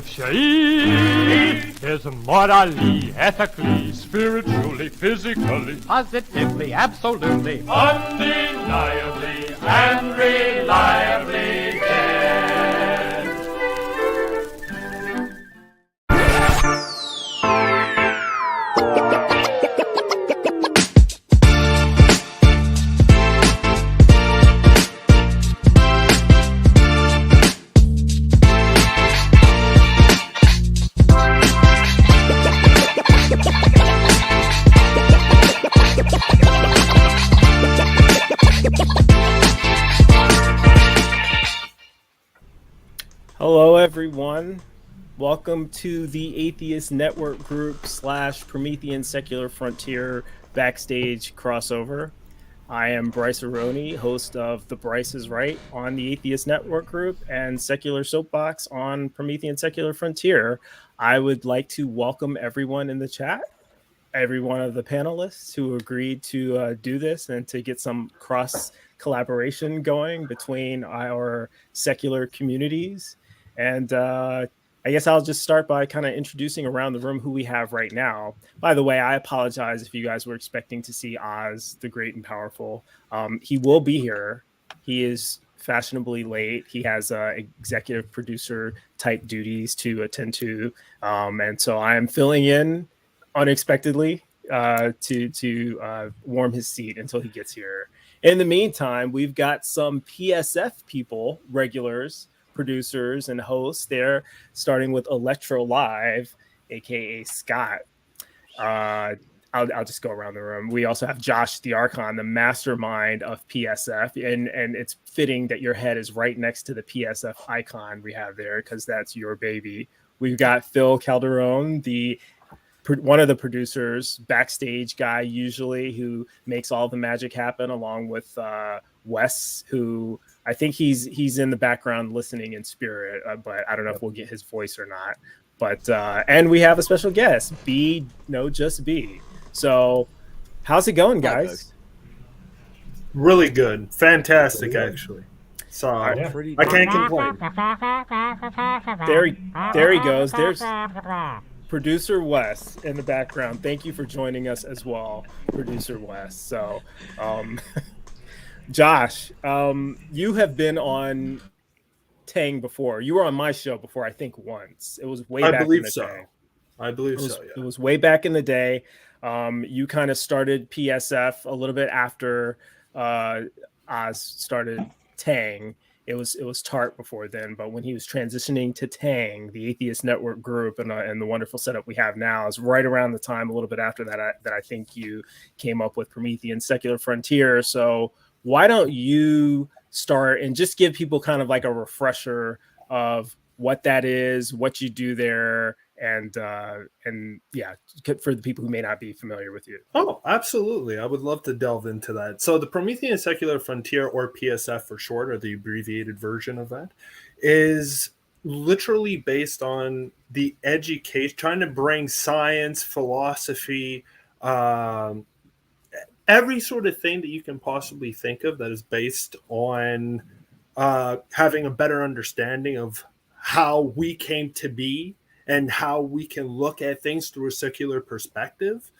Shai is morally, ethically, spiritually, physically, positively, absolutely, undeniably, and reliably dead. Hello, everyone. Welcome to the Atheist Network Group / Promethean Secular Frontier Backstage crossover. I am Bryce Aroni, host of The Bryce is Right on the Atheist Network Group and Secular Soapbox on Promethean Secular Frontier. I would like to welcome everyone in the chat, every one of the panelists who agreed to do this and to get some cross collaboration going between our secular communities. And I guess I'll just start by kind of introducing around the room who we have right now. By the way, I apologize if you guys were expecting to see Oz, the Great and Powerful. He will be here. He is fashionably late. He has executive producer type duties to attend to. And so I am filling in unexpectedly to warm his seat until he gets here. In the meantime, we've got some PSF people, regulars, producers, and hosts there, starting with Electro Live, aka Scott. I'll just go around the room. We also have Josh the Archon, the mastermind of PSF, and it's fitting that your head is right next to the PSF icon we have there because that's your baby. We've got Phil Calderon, one of the producers, backstage guy usually, who makes all the magic happen, along with Wes, who I think he's in the background listening in spirit, but I don't know if we'll get his voice or not. But and we have a special guest, Be-NoJustBe. So how's it going, guys? Really good, fantastic, actually. So I can't complain. There he goes. There's producer Wes in the background. Thank you for joining us as well, producer Wes. So Josh, you have been on Tang before. You were on my show before, I think once. It was way back in the day. I believe so. Yeah. It was way back in the day. You kind of started PSF a little bit after Oz started Tang. It was Tart before then, but when he was transitioning to Tang, the Atheist Network Group, and the wonderful setup we have now is right around the time, a little bit after that, that I think you came up with Promethean Secular Frontier. So why don't you start and just give people kind of like a refresher of what that is, what you do there, and yeah, for the people who may not be familiar with you. Oh, absolutely. I would love to delve into that. So the Promethean Secular Frontier, or PSF for short, or the abbreviated version of that, is literally based on the education, trying to bring science, philosophy, every sort of thing that you can possibly think of that is based on having a better understanding of how we came to be and how we can look at things through a secular perspective.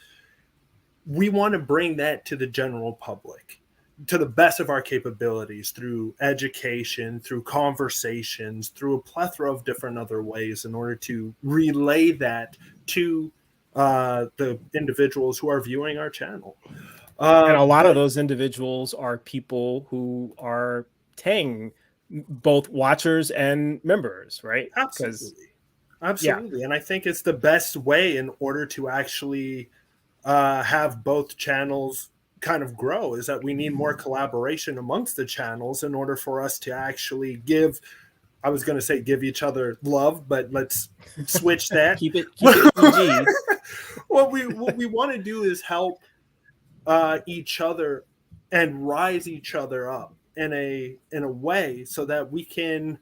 We want to bring that to the general public to the best of our capabilities through education, through conversations, through a plethora of different other ways in order to relay that to the individuals who are viewing our channel. And a lot of those individuals are people who are Tang, both watchers and members, right? Absolutely. Yeah. And I think it's the best way in order to actually have both channels kind of grow, is that we need more collaboration amongst the channels in order for us to actually give each other love, but let's switch that. keep it PG. What we want to do is help each other and rise each other up in a way so that we can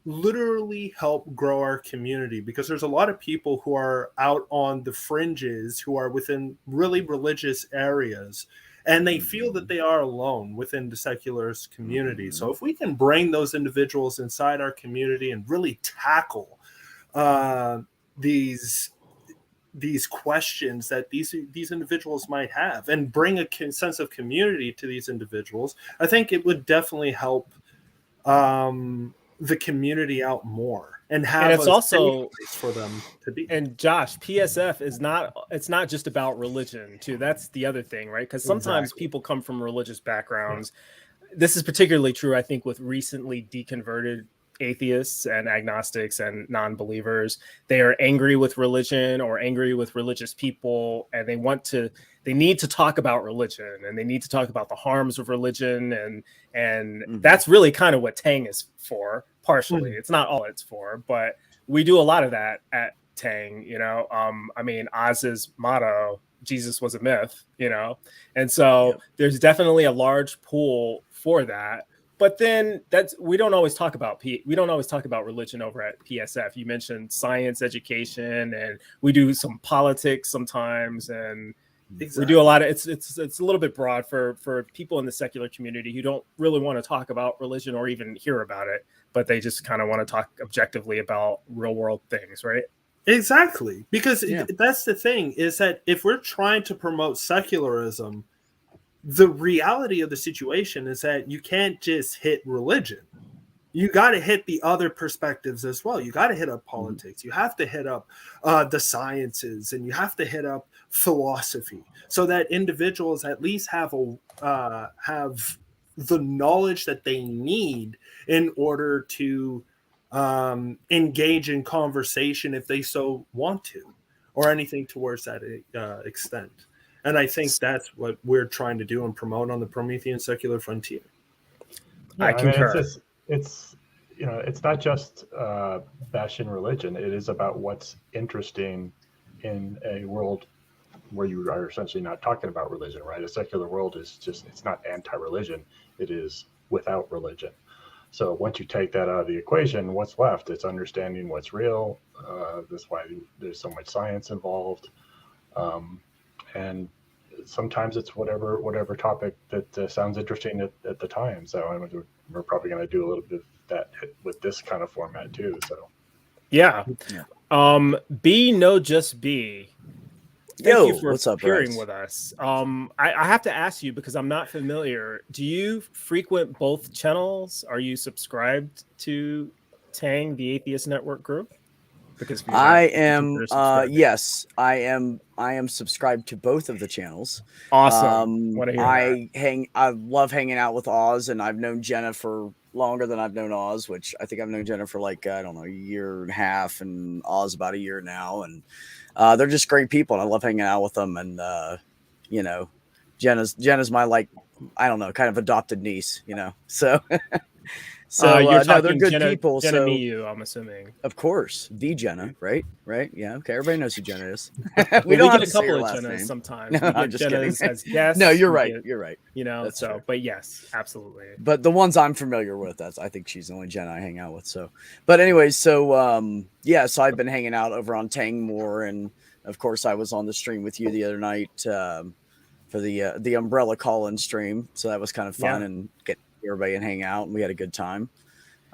literally help grow our community, because there's a lot of people who are out on the fringes, who are within really religious areas, and they feel that they are alone within the secularist community. So if we can bring those individuals inside our community and really tackle these questions that these individuals might have, and bring a sense of community to these individuals, I think it would definitely help the community out more, and have it's also safe place for them to be. And Josh, PSF is not just about religion too. That's the other thing, right? Because sometimes people come from religious backgrounds. This is particularly true, I think, with recently deconverted atheists and agnostics and non-believers. They are angry with religion or angry with religious people, and they need to talk about religion, and they need to talk about the harms of religion, and that's really kind of what TANG is for, partially. It's not all it's for, but we do a lot of that at TANG, you know. I mean, Oz's motto, Jesus was a myth, you know, and so there's definitely a large pool for that. But then we don't always talk about religion over at PSF. You mentioned science education, and we do some politics sometimes, and we do a lot of it's a little bit broad for people in the secular community who don't really want to talk about religion or even hear about it, but they just kind of want to talk objectively about real world things, right? Exactly, because that's the thing, is that if we're trying to promote secularism, the reality of the situation is that you can't just hit religion. You got to hit the other perspectives as well. You got to hit up politics. You have to hit up the sciences, and you have to hit up philosophy, so that individuals at least have the knowledge that they need in order to engage in conversation if they so want to, or anything towards that extent. And I think that's what we're trying to do and promote on the Promethean secular frontier. Yeah, I concur. It's it's not just bashing religion. It is about what's interesting in a world where you are essentially not talking about religion, right? A secular world is it's not anti-religion. It is without religion. So once you take that out of the equation, what's left? It's understanding what's real. That's why there's so much science involved. And sometimes it's whatever topic that sounds interesting at the time. So we're probably going to do a little bit of that with this kind of format too. So Be-NoJustBe. Thank you for what's up, appearing Rex? with us. I have to ask you, because I'm not familiar. Do you frequent both channels? Are you subscribed to TANG, the Atheist Network group? Because I am. Yes, I am. I am subscribed to both of the channels. Awesome. I love hanging out with Oz, and I've known Jena for longer than I've known Oz, which I think I've known Jena for like, I don't know, a year and a half, and Oz about a year now. And they're just great people, and I love hanging out with them. And Jena's my, like, I don't know, kind of adopted niece, so. You're talking they're good Jena, people. Jena so Miyu, I'm assuming. Of course, the Jena, right? Yeah, okay. Everybody knows who Jena is. we don't get a couple of Jenas sometimes. No, we I'm get just Jenas kidding. as guests. No, you're right. You're right. That's so fair. But yes, absolutely. But the ones I'm familiar with, I think she's the only Jena I hang out with. So, but anyways, so I've been hanging out over on TANG more, and of course I was on the stream with you the other night for the Umbrella call-in stream. So that was kind of fun and get everybody and hang out, and we had a good time.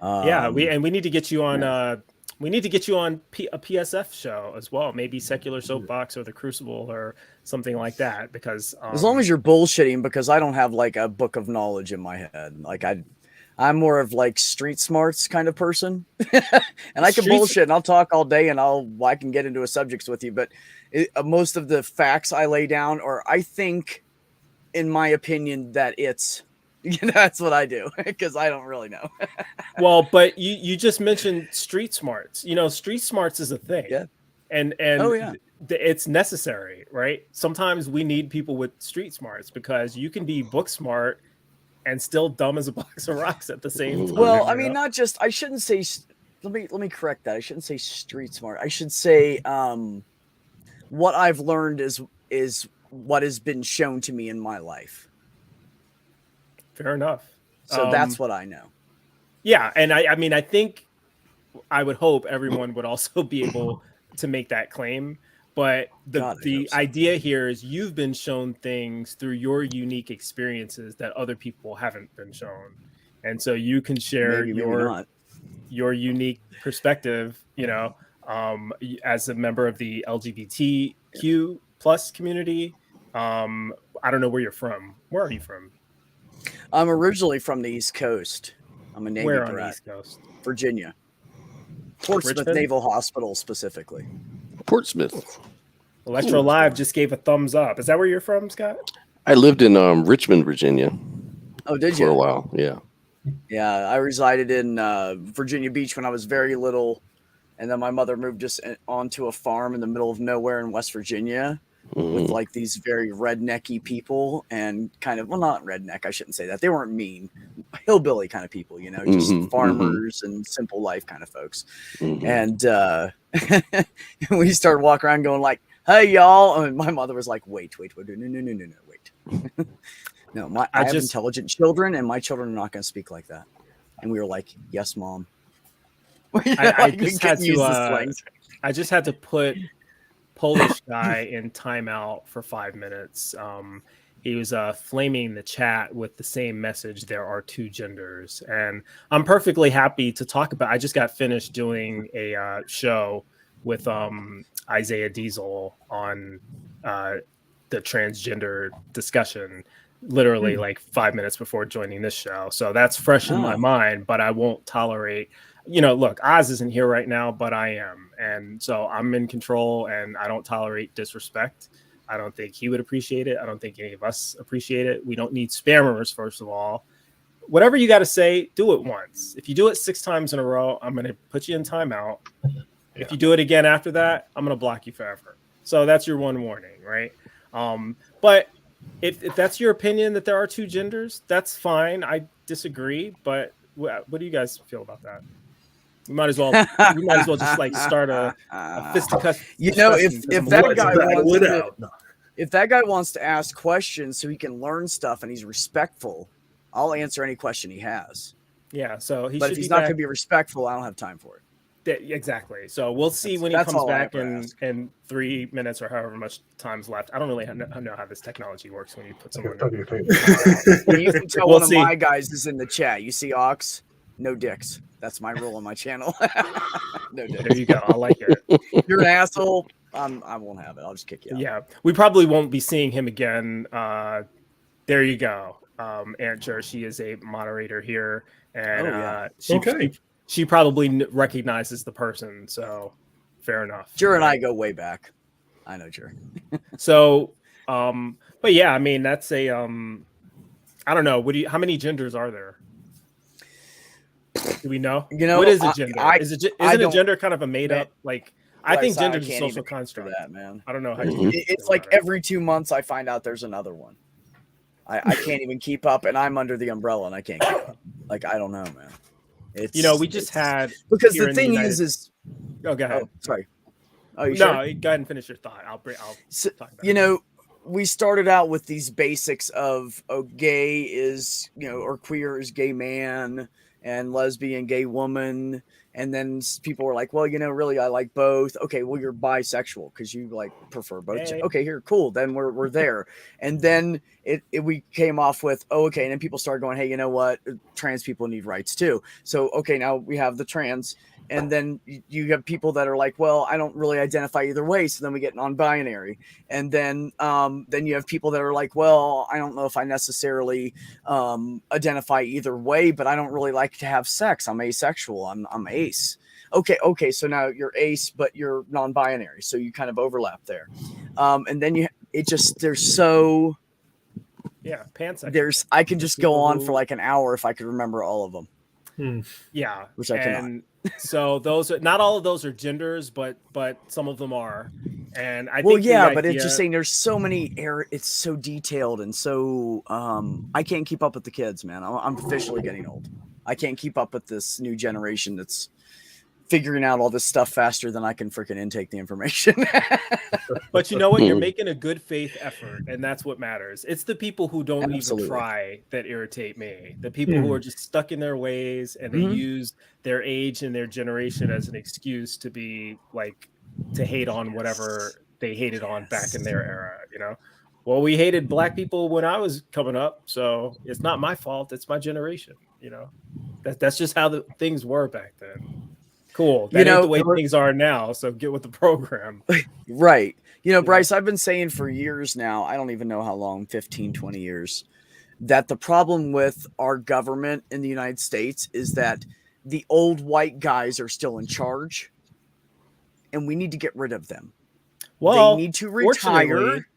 We need to get you on. We need to get you on a PSF show as well. Maybe Secular Soapbox or the Crucible or something like that. Because as long as you're bullshitting, because I don't have like a book of knowledge in my head. Like I'm more of like street smarts kind of person, and I can bullshit and I'll talk all day and I can get into a subjects with you. But most of the facts I lay down, or I think, in my opinion, that it's. That's what I do, because I don't really know. Well, but you just mentioned street smarts. Street smarts is a thing. Yeah. And it's necessary, right? Sometimes we need people with street smarts, because you can be book smart and still dumb as a box of rocks at the same time. Well, I mean, not just. I shouldn't say. Let me correct that. I shouldn't say street smart. I should say what I've learned is what has been shown to me in my life. Fair enough. So that's what I know. Yeah, and I mean, I would hope everyone would also be able to make that claim. But the idea here is you've been shown things through your unique experiences that other people haven't been shown, and so you can share your unique perspective. as a member of the LGBTQ plus community. I don't know where you're from. Where are you from? I'm originally from the East Coast. I'm a Navy Where on the brat. East Coast? Virginia. Portsmouth Richmond? Naval Hospital specifically. Portsmouth. Electro Live just gave a thumbs up. Is that where you're from, Scott? I lived in Richmond, Virginia Oh, did for a you? while. Yeah. Yeah, I resided in Virginia Beach when I was very little, and then my mother moved us onto a farm in the middle of nowhere in West Virginia with like these very rednecky people and kind of, well, not redneck, I shouldn't say that. They weren't mean, hillbilly kind of people, you know, just farmers and simple life kind of folks. And we started walking around going like, "Hey, y'all!" And my mother was like, "Wait, no, wait." No, I have intelligent children, and my children are not going to speak like that. And we were like, "Yes, Mom." I just had to put Polish guy in timeout for 5 minutes. He was flaming the chat with the same message. There are two genders, and I'm perfectly happy to talk about. I just got finished doing a show with Isaiah Diesel on the transgender discussion, literally like 5 minutes before joining this show. So that's fresh in my mind, but I won't tolerate, look, Oz isn't here right now, but I am. And so I'm in control and I don't tolerate disrespect. I don't think he would appreciate it. I don't think any of us appreciate it. We don't need spammers, first of all. Whatever you got to say, do it once. If you do it 6 times in a row, I'm going to put you in timeout. If you do it again after that, I'm going to block you forever. So that's your one warning, right? But if that's your opinion that there are two genders, that's fine. I disagree, but what do you guys feel about that? We might as well just like start a fisticuffs. If that guy wants to ask questions so he can learn stuff and he's respectful, I'll answer any question he has. Yeah. So but if he's not going to be respectful, I don't have time for it. Exactly. So we'll see when he comes back in 3 minutes or however much time's left. I don't really know how this technology works when you put someone. You can tell one of my guys is in the chat. You see Ox? No dicks. That's my rule on my channel. No dicks. There you go. I like it. You're an asshole. I won't have it. I'll just kick you out. Yeah. We probably won't be seeing him again. There you go. Aunt Jer, she is a moderator here. And she probably recognizes the person, so fair enough. Jer and I go way back. I know Jer. So, but yeah, I mean, that's a, I don't know. How many genders are there? Do we know? What is a gender? Isn't a gender kind of a made up, like, I think gender is a social construct. That, man. I don't know how it's like every 2 months I find out there's another one. I can't even keep up, and I'm under the umbrella and I can't keep up. Like, I don't know, man. We just had, because the thing is oh, go ahead. Oh, sorry. Oh, you no, sure? Go ahead and finish your thought. I'll talk about it. We started out with these basics of gay is, or queer is gay man and lesbian gay woman. And then people were like, well, really, I like both. Okay, well, you're bisexual because you like prefer both. Hey. Okay, here, cool. Then we're there. And then we came off with, okay. And then people started going, hey, you know what? Trans people need rights too. So, okay, now we have the trans. And then you have people that are like, well, I don't really identify either way. So then we get non-binary. And then you have people that are like, well, I don't know if I necessarily identify either way, but I don't really like to have sex. I'm asexual. I'm ace. Okay. So now you're ace, but you're non-binary. So you kind of overlap there. And then there's so... Yeah, I can just go on for like an hour if I could remember all of them. Yeah, which I cannot. So not all of those are genders, but some of them are. And I think but it's just saying there's so many it's so detailed and so I can't keep up with the kids, man. I'm officially getting old. I can't keep up with this new generation that's figuring out all this stuff faster than I can freaking intake the information. But you know what? You're making a good faith effort, and that's what matters. It's the people who don't even try that irritate me. The people who are just stuck in their ways, and they use their age and their generation as an excuse to be like, to hate on whatever they hated on back in their era, Well, we hated black people when I was coming up, so it's not my fault. It's my generation, That's just how the things were back then. Cool. That ain't the way things are now. So get with the program. Right. Bryce, I've been saying for years now, I don't even know how long, 15, 20 years, that the problem with our government in the United States is that the old white guys are still in charge, and we need to get rid of them. Well, they need to retire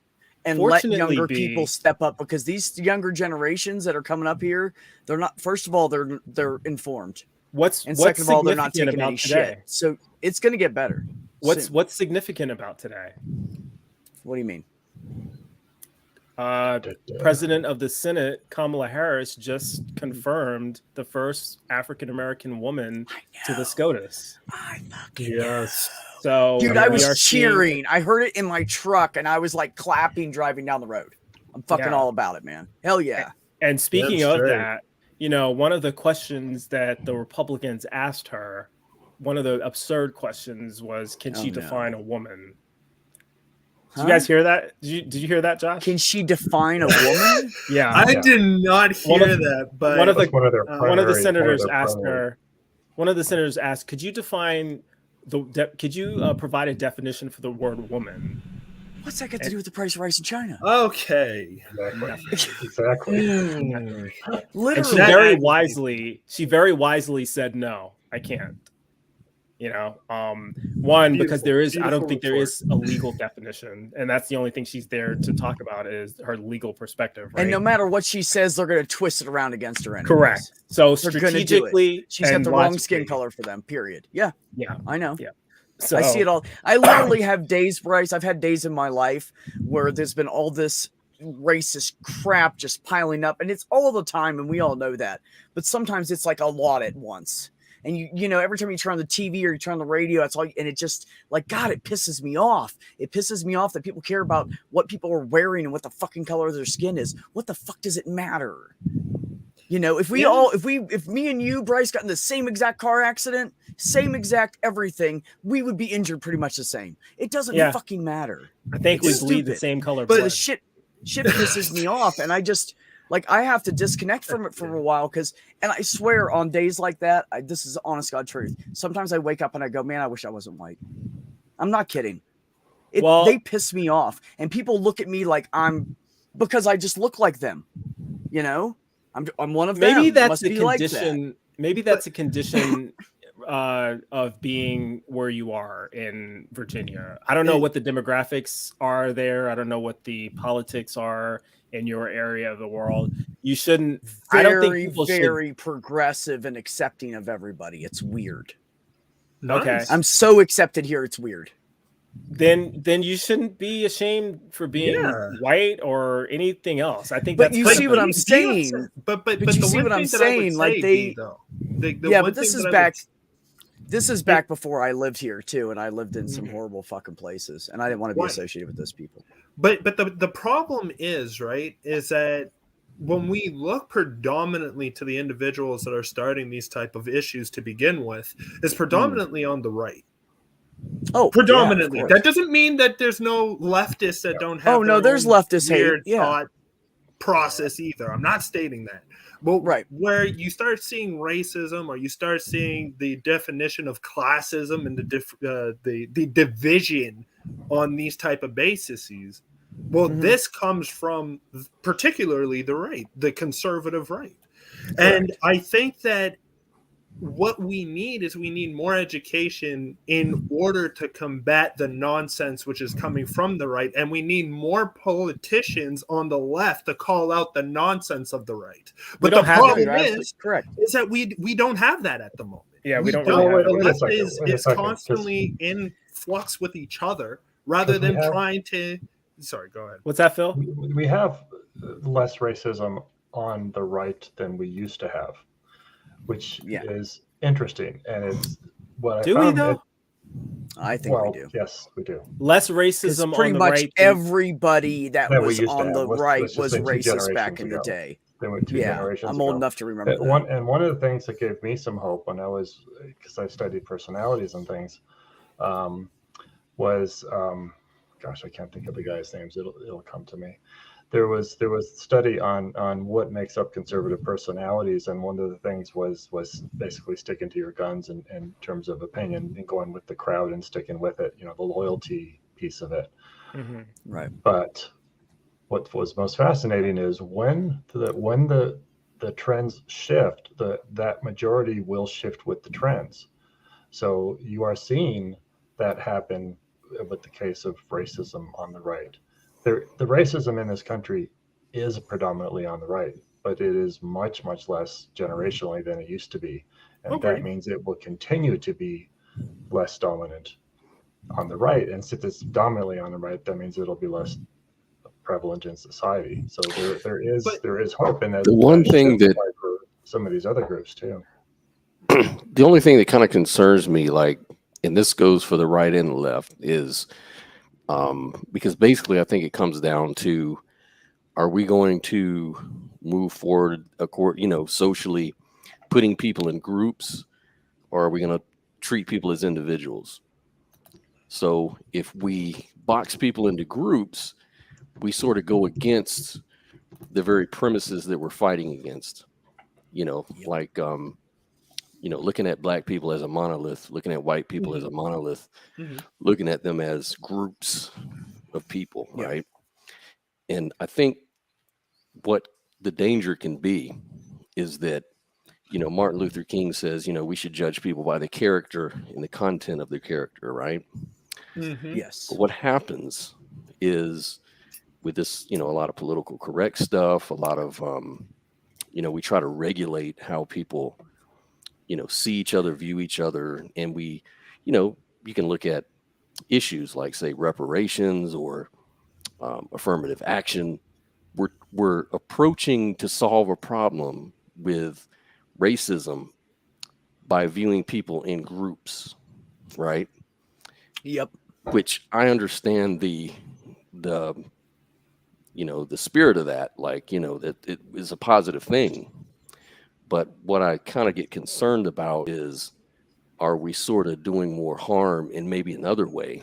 and let younger people step up, because these younger generations that are coming up here, they're not, first of all, they're informed. Second of all, they're not taking any shit. So it's going to get better. What's significant about today? What do you mean? President of the Senate, Kamala Harris, just confirmed the first African-American woman to the SCOTUS. I fucking know. So, dude, I was cheering. I heard it in my truck, and I was like clapping driving down the road. I'm fucking all about it, man. Hell yeah. And speaking of that, one of the questions that the Republicans asked her, one of the absurd questions was, can she define a woman? Did you guys hear that? Did you hear that, Josh? Can she define a woman? Yeah. I did not hear that, but one of the senators asked her, one of the senators asked, could you define could you provide a definition for the word woman? What's that got to do with the price of rice in China? Okay. Exactly. Literally. And she very wisely said, no, I can't. One, because I don't think there is a legal definition, and that's the only thing she's there to talk about is her legal perspective. Right? And no matter what she says, they're going to twist it around against her. Anyways. Correct. So strategically, she's got the wrong skin color for them. Period. Yeah. Yeah. I know. Yeah. So, I see it all. I literally have days, Bryce. I've had days in my life where there's been all this racist crap just piling up, and it's all the time, and we all know that. But sometimes it's like a lot at once. And every time you turn on the TV or you turn on the radio, that's all. And it just God, it pisses me off. It pisses me off that people care about what people are wearing and what the fucking color of their skin is. What the fuck does it matter? If me and you, Bryce, got in the same exact car accident, same exact everything, we would be injured pretty much the same. It doesn't fucking matter. I think we bleed the same color. But the shit pisses me off, and I just. I have to disconnect from it for a while and I swear on days like that, this is honest God truth. Sometimes I wake up and I go, man, I wish I wasn't white. I'm not kidding. They piss me off, and people look at me like because I just look like them. I'm one of them. Maybe that's the condition. Maybe that's a condition of being where you are in Virginia. I don't know what the demographics are there. I don't know what the politics are in your area of the world. You shouldn't. I don't think people very progressive and accepting of everybody. It's weird. Okay, I'm so accepted here. It's weird. Then you shouldn't be ashamed for being white or anything else. I think. But you see what I'm saying. But you see what I'm saying. Like but this is back. This is back before I lived here too, and I lived in some horrible fucking places, and I didn't want to be associated with those people. But the problem is that when we look predominantly to the individuals that are starting these type of issues to begin with, is predominantly on the right. Oh, predominantly. That doesn't mean that there's no leftists that don't have. Oh no, there's leftist weird hate. Thought process either. I'm not stating that. Well, where you start seeing racism, or you start seeing the definition of classism and the division on these type of bases, well, this comes from particularly the right, the conservative right. And I think that what we need more education in order to combat the nonsense which is coming from the right, and we need more politicians on the left to call out the nonsense of the right. But the problem is that we don't have that at the moment. Yeah, we don't. The left is constantly in flux with each other rather than trying to. Sorry, go ahead. What's that, Phil? We have less racism on the right than we used to have, which is interesting. And it's what do I we though? I think we do. Yes, we do. Less racism pretty on the much right. Everybody that was on the right was racist back in the day. They went two generations I'm ago. old enough to remember that. One of the things that gave me some hope when I was, because I studied personalities and things, was gosh, I can't think of the guy's names. It'll come to me. there was study on what makes up conservative personalities, and one of the things was basically sticking to your guns in terms of opinion and going with the crowd and sticking with it. You know, the loyalty piece of it. Right. But what was most fascinating is when the trends shift, that majority will shift with the trends. So you are seeing that happen with the case of racism on the right. The racism in this country is predominantly on the right, but it is much, much less generationally than it used to be. And that means it will continue to be less dominant on the right. And since it's dominantly on the right, that means it'll be less prevalent in society. So there is hope in that. The one thing that for some of these other groups too. The only thing that kind of concerns me, like, and this goes for the right and the left, is because basically I think it comes down to, are we going to move forward, socially putting people in groups, or are we going to treat people as individuals? So if we box people into groups, we sort of go against the very premises that we're fighting against, looking at black people as a monolith, looking at white people as a monolith, looking at them as groups of people, right? And I think what the danger can be is that, Martin Luther King says, we should judge people by the character and the content of their character, right? Yes. But what happens is with this, a lot of political correct stuff, a lot of, we try to regulate how people see each other, view each other. And we, you can look at issues like, say, reparations or affirmative action. We're approaching to solve a problem with racism by viewing people in groups, right? Yep. Which I understand the spirit of that, that it is a positive thing. But what I kind of get concerned about is, are we sort of doing more harm in maybe another way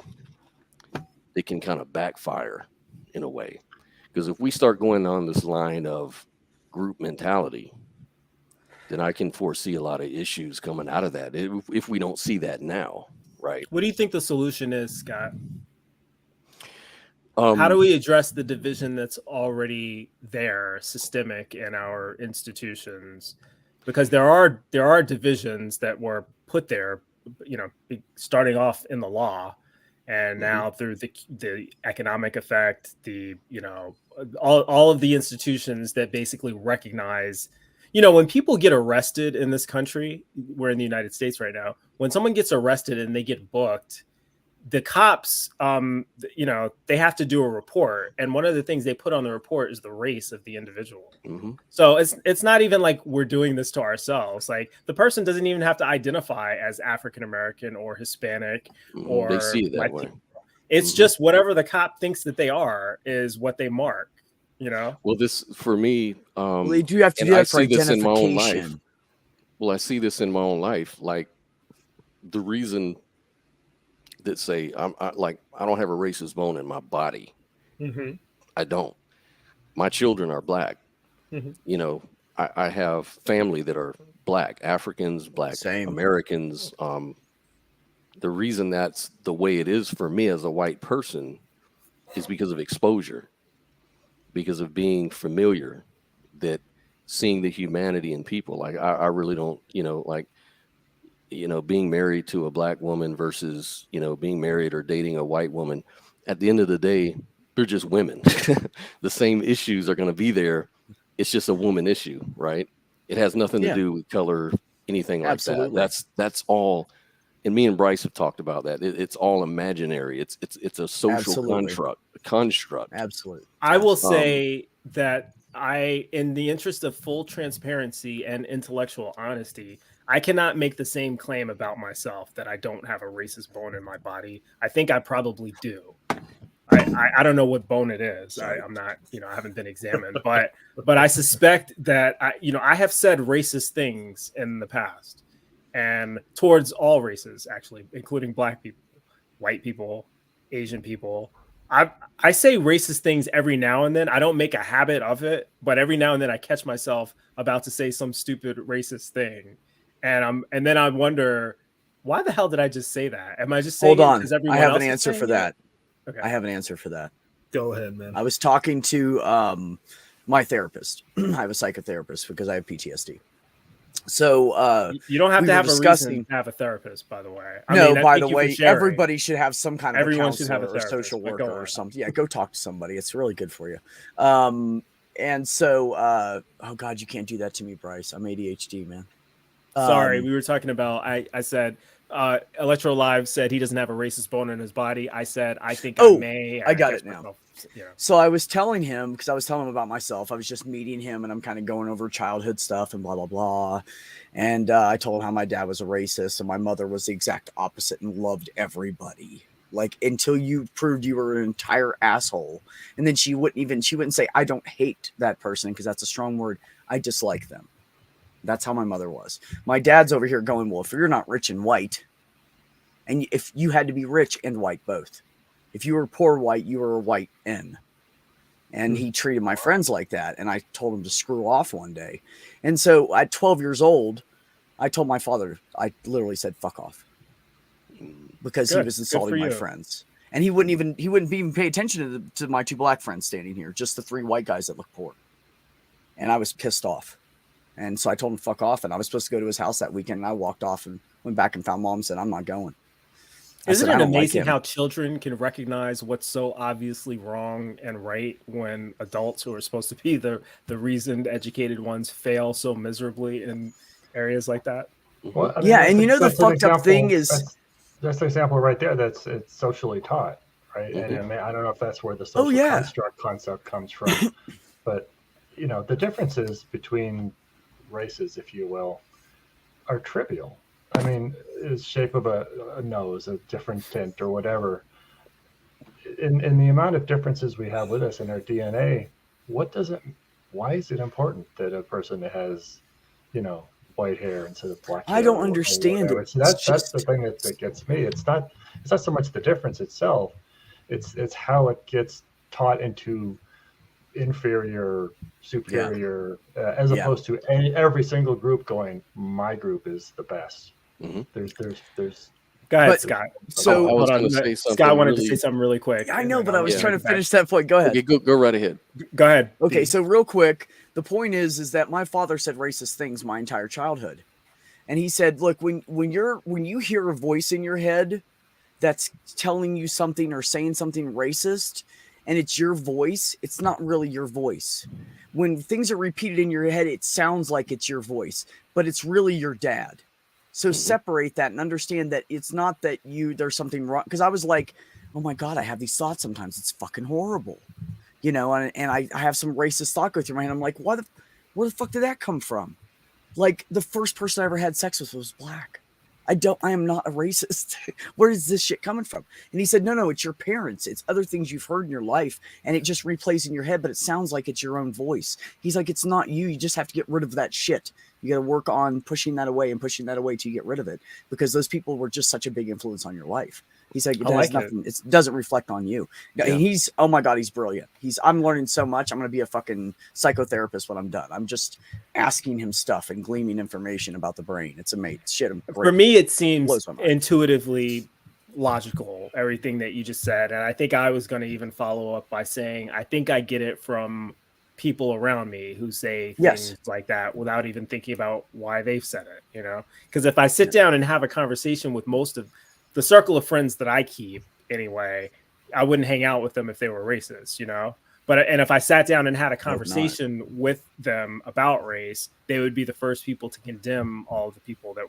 that can kind of backfire in a way? Because if we start going on this line of group mentality, then I can foresee a lot of issues coming out of that if we don't see that now, right? What do you think the solution is, Scott? How do we address the division that's already there, systemic in our institutions? Because there are divisions that were put there, starting off in the law, and now through the economic effect, all of the institutions that basically recognize, when people get arrested in this country, we're in the United States right now, when someone gets arrested and they get booked, the cops, they have to do a report. And one of the things they put on the report is the race of the individual. So it's not even like we're doing this to ourselves. Like, the person doesn't even have to identify as African-American or Hispanic or they see it that way. It's just whatever the cop thinks that they are is what they mark, Well, this, for me, they do have to do that for identification. I see this in my own life. Like, the reason that say I don't have a racist bone in my body. I don't. My children are black. I have family that are black, Africans, black Americans. The reason that's the way it is for me as a white person is because of exposure, because of being familiar, that seeing the humanity in people. Like, I really don't, being married to a black woman versus, being married or dating a white woman. At the end of the day, they're just women. The same issues are going to be there. It's just a woman issue, right? It has nothing to do with color, anything like that. That's all. And me and Bryce have talked about that. It's all imaginary. It's a social construct. Absolutely. I will say that in the interest of full transparency and intellectual honesty, I cannot make the same claim about myself that I don't have a racist bone in my body. I think I probably do. I don't know what bone it is. I'm not, I haven't been examined, but I suspect that I have said racist things in the past, and towards all races, actually, including black people, white people, Asian people, I say racist things every now and then. I don't make a habit of it, but every now and then I catch myself about to say some stupid racist thing, and then I wonder, why the hell did I just say that? Am I just saying Hold on? because everyone I have else an is answer saying for it? that. Okay. I have an answer for that. Go ahead, man. I was talking to my therapist. I have a psychotherapist because I have PTSD. So You don't have we to were have a reason discussing- to have a therapist, by the way. No, by thank the you for way, sharing. everybody should have some kind of Everyone a should have a counselor or therapist, social but go worker or on. something. Yeah, go talk to somebody. It's really good for you. And so, oh God, you can't do that to me, Bryce. I'm ADHD, man. Sorry, we were talking about. I said Electro Live said he doesn't have a racist bone in his body. I said I think I may. I got catch it now. myself, you know. So I was telling him, because I was telling him about myself. I was just meeting him and I'm kind of going over childhood stuff and blah, blah, blah. And I told him how my dad was a racist and my mother was the exact opposite and loved everybody. Like until you proved you were an entire asshole. And then she wouldn't say, I don't hate that person because that's a strong word. I dislike them. That's how my mother was. My dad's over here going, well, if you're not rich and white, and if you had to be rich and white both. If you were poor white, you were a white N. And he treated my friends like that. And I told him to screw off one day. And so at 12 years old, I told my father, I literally said, fuck off. Because he was insulting my friends. And he wouldn't even pay attention to my two black friends standing here, just the three white guys that look poor. And I was pissed off. And so I told him to fuck off. And I was supposed to go to his house that weekend. And I walked off and went back and found mom and said, I'm not going. Isn't it amazing how children can recognize what's so obviously wrong and right when adults who are supposed to be the reasoned, educated ones fail so miserably in areas like that? Well, I mean, yeah, and you know the fucked up thing is that's an example right there. It's socially taught, right? Mm-hmm. And I don't know if that's where the social construct concept comes from, but you know the differences between races, if you will, are trivial. I mean, is shape of a nose, a different tint or whatever. In the amount of differences we have with us in our DNA, why is it important that a person has, you know, white hair instead of black hair? I don't understand it. That's the thing that gets me. It's not so much the difference itself. It's how it gets taught into inferior, superior, as opposed to every single group going, my group is the best. Mm-hmm. There's Go ahead, Scott. So hold on. Scott wanted to say something really quick. I know, but I was trying to finish that point. Go ahead. Okay, go right ahead. Go ahead. Okay, so real quick, the point is that my father said racist things my entire childhood. And he said, look, when you hear a voice in your head that's telling you something or saying something racist, and it's your voice, it's not really your voice. When things are repeated in your head, it sounds like it's your voice, but it's really your dad. So separate that and understand that it's not that there's something wrong. Because I was like, oh my God, I have these thoughts sometimes. It's fucking horrible. You know, and I have some racist thought go through my head. I'm like, where the fuck did that come from? Like the first person I ever had sex with was black. I am not a racist. Where is this shit coming from? And he said, no, it's your parents. It's other things you've heard in your life. And it just replays in your head, but it sounds like it's your own voice. He's like, it's not you. You just have to get rid of that shit. You got to work on pushing that away till you get rid of it, because those people were just such a big influence on your life. He's like, it doesn't reflect on you. Yeah. And oh my God, he's brilliant. I'm learning so much. I'm going to be a fucking psychotherapist when I'm done. I'm just asking him stuff and gleaming information about the brain. It's amazing. Shit. For me, it seems intuitively logical, everything that you just said. And I think I was going to even follow up by saying, I think I get it from people around me who say things like that without even thinking about why they've said it, you know? Because if I sit down and have a conversation with most of the circle of friends that I keep anyway, I wouldn't hang out with them if they were racist, you know? And if I sat down and had a conversation with them about race, they would be the first people to condemn all of the people that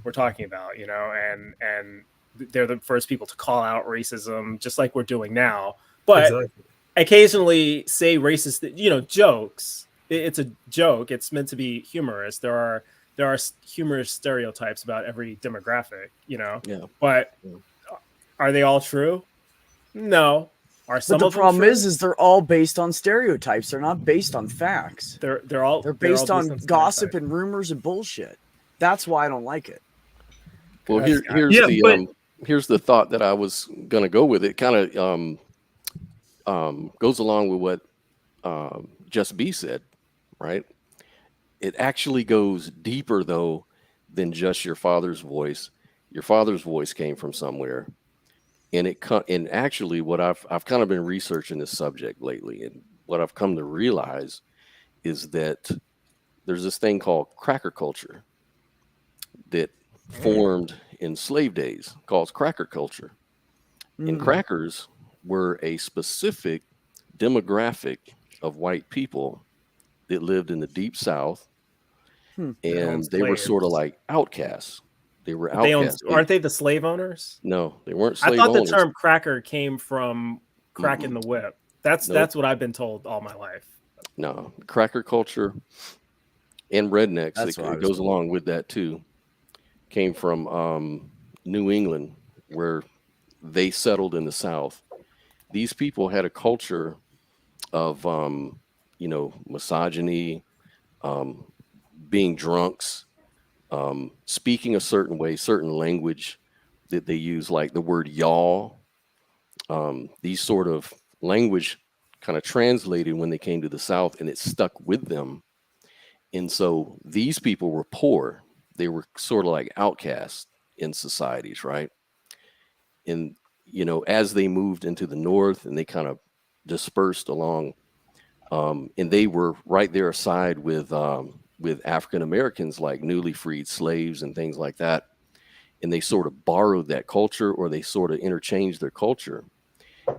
we're talking about, you know? And they're the first people to call out racism, just like we're doing now. But occasionally say racist, you know, jokes. It's a joke. It's meant to be humorous. There are humorous stereotypes about every demographic, you know. Yeah. But are they all true? No. Are some but of the problem true? is they're all based on stereotypes. They're not based on facts. They're based on gossip and rumors and bullshit. That's why I don't like it. Well, here's the thought that I was going to go with. It kind of goes along with what Just Be said, right? It actually goes deeper though than just your father's voice. Your father's voice came from somewhere, and and actually what I've kind of been researching this subject lately, and what I've come to realize is that there's this thing called cracker culture that formed in slave days, called cracker culture. And crackers were a specific demographic of white people that lived in the deep South, and they were sort of like outcasts. They were outcasts. Aren't they the slave owners? No, they weren't slave I thought owners. the term cracker came from cracking the whip. That's what I've been told all my life. No, cracker culture and rednecks, it goes along with that too, came from New England, where they settled in the South. These people had a culture of, misogyny, being drunks, speaking a certain way, certain language that they use, like the word y'all. These sort of language kind of translated when they came to the South, and it stuck with them. And so these people were poor. They were sort of like outcasts in societies, right? And, as they moved into the North and they kind of dispersed along, and they were right there aside with African Americans, like newly freed slaves and things like that. And they sort of borrowed that culture, or they sort of interchanged their culture.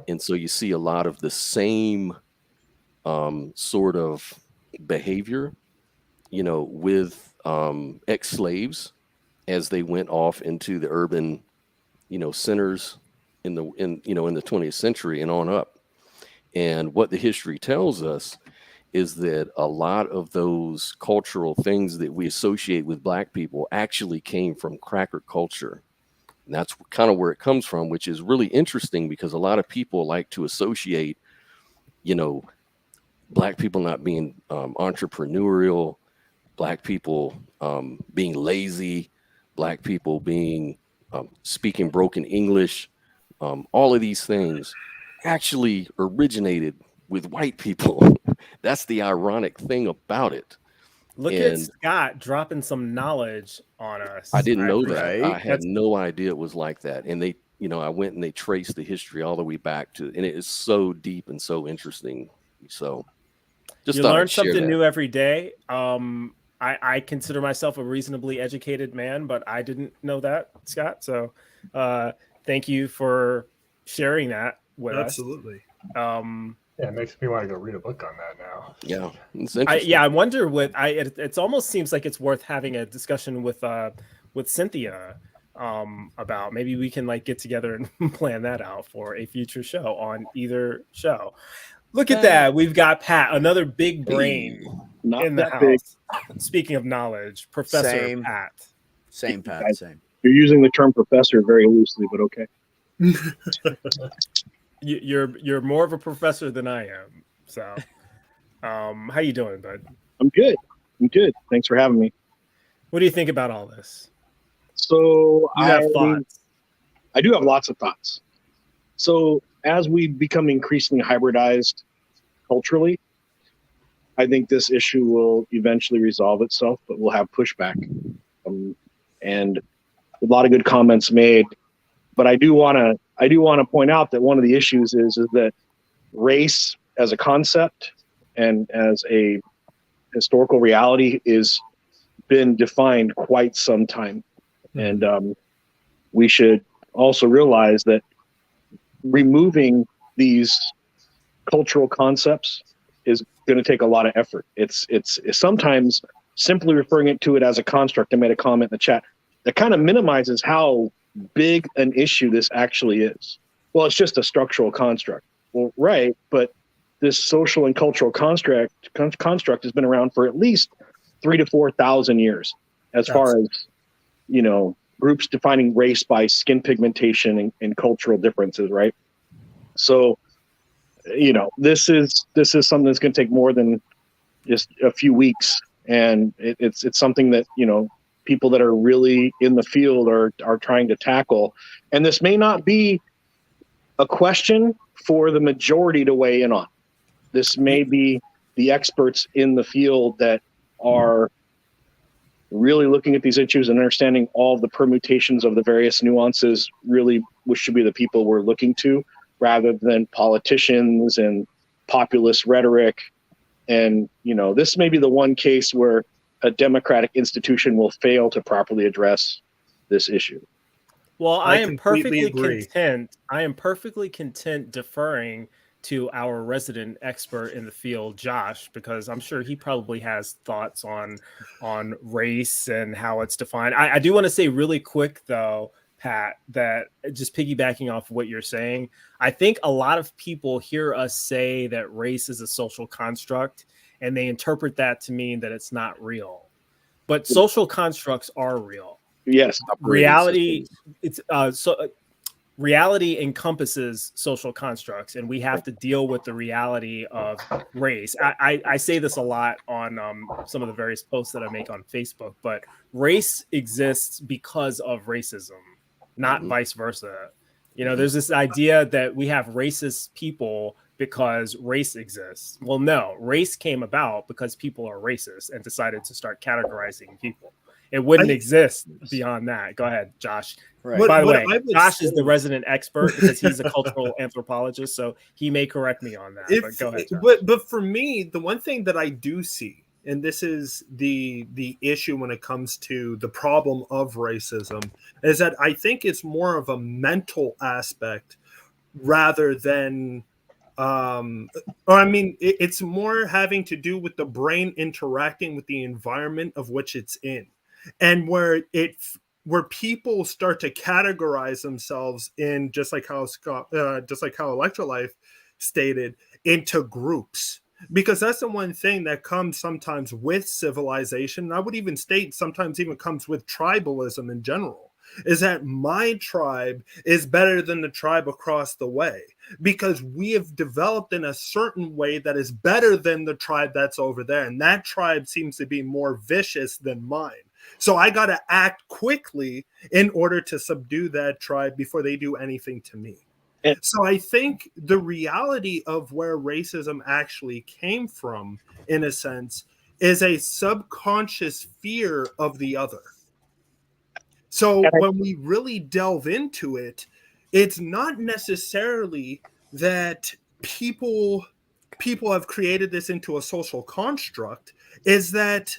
And so you see a lot of the same sort of behavior, with ex-slaves as they went off into the urban, centers in the 20th century and on up. And what the history tells us is that a lot of those cultural things that we associate with Black people actually came from cracker culture. And that's kind of where it comes from, which is really interesting because a lot of people like to associate, Black people not being entrepreneurial, Black people being lazy, Black people being speaking broken English. All of these things actually originated with white people. That's the ironic thing about it. Look at Scott dropping some knowledge on us. I didn't know that. Right? I had no idea it was like that. And they, I went and they traced the history all the way back to, and it is so deep and so interesting. So just you learn something new every day. I consider myself a reasonably educated man, but I didn't know that, Scott. So thank you for sharing that with us. Absolutely. Yeah, it makes me want to go read a book on that now. Yeah, it's interesting. I wonder what it almost seems like it's worth having a discussion with Cynthia about. Maybe we can get together and plan that out for a future show on either show. Look at that. We've got Pat, another big brain in the house. Big. Speaking of knowledge, Professor Pat. Same, Pat. Same. You're using the term professor very loosely, but okay. You're more of a professor than I am. So, how you doing, bud? I'm good. Thanks for having me. What do you think about all this? So you have thoughts. I do have lots of thoughts. So as we become increasingly hybridized culturally, I think this issue will eventually resolve itself, but we'll have pushback. And a lot of good comments made. But I do want to point out that one of the issues is that race as a concept and as a historical reality is been defined quite some time. And we should also realize that removing these cultural concepts is going to take a lot of effort. It's sometimes simply referring to it as a construct. I made a comment in the chat that kind of minimizes how big an issue this actually is. Well, it's just a structural construct. Well, right, but this social and cultural construct has been around for at least 3,000 to 4,000 years, as far as groups defining race by skin pigmentation and cultural differences, right? So, this is something that's going to take more than just a few weeks, and it's something that people that are really in the field are trying to tackle. And this may not be a question for the majority to weigh in on. This may be the experts in the field that are really looking at these issues and understanding all of the permutations of the various nuances, really, which should be the people we're looking to, rather than politicians and populist rhetoric. And, this may be the one case where a democratic institution will fail to properly address this issue. Well, I am perfectly agree. content. I am perfectly content deferring to our resident expert in the field, Josh, because I'm sure he probably has thoughts on race and how it's defined. I do want to say really quick, though, Pat, that just piggybacking off what you're saying, I think a lot of people hear us say that race is a social construct, and they interpret that to mean that it's not real. But social constructs are real. Yes. Reality, reality encompasses social constructs, and we have to deal with the reality of race. I say this a lot on some of the various posts that I make on Facebook, but race exists because of racism, not vice versa. There's this idea that we have racist people because race exists. Well, no, race came about because people are racist and decided to start categorizing people. It wouldn't exist beyond that. Go ahead, Josh. Right. By the way, Josh is the resident expert because he's a cultural anthropologist, so he may correct me on that. But go ahead, Josh. But for me, the one thing that I do see, and this is the issue when it comes to the problem of racism, is that I think it's more of a mental aspect rather than it's more having to do with the brain interacting with the environment of which it's in. And where people start to categorize themselves in, just like how Electrolife stated, into groups, because that's the one thing that comes sometimes with civilization. And I would even state sometimes even comes with tribalism in general, is that my tribe is better than the tribe across the way because we have developed in a certain way that is better than the tribe that's over there. And that tribe seems to be more vicious than mine. So I got to act quickly in order to subdue that tribe before they do anything to me. So I think the reality of where racism actually came from, in a sense, is a subconscious fear of the other. So when we really delve into it, it's not necessarily that people have created this into a social construct, is that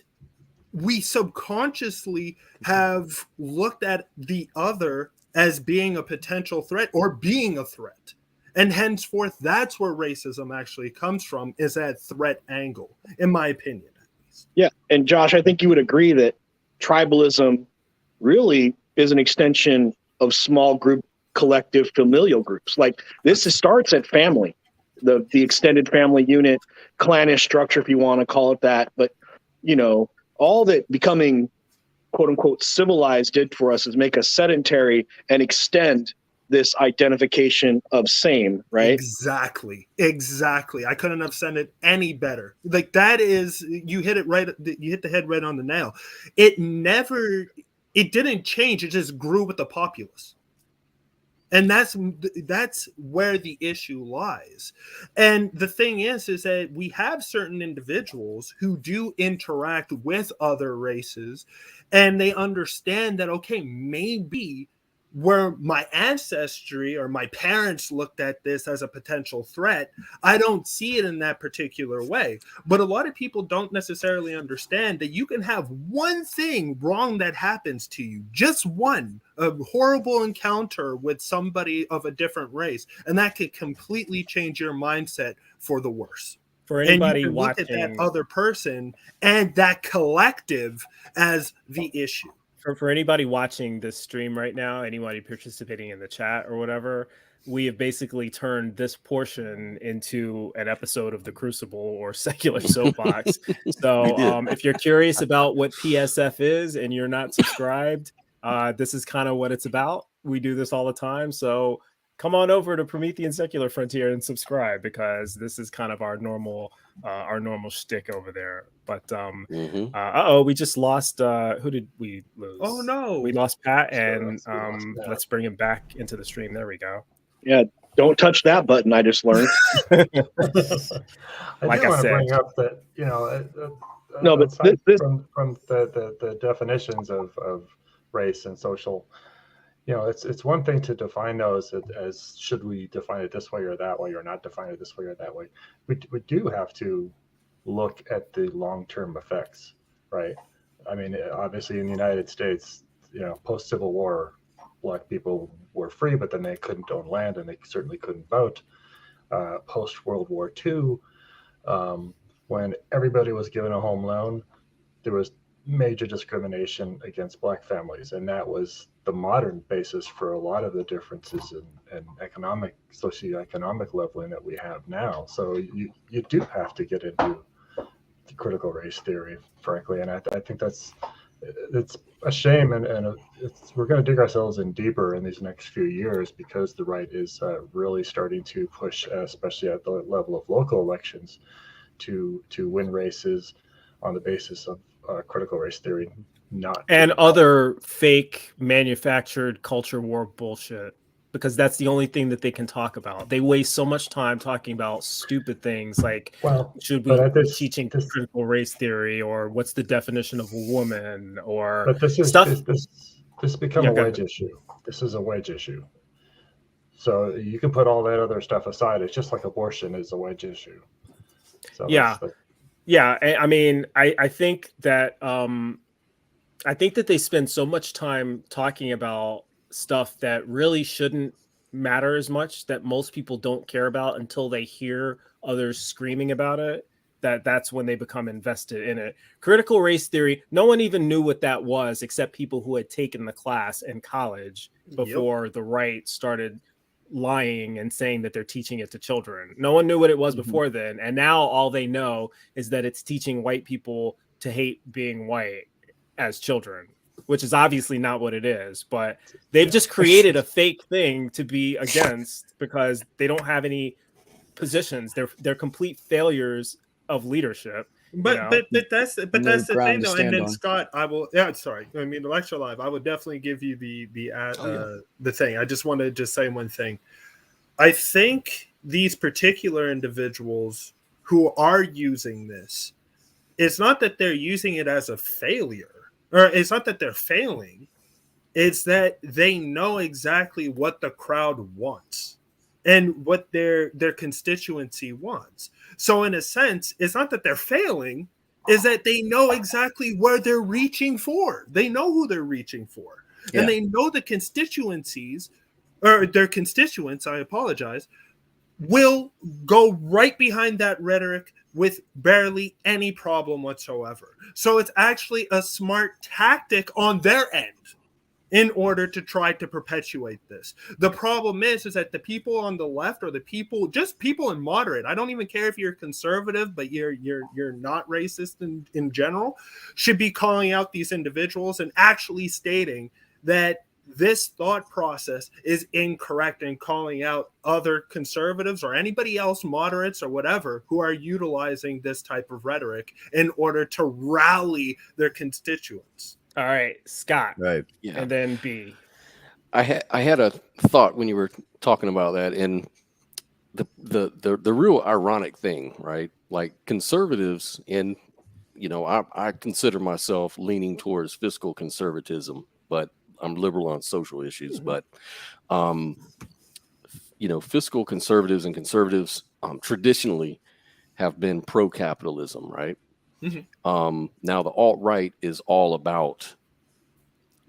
we subconsciously have looked at the other as being a potential threat or being a threat. And henceforth, that's where racism actually comes from, is that threat angle, in my opinion, at least. Yeah. And Josh, I think you would agree that tribalism really is an extension of small group, collective, familial groups. Like starts at family, the extended family unit, clannish structure, if you want to call it that. But, all that becoming, quote unquote, civilized did for us is make us sedentary and extend this identification of same, right? Exactly. I couldn't have said it any better. Like that is, you hit it right. You hit the head right on the nail. It didn't change. It just grew with the populace. And that's where the issue lies. And the thing is that we have certain individuals who do interact with other races, and they understand that, okay, maybe where my ancestry or my parents looked at this as a potential threat, I don't see it in that particular way. But a lot of people don't necessarily understand that you can have one thing wrong that happens to you, just one, a horrible encounter with somebody of a different race, and that could completely change your mindset for the worse. For anybody and you can watching, look at that other person and that collective as the issue. For anybody watching this stream right now, anybody participating in the chat or whatever, we have basically turned this portion into an episode of The Crucible or Secular Soapbox. So if you're curious about what PSF is and you're not subscribed, this is kind of what it's about. We do this all the time. So come on over to Promethean Secular Frontier and subscribe, because this is kind of our normal shtick over there. But we just lost. Who did we lose? Oh no, we lost Pat, and let's bring him back into the stream. There we go. Yeah, Don't touch that button. I just learned. I Like do I want to said. bring up that, No, but aside this from the definitions of race and social, it's one thing to define those as should we define it this way or that way, or not define it this way or that way. We do have to look at the long-term effects, right? I mean, obviously in the United States, post-Civil War, Black people were free, but then they couldn't own land and they certainly couldn't vote. Post-World War II, when everybody was given a home loan, there was major discrimination against Black families, and that was the modern basis for a lot of the differences in socioeconomic leveling that we have now. So you do have to get into the critical race theory, frankly, and I think it's a shame, and we're going to dig ourselves in deeper in these next few years because the right is really starting to push, especially at the level of local elections, to win races on the basis of critical race theory, and other fake manufactured culture war bullshit, because that's the only thing that they can talk about. They waste so much time talking about stupid things like, should we be teaching critical race theory, or what's the definition of a woman, or but this is stuff. This become a wedge issue. This is a wedge issue. So you can put all that other stuff aside. It's just like abortion is a wedge issue. So yeah. I mean, I think that they spend so much time talking about stuff that really shouldn't matter as much, that most people don't care about until they hear others screaming about it. That's when they become invested in it. Critical race theory, no one even knew what that was except people who had taken the class in college before the right started lying and saying that they're teaching it to children. No one knew what it was before then, and now all they know is that it's teaching white people to hate being white as children, which is obviously not what it is, but they've just created a fake thing to be against because they don't have any positions. They're complete failures of leadership. But that's the thing though. And then Scott, I will. Yeah, sorry. I mean, Lecture Live. I would definitely give you the thing. I just want to just say one thing. I think these particular individuals who are using this, it's not that they're using it as a failure, or it's not that they're failing. It's that they know exactly what the crowd wants and what their constituency wants. So in a sense, it's not that they're failing, is that they know exactly where they're reaching for. They know who they're reaching for. Yeah. And they know the constituencies, or their constituents, I apologize, will go right behind that rhetoric with barely any problem whatsoever. So it's actually a smart tactic on their end in order to try to perpetuate this. The problem is that the people on the left, or the people in moderate, I don't even care if you're conservative, but you're not racist in general, should be calling out these individuals and actually stating that this thought process is incorrect, and calling out other conservatives or anybody else, moderates or whatever, who are utilizing this type of rhetoric in order to rally their constituents. All right, Scott. Right. Yeah. And then B. I had a thought when you were talking about that, and the real ironic thing, right? Like conservatives, and I consider myself leaning towards fiscal conservatism, but I'm liberal on social issues. But fiscal conservatives and conservatives traditionally have been pro-capitalism, right? Now the alt-right is all about,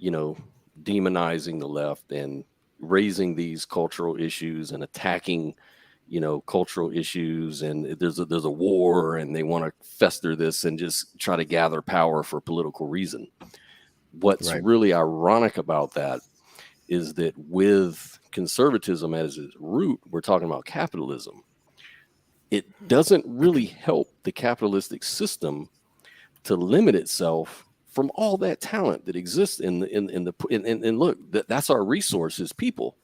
demonizing the left and raising these cultural issues and attacking, cultural issues. And there's a war, and they want to fester this and just try to gather power for political reason. What's really ironic about that is that with conservatism as its root, we're talking about capitalism. It doesn't really help the capitalistic system to limit itself from all that talent that exists in look, that's our resource is people.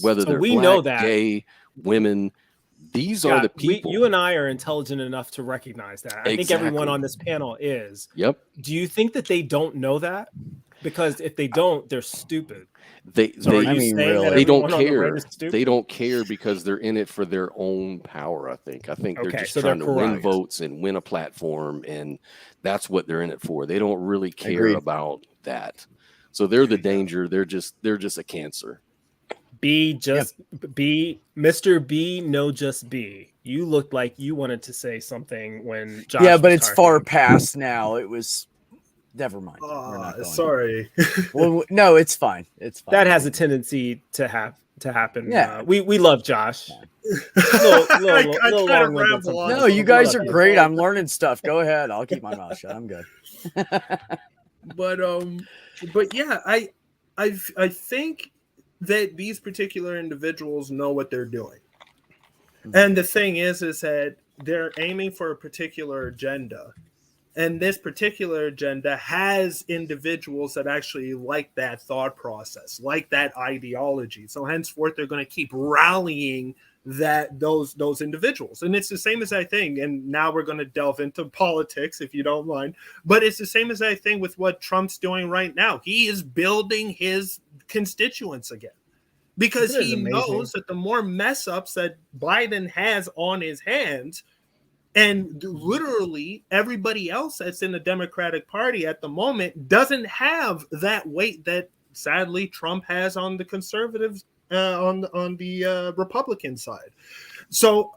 Whether they're black, gay, women, these are the people. You and I are intelligent enough to recognize that. I think everyone on this panel is. Yep. Do you think that they don't know that? because if they don't, they're stupid. They really? don't care. They don't care because they're in it for their own power. I think they're just trying to win votes and win a platform, and that's what they're in it for. They don't really care about that. So they're the danger. They're just a cancer. Mr. Be-NoJustBe. You looked like you wanted to say something when Josh. Yeah, but it's far past now. It was. Never mind. Sorry. Well, no, it's fine. It's fine. That has a tendency to happen. Yeah. We love Josh. No, you guys are great. I'm learning stuff. Go ahead. I'll keep my mouth shut. I'm good. But yeah, I think that these particular individuals know what they're doing. And the thing is that they're aiming for a particular agenda. And this particular agenda has individuals that actually like that thought process, like that ideology. So henceforth, they're going to keep rallying those individuals. And it's the same as I think. And now we're going to delve into politics, if you don't mind. But it's the same as I think with what Trump's doing right now. He is building his constituents again. Because he knows that the more mess ups that Biden has on his hands, and literally everybody else that's in the Democratic Party at the moment doesn't have that weight that sadly Trump has on the conservatives, on the Republican side. So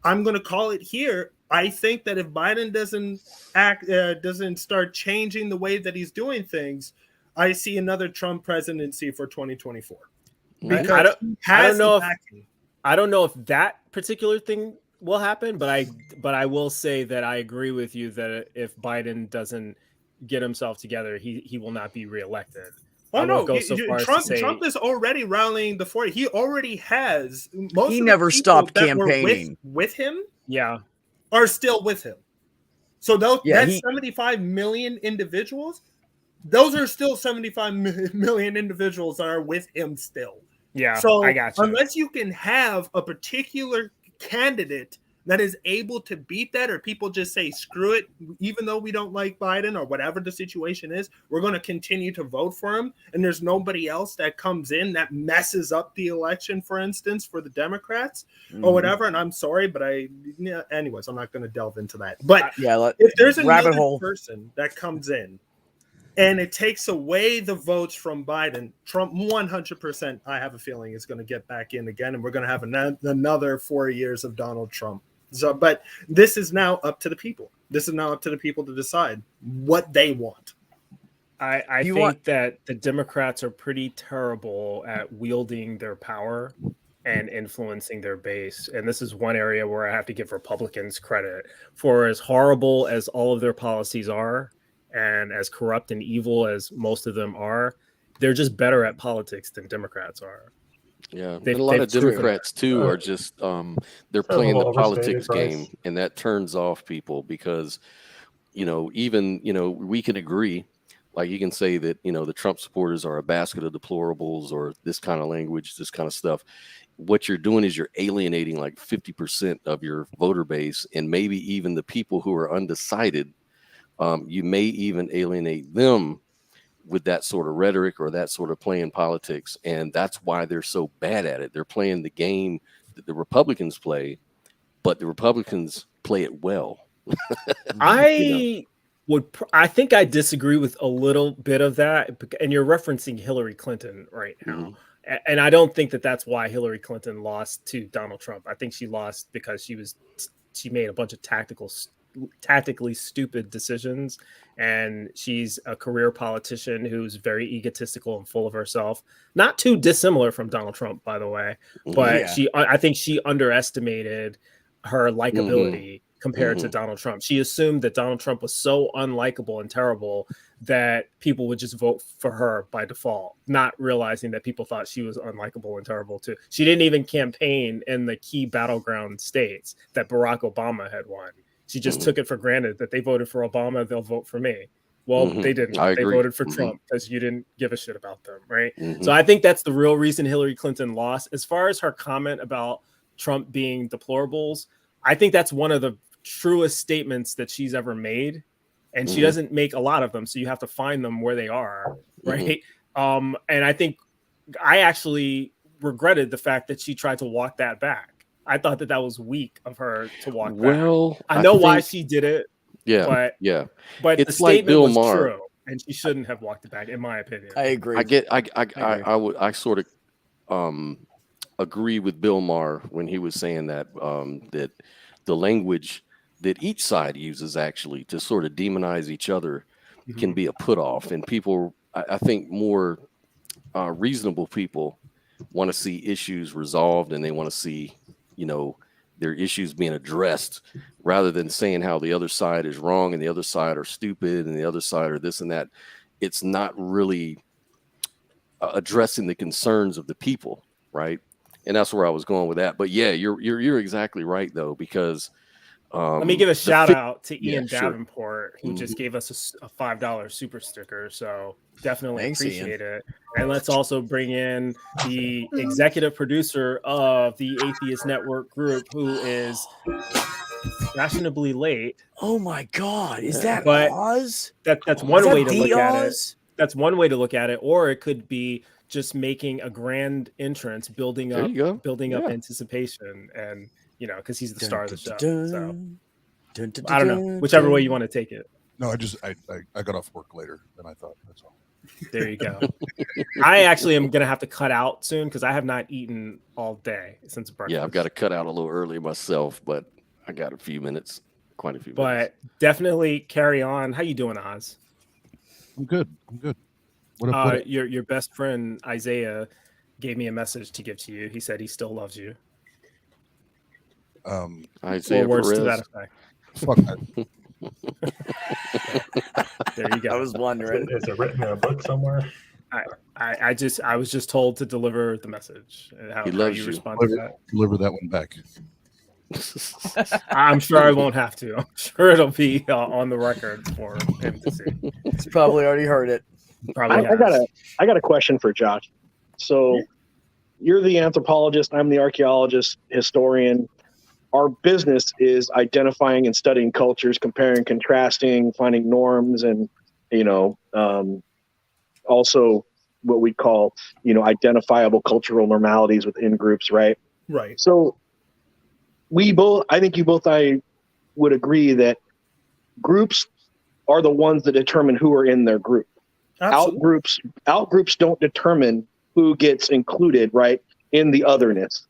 I'm going to call it here. I think that if Biden doesn't start changing the way that he's doing things, I see another Trump presidency for 2024. Because I don't know if that particular thing will happen, but I will say that I agree with you that if Biden doesn't get himself together, he will not be reelected. Oh no, Trump is already rallying the fort. He already has. He never stopped campaigning with him. Yeah, are still with him. So that's 75 million individuals. Those are still 75 million individuals that are with him still. Yeah, so I got you. Unless you can have a particular candidate that is able to beat that, or people just say screw it, even though we don't like Biden or whatever the situation is, we're going to continue to vote for him, and there's nobody else that comes in that messes up the election, for instance, for the Democrats or whatever. And I'm sorry, but anyways, I'm not going to delve into that. But if there's another person that comes in and it takes away the votes from Biden, Trump 100%, I have a feeling, is going to get back in again, and we're going to have another 4 years of Donald Trump. So, but this is now up to the people. This is now up to the people to decide what they want. I think that the Democrats are pretty terrible at wielding their power and influencing their base. And this is one area where I have to give Republicans credit for, as horrible as all of their policies are, and as corrupt and evil as most of them are, they're just better at politics than Democrats are. Yeah, and a lot of Democrats too are just they're playing the politics game, and that turns off people because even we can agree, like you can say that the Trump supporters are a basket of deplorables or this kind of language, this kind of stuff. What you're doing is you're alienating like 50% of your voter base, and maybe even the people who are undecided. You may even alienate them with that sort of rhetoric or that sort of playing politics. And that's why they're so bad at it. They're playing the game that the Republicans play, but the Republicans play it well. I think I disagree with a little bit of that. And you're referencing Hillary Clinton right now. And I don't think that that's why Hillary Clinton lost to Donald Trump. I think she lost because she made a bunch of tactically stupid decisions, and she's a career politician who's very egotistical and full of herself, not too dissimilar from Donald Trump, by the way, but I think she underestimated her likability compared to Donald Trump. She assumed that Donald Trump was so unlikable and terrible that people would just vote for her by default, not realizing that people thought she was unlikable and terrible too. She didn't even campaign in the key battleground states that Barack Obama had won. She just took it for granted that they voted for Obama, they'll vote for me. Well, they didn't. They voted for Trump because you didn't give a shit about them, right? So I think that's the real reason Hillary Clinton lost. As far as her comment about Trump being deplorables, I think that's one of the truest statements that she's ever made. and she doesn't make a lot of them, so you have to find them where they are, right? And I think I actually regretted the fact that she tried to walk that back. I thought that was weak of her to walk back. I know why she did it. But it's the statement like Bill was Maher. true, and she shouldn't have walked it back, in my opinion. I agree. I sort of agree with Bill Maher when he was saying that that the language that each side uses actually to sort of demonize each other can be a put off, and people, I think, more reasonable people want to see issues resolved, and they want to see, their issues being addressed, rather than saying how the other side is wrong and the other side are stupid and the other side are this and that. It's not really addressing the concerns of the people, right? And that's where I was going with that. But yeah, you're exactly right though, because let me give a shout out to Ian Davenport, who just gave us a $5 super sticker. So definitely appreciate it. And let's also bring in the executive producer of the Atheist Network group, who is fashionably late. Oh my God. Is that Oz? That's one way to look at it. That's one way to look at it. Or it could be just making a grand entrance, building up anticipation, and because he's the star of the show. So I don't know, whichever way you want to take it. No, I got off work later than I thought. That's all. There you go. I actually am gonna have to cut out soon because I have not eaten all day since breakfast. Yeah, I've got to cut out a little early myself, but I got a few minutes, quite a few minutes. But definitely carry on. How you doing, Oz? I'm good. Your best friend Isaiah gave me a message to give to you. He said he still loves you. Isaiah words Perez. to that effect. Fuck that. There you go. I was wondering. Is it written in a book somewhere? I was just told to deliver the message. He loves you. Respond to that. Deliver that one back. I'm sure I won't have to. I'm sure it'll be on the record for him to see. He's probably already heard it. Probably. I got a question for Josh. So you're the anthropologist. I'm the archaeologist, historian. Our business is identifying and studying cultures, comparing, contrasting, finding norms, and also what we call identifiable cultural normalities within groups, right? Right. So I think you both would agree that groups are the ones that determine who are in their group. Absolutely. Outgroups don't determine who gets included, right, in the otherness.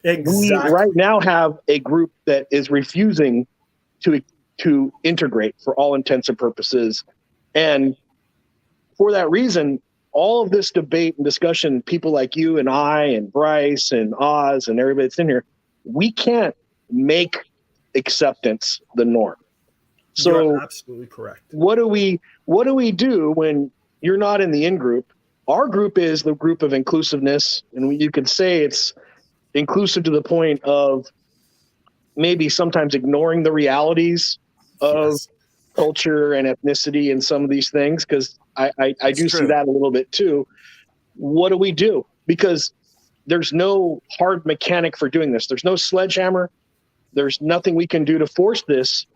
Exactly. We right now have a group that is refusing to integrate for all intents and purposes. And for that reason, all of this debate and discussion, people like you and I and Bryce and Oz and everybody that's in here, we can't make acceptance the norm. So you're absolutely correct. What do we do when you're not in the in-group? Our group is the group of inclusiveness, and you could say it's inclusive to the point of maybe sometimes ignoring the realities of culture and ethnicity and some of these things, because I do see that a little bit too. What do we do? Because there's no hard mechanic for doing this. There's no sledgehammer. There's nothing we can do to force this.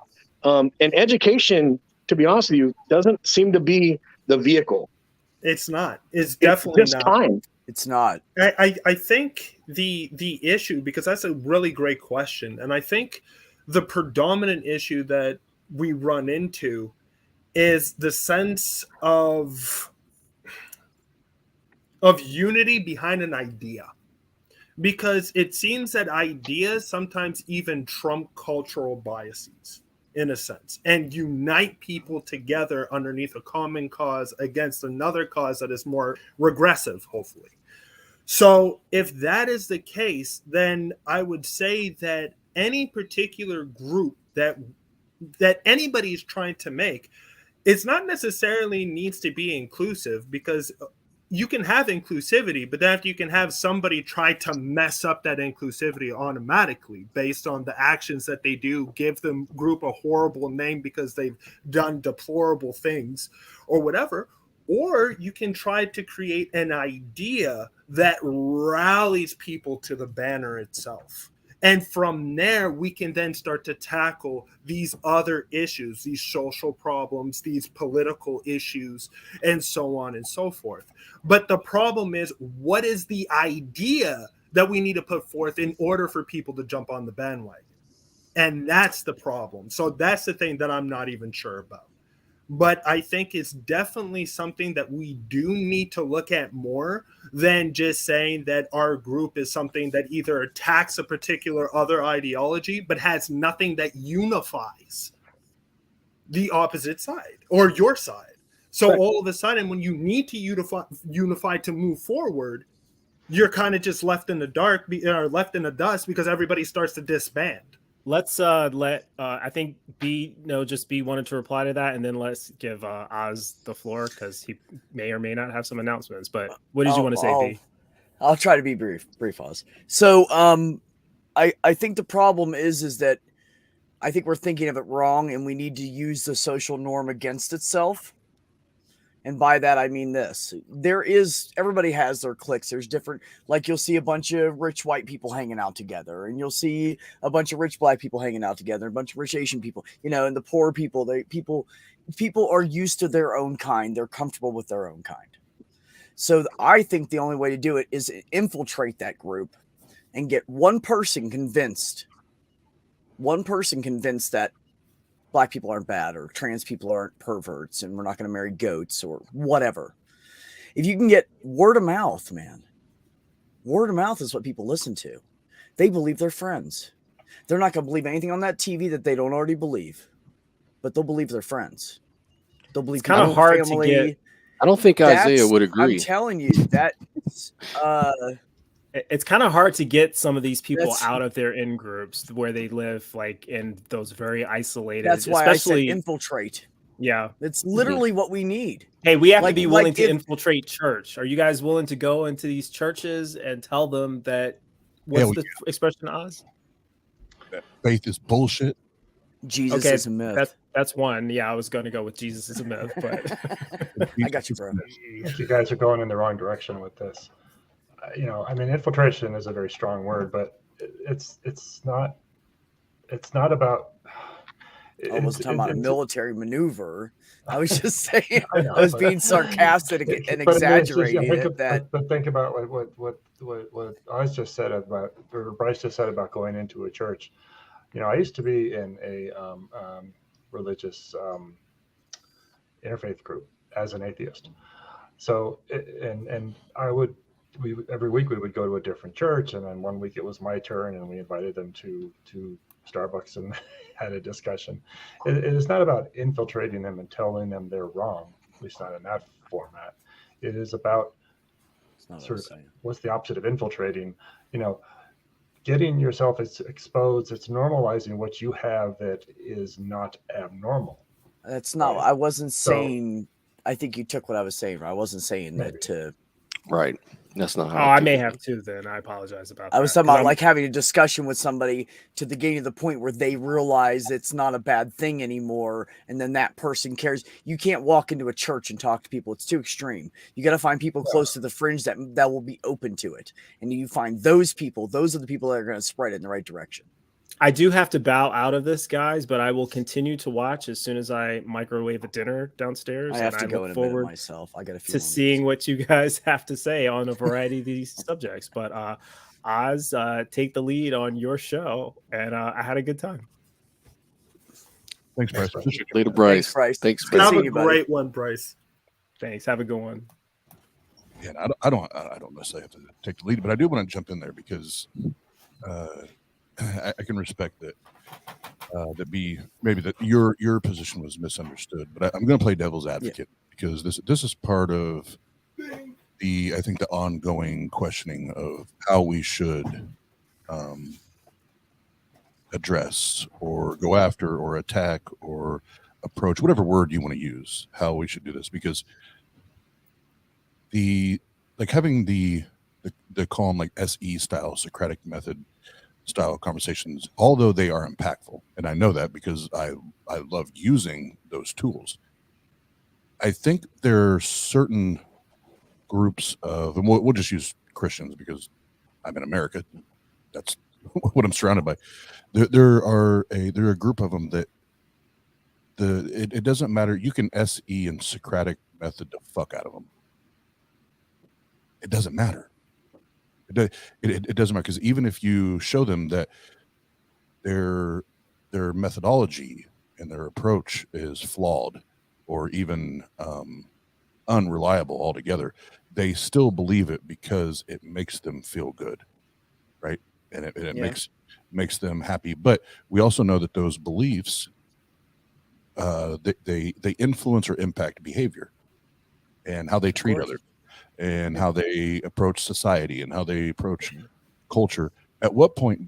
And education, to be honest with you, doesn't seem to be the vehicle. It's not. It's definitely just not. Time. It's not. I think the issue, because that's a really great question, and I think the predominant issue that we run into is the sense of unity behind an idea. Because it seems that ideas sometimes even trump cultural biases, in a sense, and unite people together underneath a common cause against another cause that is more regressive, hopefully. So if that is the case, then I would say that any particular group that anybody is trying to make, it's not necessarily needs to be inclusive, because you can have inclusivity, but then you can have somebody try to mess up that inclusivity automatically based on the actions that they do, give them group a horrible name because they've done deplorable things or whatever. Or you can try to create an idea that rallies people to the banner itself. And from there, we can then start to tackle these other issues, these social problems, these political issues, and so on and so forth. But the problem is, what is the idea that we need to put forth in order for people to jump on the bandwagon? And that's the problem. So that's the thing that I'm not even sure about. But I think it's definitely something that we do need to look at more than just saying that our group is something that either attacks a particular other ideology, but has nothing that unifies the opposite side or your side. So Right. all of a sudden, when you need to unify to move forward, you're kind of just left in the dark or left in the dust because everybody starts to disband. Let's let I think Be-NoJustBe wanted to reply to that, and then let's give Oz the floor because he may or may not have some announcements. But what did you want to say, B? I'll try to be brief, Oz. So I think the problem is that I think we're thinking of it wrong, and we need to use the social norm against itself. And by that, I mean this. Everybody has their cliques. There's different, like you'll see a bunch of rich white people hanging out together, and you'll see a bunch of rich black people hanging out together, a bunch of rich Asian people, and the poor people, people are used to their own kind. They're comfortable with their own kind. So I think the only way to do it is infiltrate that group and get one person convinced that Black people aren't bad or trans people aren't perverts and we're not going to marry goats or whatever. If you can get word of mouth, man, word of mouth is what people listen to. They believe their friends. They're not going to believe anything on that TV that they don't already believe, but they'll believe their friends. They'll believe kind of hard to get. I don't think Isaiah would agree. I'm telling you that. It's kind of hard to get some of these people out of their in groups where they live, like in those very isolated. That's why especially, I said infiltrate. Yeah, it's literally what we need. Hey, we have to be willing to infiltrate church. Are you guys willing to go into these churches and tell them that? What's the expression, Oz? Faith is bullshit. Jesus is a myth. That's one. Yeah, I was going to go with Jesus is a myth, but I got you, bro. You guys are going in the wrong direction with this. I mean, infiltration is a very strong word, but it's not about. I wasn't talking about a military maneuver. I was just saying. I was being sarcastic and exaggerating. But think about what Oz just said about, or Bryce just said about going into a church. I used to be in a religious interfaith group as an atheist. So, and every week we would go to a different church, and then one week it was my turn, and we invited them to Starbucks and had a discussion. It is not about infiltrating them and telling them they're wrong, at least not in that format. It is about what's the opposite of infiltrating? Getting yourself exposed. It's normalizing what you have that is not abnormal. That's not. I wasn't saying. I think you took what I was saying. I wasn't saying that to. Right. That's not how. I may have too. Then I apologize about that. I was talking about like having a discussion with somebody to getting to the point where they realize it's not a bad thing anymore, and then that person cares. You can't walk into a church and talk to people; it's too extreme. You got to find people close to the fringe that will be open to it, and you find those people. Those are the people that are going to spread it in the right direction. I do have to bow out of this, guys, but I will continue to watch as soon as I microwave a dinner downstairs. I have to go in a minute myself. I got to seeing what you guys have to say on a variety of these subjects. But Oz, take the lead on your show, and I had a good time. Thanks, Bryce. Later, Bryce. Thanks. Have a great one, Bryce. Thanks. Have a good one. Yeah, I don't necessarily have to take the lead, but I do want to jump in there because. I can respect that maybe that your position was misunderstood, but I'm going to play devil's advocate because this is part of I think the ongoing questioning of how we should address or go after or attack or approach, whatever word you want to use, how we should do this, because having the call them like SE style Socratic method style conversations, although they are impactful, and I know that because I love using those tools. I think there are certain groups of, and we'll just use Christians because I'm in America. That's what I'm surrounded by. There are a group of them that it doesn't matter. You can SE and Socratic method the fuck out of them. It doesn't matter. It doesn't matter, because even if you show them that their methodology and their approach is flawed or even unreliable altogether, they still believe it because it makes them feel good, right? And it makes them happy. But we also know that those beliefs, they influence or impact behavior and how they treat others and how they approach society and how they approach culture. At what point,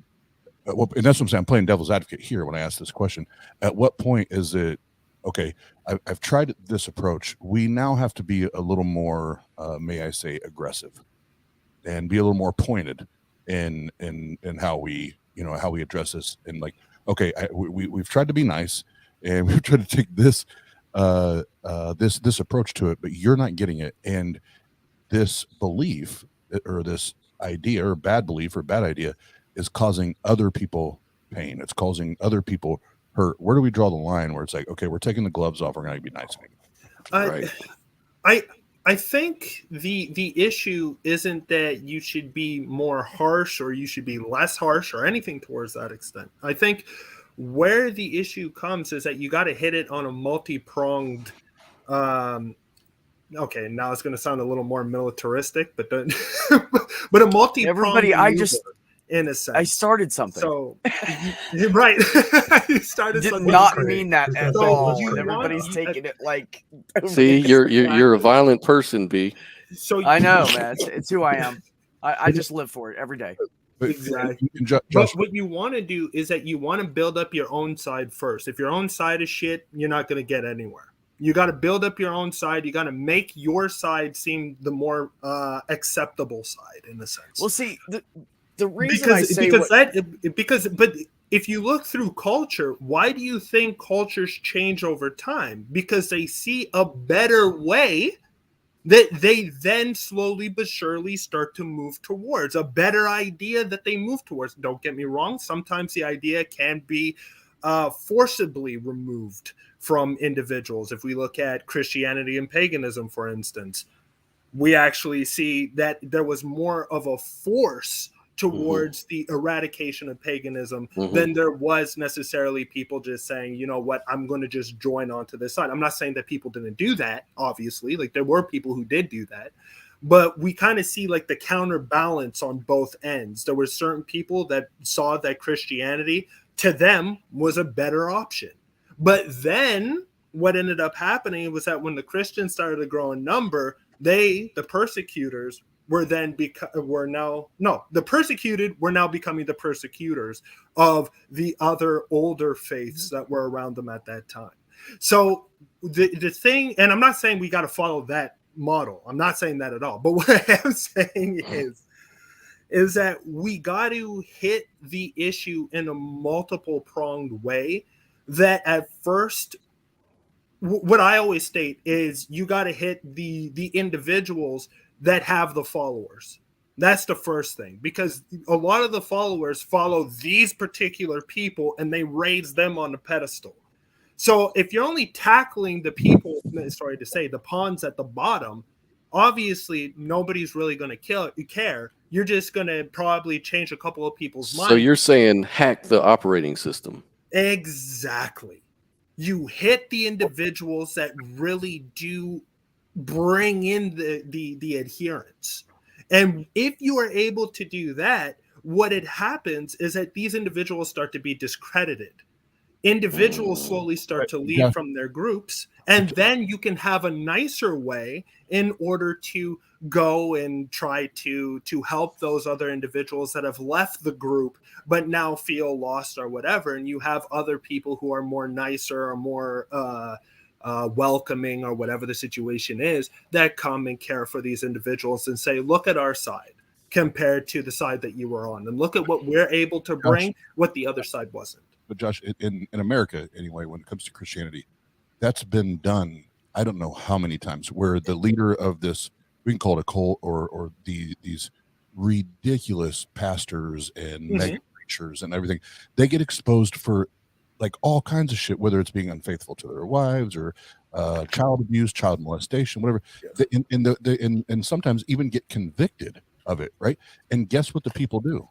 and that's what I'm saying, I'm playing devil's advocate here when I ask this question. At what point is it, okay, I've tried this approach. We now have to be a little more, may I say, aggressive, and be a little more pointed in how we, how we address this. And like, okay, we've tried to be nice, and we've tried to take this this approach to it, but you're not getting it. And this belief or this idea or bad belief or bad idea is causing other people pain. It's causing other people hurt. Where do we draw the line where it's like, okay, we're taking the gloves off, we're going to be nice? Right. I think the issue isn't that you should be more harsh or you should be less harsh or anything towards that extent. I think where the issue comes is that you got to hit it on a multi-pronged. Okay, now it's going to sound a little more militaristic, but but a multi-pronged. Everybody, in a sense, I started something. So, right, you started. Did something not great. mean that at all. Everybody's taking it like. See, you're a violent person, B. So I know, man. It's who I am. I just live for it every day. Exactly. But what you want to do is that you want to build up your own side first. If your own side is shit, you're not going to get anywhere. You got to build up your own side. You got to make your side seem the more acceptable side, in a sense. Well, see, the reason I say but if you look through culture, why do you think cultures change over time? Because they see a better way that they then slowly but surely start to move towards, a better idea that they move towards. Don't get me wrong. Sometimes the idea can be forcibly removed from individuals. If we look at Christianity and paganism, for instance, we actually see that there was more of a force towards the eradication of paganism than there was necessarily people just saying, you know what, I'm going to just join onto this side. I'm not saying that people didn't do that, obviously. Like, there were people who did do that. But we kind of see like the counterbalance on both ends. There were certain people that saw that Christianity to them was a better option. But then what ended up happening was that when the Christians started to grow in number, the persecutors were then the persecuted were now becoming the persecutors of the other older faiths that were around them at that time. So the thing, and I'm not saying we got to follow that model. I'm not saying that at all. But what I am saying is that we got to hit the issue in a multiple pronged way. That at first, what I always state is you got to hit the individuals that have the followers. That's the first thing, because a lot of the followers follow these particular people and they raise them on a pedestal. So if you're only tackling the people, sorry to say, the pawns at the bottom, obviously nobody's really going to care. You're just going to probably change a couple of people's minds. So you're saying hack the operating system. Exactly. You hit the individuals that really do bring in the adherence. And if you are able to do that, what it happens is that these individuals start to be discredited. Individuals slowly start to leave from their groups, and then you can have a nicer way in order to go and try to help those other individuals that have left the group but now feel lost or whatever. And you have other people who are more nicer or more welcoming or whatever the situation is that come and care for these individuals and say, look at our side compared to the side that you were on, and look at what we're able to bring, what the other side wasn't. But Josh, in America anyway, when it comes to Christianity, that's been done, I don't know how many times, where the leader of this, we can call it a cult, or these ridiculous pastors and preachers and everything, they get exposed for like all kinds of shit, whether it's being unfaithful to their wives or child abuse, child molestation, whatever. And sometimes even get convicted of it, right? And guess what the people do?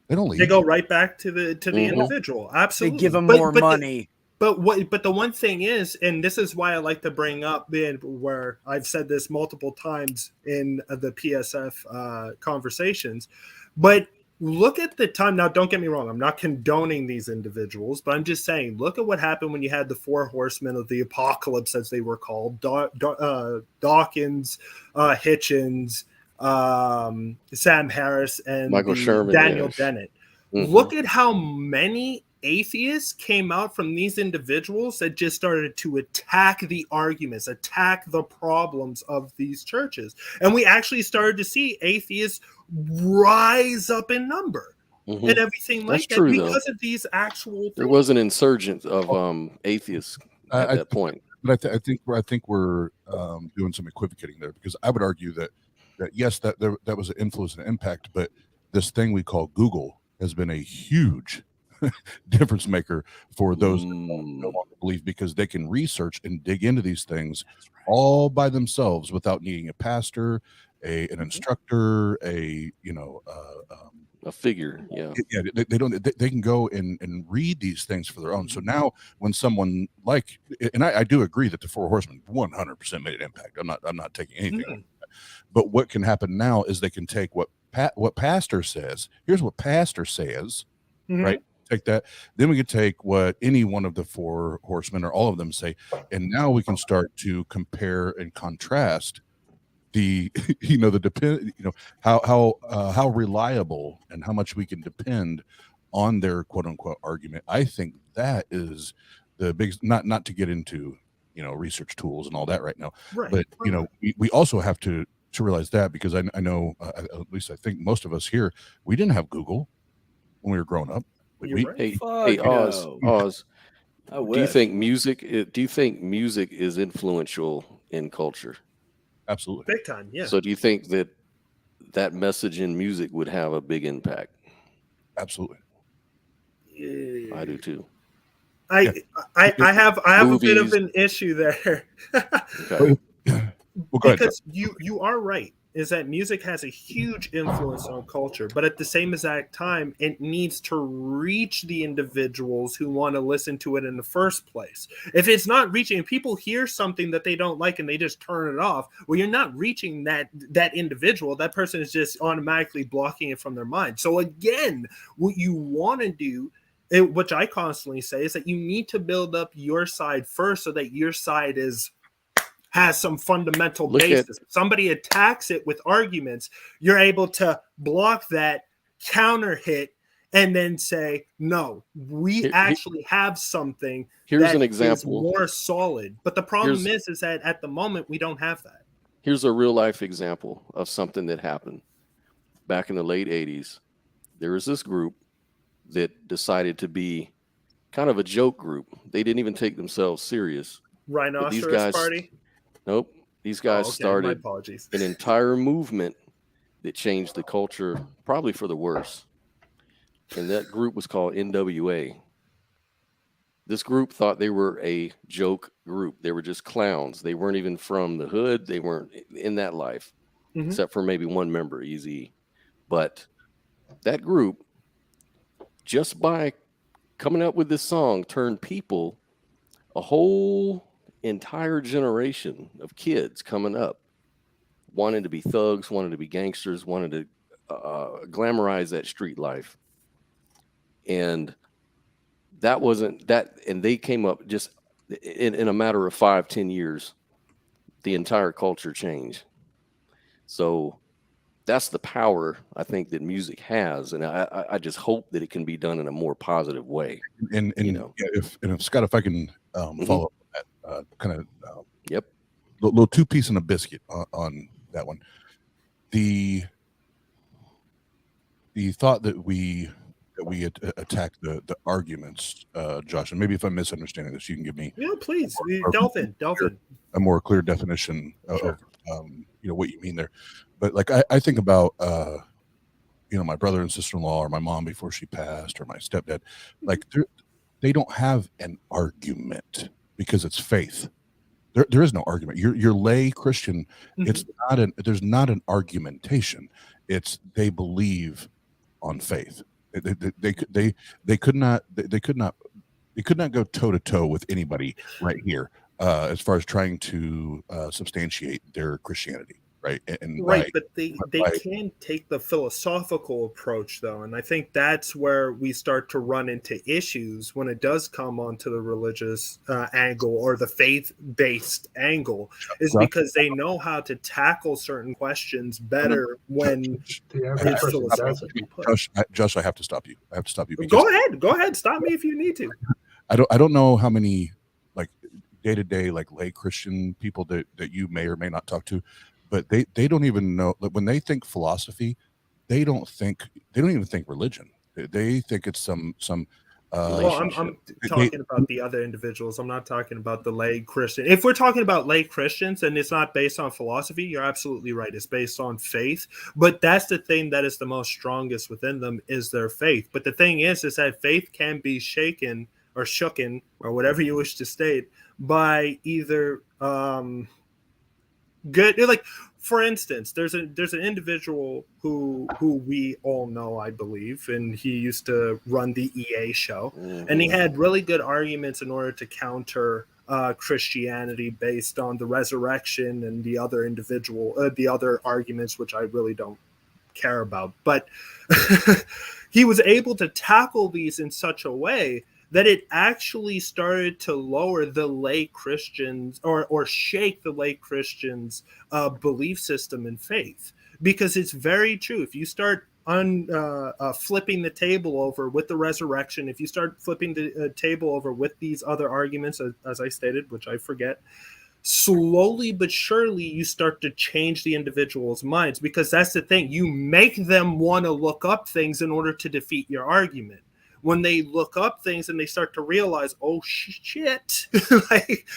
They don't leave. They go right back to the individual. Absolutely, They give them more money. But the one thing is, and this is why I like to bring up where I've said this multiple times in the PSF conversations, but look at the time. Now, don't get me wrong. I'm not condoning these individuals, but I'm just saying, look at what happened when you had the 4 horsemen of the apocalypse, as they were called, Dawkins, Hitchens, Sam Harris, and Michael Sherman, Daniel yes. Dennett. Mm-hmm. Look at how many atheists came out from these individuals that just started to attack the arguments, attack the problems of these churches. And we actually started to see atheists rise up in number and everything like that because of these actual things. There was an insurgent of atheists at that point. But I think we're doing some equivocating there, because I would argue that yes, that was an influence and impact, but this thing we call Google has been a huge difference maker for those that no longer believe, because they can research and dig into these things all by themselves without needing a pastor, an instructor, a figure. They can go and read these things for their own. So now when someone and I do agree that the 4 horsemen 100% made an impact. I'm not taking anything. But what can happen now is they can take what pastor says. Here's what pastor says, right? Take that. Then we can take what any one of the 4 horsemen or all of them say, and now we can start to compare and contrast how reliable and how much we can depend on their quote unquote argument. I think that is the biggest. Not to get into research tools and all that right now, but we also have to realize that, because I know at least I think most of us here, we didn't have Google when we were growing up. Hey, Oz, do you think music is influential in culture? Absolutely, big time. Yeah. So do you think that message in music would have a big impact? Absolutely. I do too. I have a bit of an issue there. Okay. Well, go ahead. Because you are right, is that music has a huge influence on culture, but at the same exact time, it needs to reach the individuals who want to listen to it in the first place. If it's not reaching, if people hear something that they don't like and they just turn it off, well, you're not reaching that individual. That person is just automatically blocking it from their mind. So again, what you want to do, which I constantly say, is that you need to build up your side first, so that your side has some fundamental basis. If somebody attacks it with arguments, you're able to block that, counter hit, and then say, no, we actually have something an example. Is more solid. But the problem is that at the moment, we don't have that. Here's a real life example of something that happened back in the late 80s. There was this group that decided to be kind of a joke group. They didn't even take themselves serious. Rhinoceros Party? Nope. These guys started an entire movement that changed the culture, probably for the worse. And that group was called NWA. This group thought they were a joke group. They were just clowns. They weren't even from the hood. They weren't in that life, except for maybe one member, Easy. But that group, just by coming up with this song, turned people, a whole entire generation of kids coming up, wanting to be thugs, wanting to be gangsters, wanting to glamorize that street life. And that wasn't that. And they came up just in a matter of 5-10 years, the entire culture changed. So that's the power I think that music has. And I just hope that it can be done in a more positive way. And if Scott, if I can follow up on that, little 2-piece and a biscuit on that one. The thought that we attack the arguments, Josh, and maybe if I'm misunderstanding this, you can give me please delve in a more clear definition of what you mean there. But like I think about my brother and sister-in-law, or my mom before she passed, or my stepdad, like they don't have an argument because it's faith. There is no argument. You're lay Christian. It's there's not an argumentation. It's they believe on faith. They could not go toe to toe with anybody right here as far as trying to substantiate their Christianity. Right. But they can take the philosophical approach, though. And I think that's where we start to run into issues when it does come onto the religious angle or the faith-based angle, is because they know how to tackle certain questions better when it's philosophically put. Josh, I have to stop you. Go ahead. Stop me if you need to. I don't know how many like day-to-day like lay Christian people that you may or may not talk to, but they don't even know, like, when they think philosophy, they don't even think religion. They think it's some well, I'm talking about the other individuals. I'm not talking about the lay Christian. If we're talking about lay Christians and it's not based on philosophy, you're absolutely right. It's based on faith. But that's the thing that is the most strongest within them, is their faith. But the thing is that faith can be shaken or shooken, or whatever you wish to state, by either good, like, for instance, there's an individual who we all know, I believe, and he used to run the EA show, and he had really good arguments in order to counter Christianity based on the resurrection and the other arguments, which I really don't care about. But he was able to tackle these in such a way that it actually started to lower the lay Christians or shake the lay Christians' belief system and faith. Because it's very true. If you start flipping the table over with the resurrection, if you start flipping the table over with these other arguments, as I stated, which I forget, slowly but surely you start to change the individual's minds. Because that's the thing. You make them want to look up things in order to defeat your argument. When they look up things and they start to realize, oh shit, like,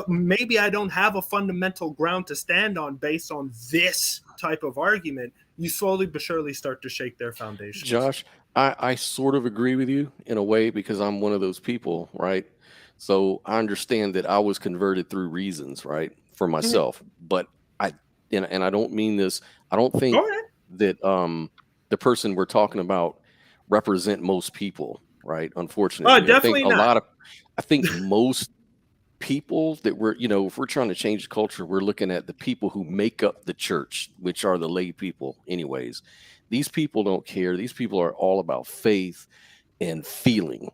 maybe I don't have a fundamental ground to stand on based on this type of argument, you slowly but surely start to shake their foundation. Josh, I sort of agree with you in a way, because I'm one of those people, right? So I understand that I was converted through reasons, right, for myself. But I don't mean this. I don't think that the person we're talking about represent most people, right? Unfortunately, definitely not. I think most people that we're, if we're trying to change the culture, we're looking at the people who make up the church, which are the lay people anyways. These people don't care. These people are all about faith and feeling.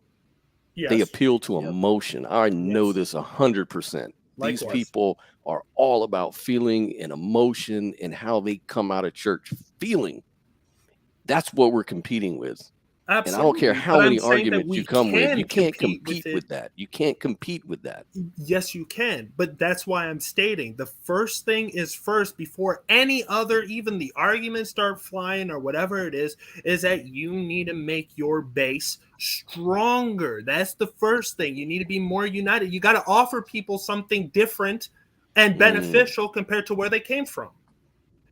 Yes. They appeal to emotion. I know this 100%. These people are all about feeling and emotion and how they come out of church feeling. That's what we're competing with. Absolutely. And I don't care how many arguments you come with. You can't compete with that. You can't compete with that. Yes, you can. But that's why I'm stating the first thing is first, before any other, even the arguments start flying or whatever it is that you need to make your base stronger. That's the first thing. You need to be more united. You got to offer people something different and beneficial compared to where they came from.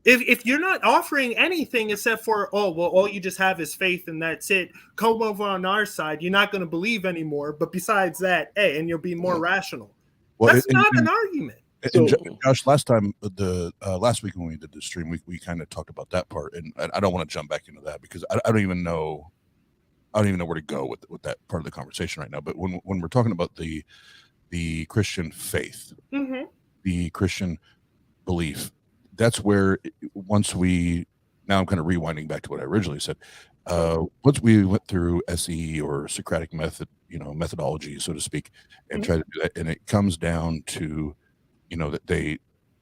If you're not offering anything except for, all you just have is faith and that's it, come over on our side, you're not going to believe anymore. But besides that, and you'll be more rational. Well, that's not an argument. And Josh, last week when we did the stream, we kind of talked about that part, and I don't want to jump back into that because I don't even know where to go with that part of the conversation right now. But when we're talking about the Christian faith, the Christian belief, that's where now I'm kind of rewinding back to what I originally said. Once we went through SE or Socratic method, methodology, so to speak, and try to do that, and it comes down to, that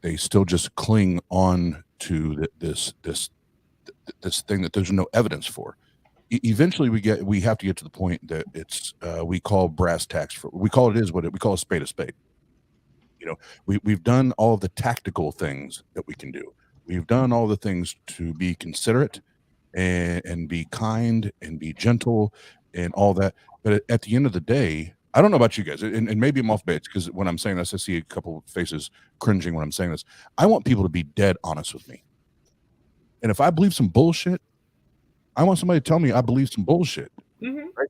they still just cling on to this thing that there's no evidence for. Eventually, we have to get to the point that it's we call brass tacks for. We call a spade a spade. We've done all of the tactical things that we can do. We've done all the things to be considerate and be kind and be gentle and all that. But at the end of the day, I don't know about you guys, and maybe I'm off base because when I'm saying this, I see a couple of faces cringing when I'm saying this. I want people to be dead honest with me. And if I believe some bullshit, I want somebody to tell me I believe some bullshit. Mhm. Right?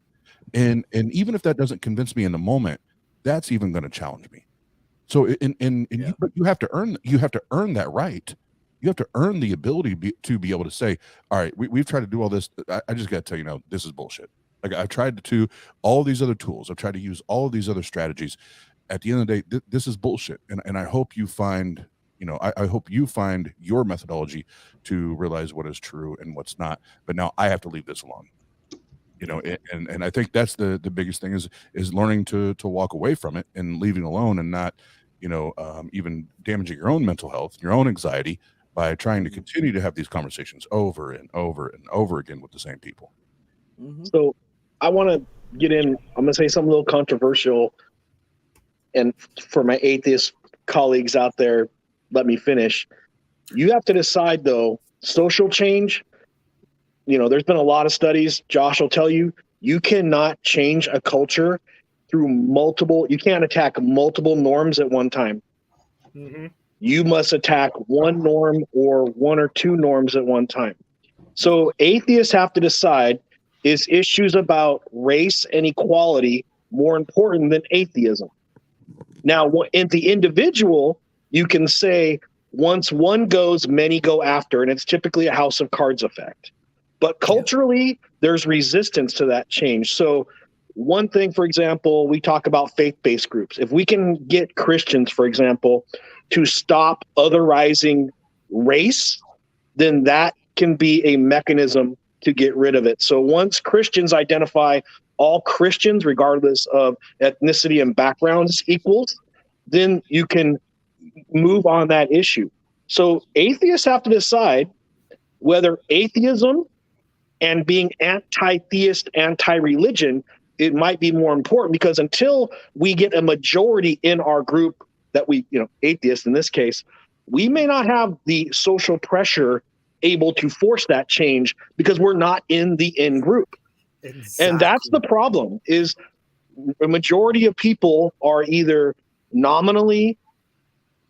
And even if that doesn't convince me in the moment, that's even going to challenge me. So but you have to earn that right. You have to earn the ability to be able to say, all right, we've tried to do all this. I just got to tell you, this is bullshit. Like, I've tried to all these other tools. I've tried to use all of these other strategies. At the end of the day, this is bullshit. And I hope you find, I hope you find your methodology to realize what is true and what's not. But now I have to leave this alone. And I think that's the biggest thing is learning to walk away from it and leaving alone, and not, even damaging your own mental health, your own anxiety, by trying to continue to have these conversations over and over and over again with the same people. So I want to get in. I'm going to say something a little controversial. And for my atheist colleagues out there, let me finish. You have to decide, though, social change. There's been a lot of studies. Josh will tell you, you cannot change a culture through you can't attack multiple norms at one time. Mm-hmm. You must attack one norm or one or two norms at one time. So atheists have to decide, is issues about race and equality more important than atheism? Now, in the individual, you can say once one goes, many go after, and it's typically a house of cards effect. But culturally, there's resistance to that change. So one thing, for example, we talk about faith-based groups. If we can get Christians, for example, to stop otherizing race, then that can be a mechanism to get rid of it. So once Christians identify all Christians, regardless of ethnicity and backgrounds, equals, then you can move on that issue. So atheists have to decide whether atheism and being anti-theist, anti-religion, it might be more important, because until we get a majority in our group that atheists in this case, we may not have the social pressure able to force that change because we're not in the in group. Exactly. And that's the problem, is a majority of people are either nominally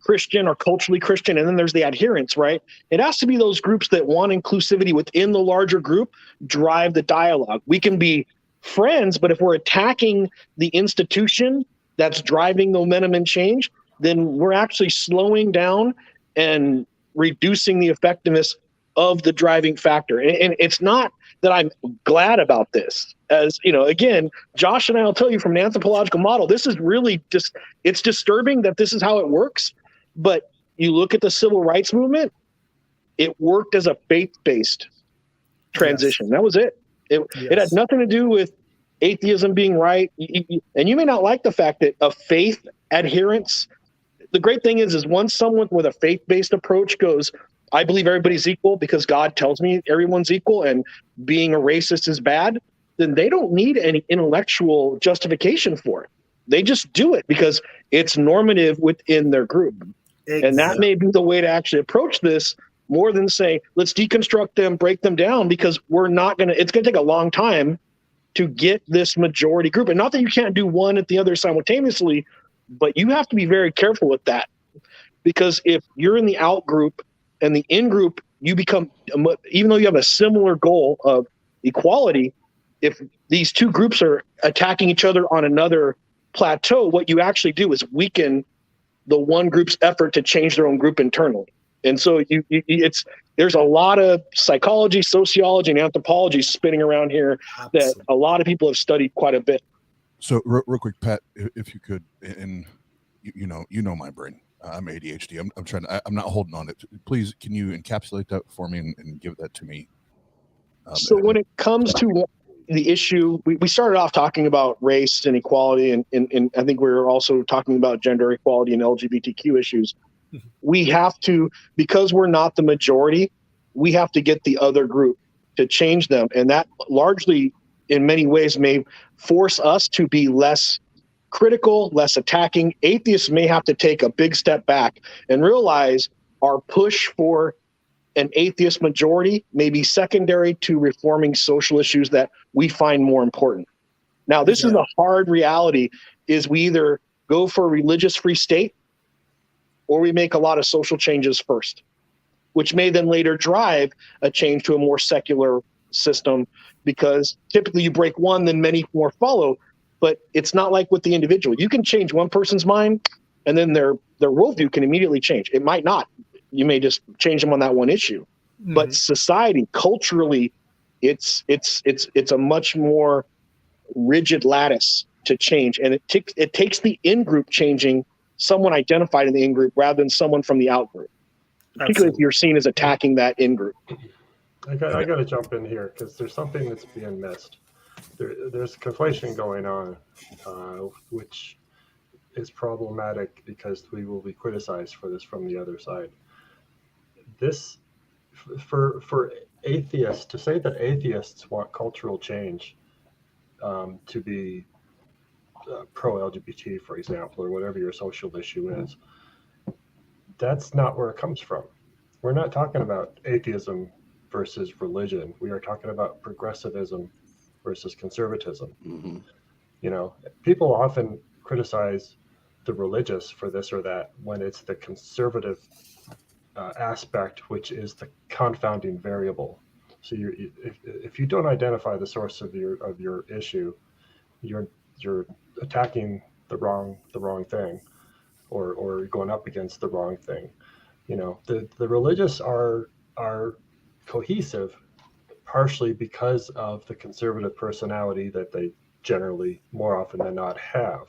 Christian or culturally Christian, and then there's the adherents, right? It has to be those groups that want inclusivity within the larger group drive the dialogue. We can be friends, but if we're attacking the institution that's driving the momentum and change, then we're actually slowing down and reducing the effectiveness of the driving factor. And it's not that I'm glad about this. As again, Josh and I will tell you, from an anthropological model, this is really it's disturbing that this is how it works. But you look at the civil rights movement, it worked as a faith-based transition. Yes. That was it. It had nothing to do with atheism being right. And you may not like the fact that a faith adherence, the great thing is once someone with a faith-based approach goes, I believe everybody's equal because God tells me everyone's equal and being a racist is bad, then they don't need any intellectual justification for it. They just do it because it's normative within their group. Exactly. And that may be the way to actually approach this, more than say, let's deconstruct them, break them down, because it's going to take a long time to get this majority group. And not that you can't do one at the other simultaneously, but you have to be very careful with that. Because if you're in the out group and the in group, you become, even though you have a similar goal of equality, if these two groups are attacking each other on another plateau, what you actually do is weaken the one group's effort to change their own group internally. And so there's a lot of psychology, sociology, and anthropology spinning around here. Absolutely. That a lot of people have studied quite a bit. So real quick, Pat, if you could, and you know my brain, I'm ADHD. I'm not holding on it. Please, can you encapsulate that for me and give that to me? So when it comes to the issue, we started off talking about race and equality, and I think we were also talking about gender equality and LGBTQ issues. We have to, because we're not the majority, we have to get the other group to change them. And that largely, in many ways, may force us to be less critical, less attacking. Atheists may have to take a big step back and realize our push for an atheist majority may be secondary to reforming social issues that we find more important. Now, this is the hard reality, is we either go for a religious-free state or we make a lot of social changes first, which may then later drive a change to a more secular system, because typically you break one, then many more follow. But it's not like with the individual. You can change one person's mind, and then their worldview can immediately change. It might not. You may just change them on that one issue. But society, culturally, it's a much more rigid lattice to change, and it takes the in-group changing someone identified in the in-group rather than someone from the out-group, particularly if you're seen as attacking that in-group. I got to jump in here because there's something that's being missed. There's conflation going on, which is problematic because we will be criticized for this from the other side. This, for atheists, to say that atheists want cultural change to be pro-LGBT, for example, or whatever your social issue is, that's not where it comes from. We're not talking about atheism versus religion. We are talking about progressivism versus conservatism. Mm-hmm. You know, people often criticize the religious for this or that when it's the conservative aspect, which is the confounding variable. So if you don't identify the source of your issue, you're attacking the wrong thing, or going up against the wrong thing. You know, the religious are cohesive partially because of the conservative personality that they generally, more often than not, have.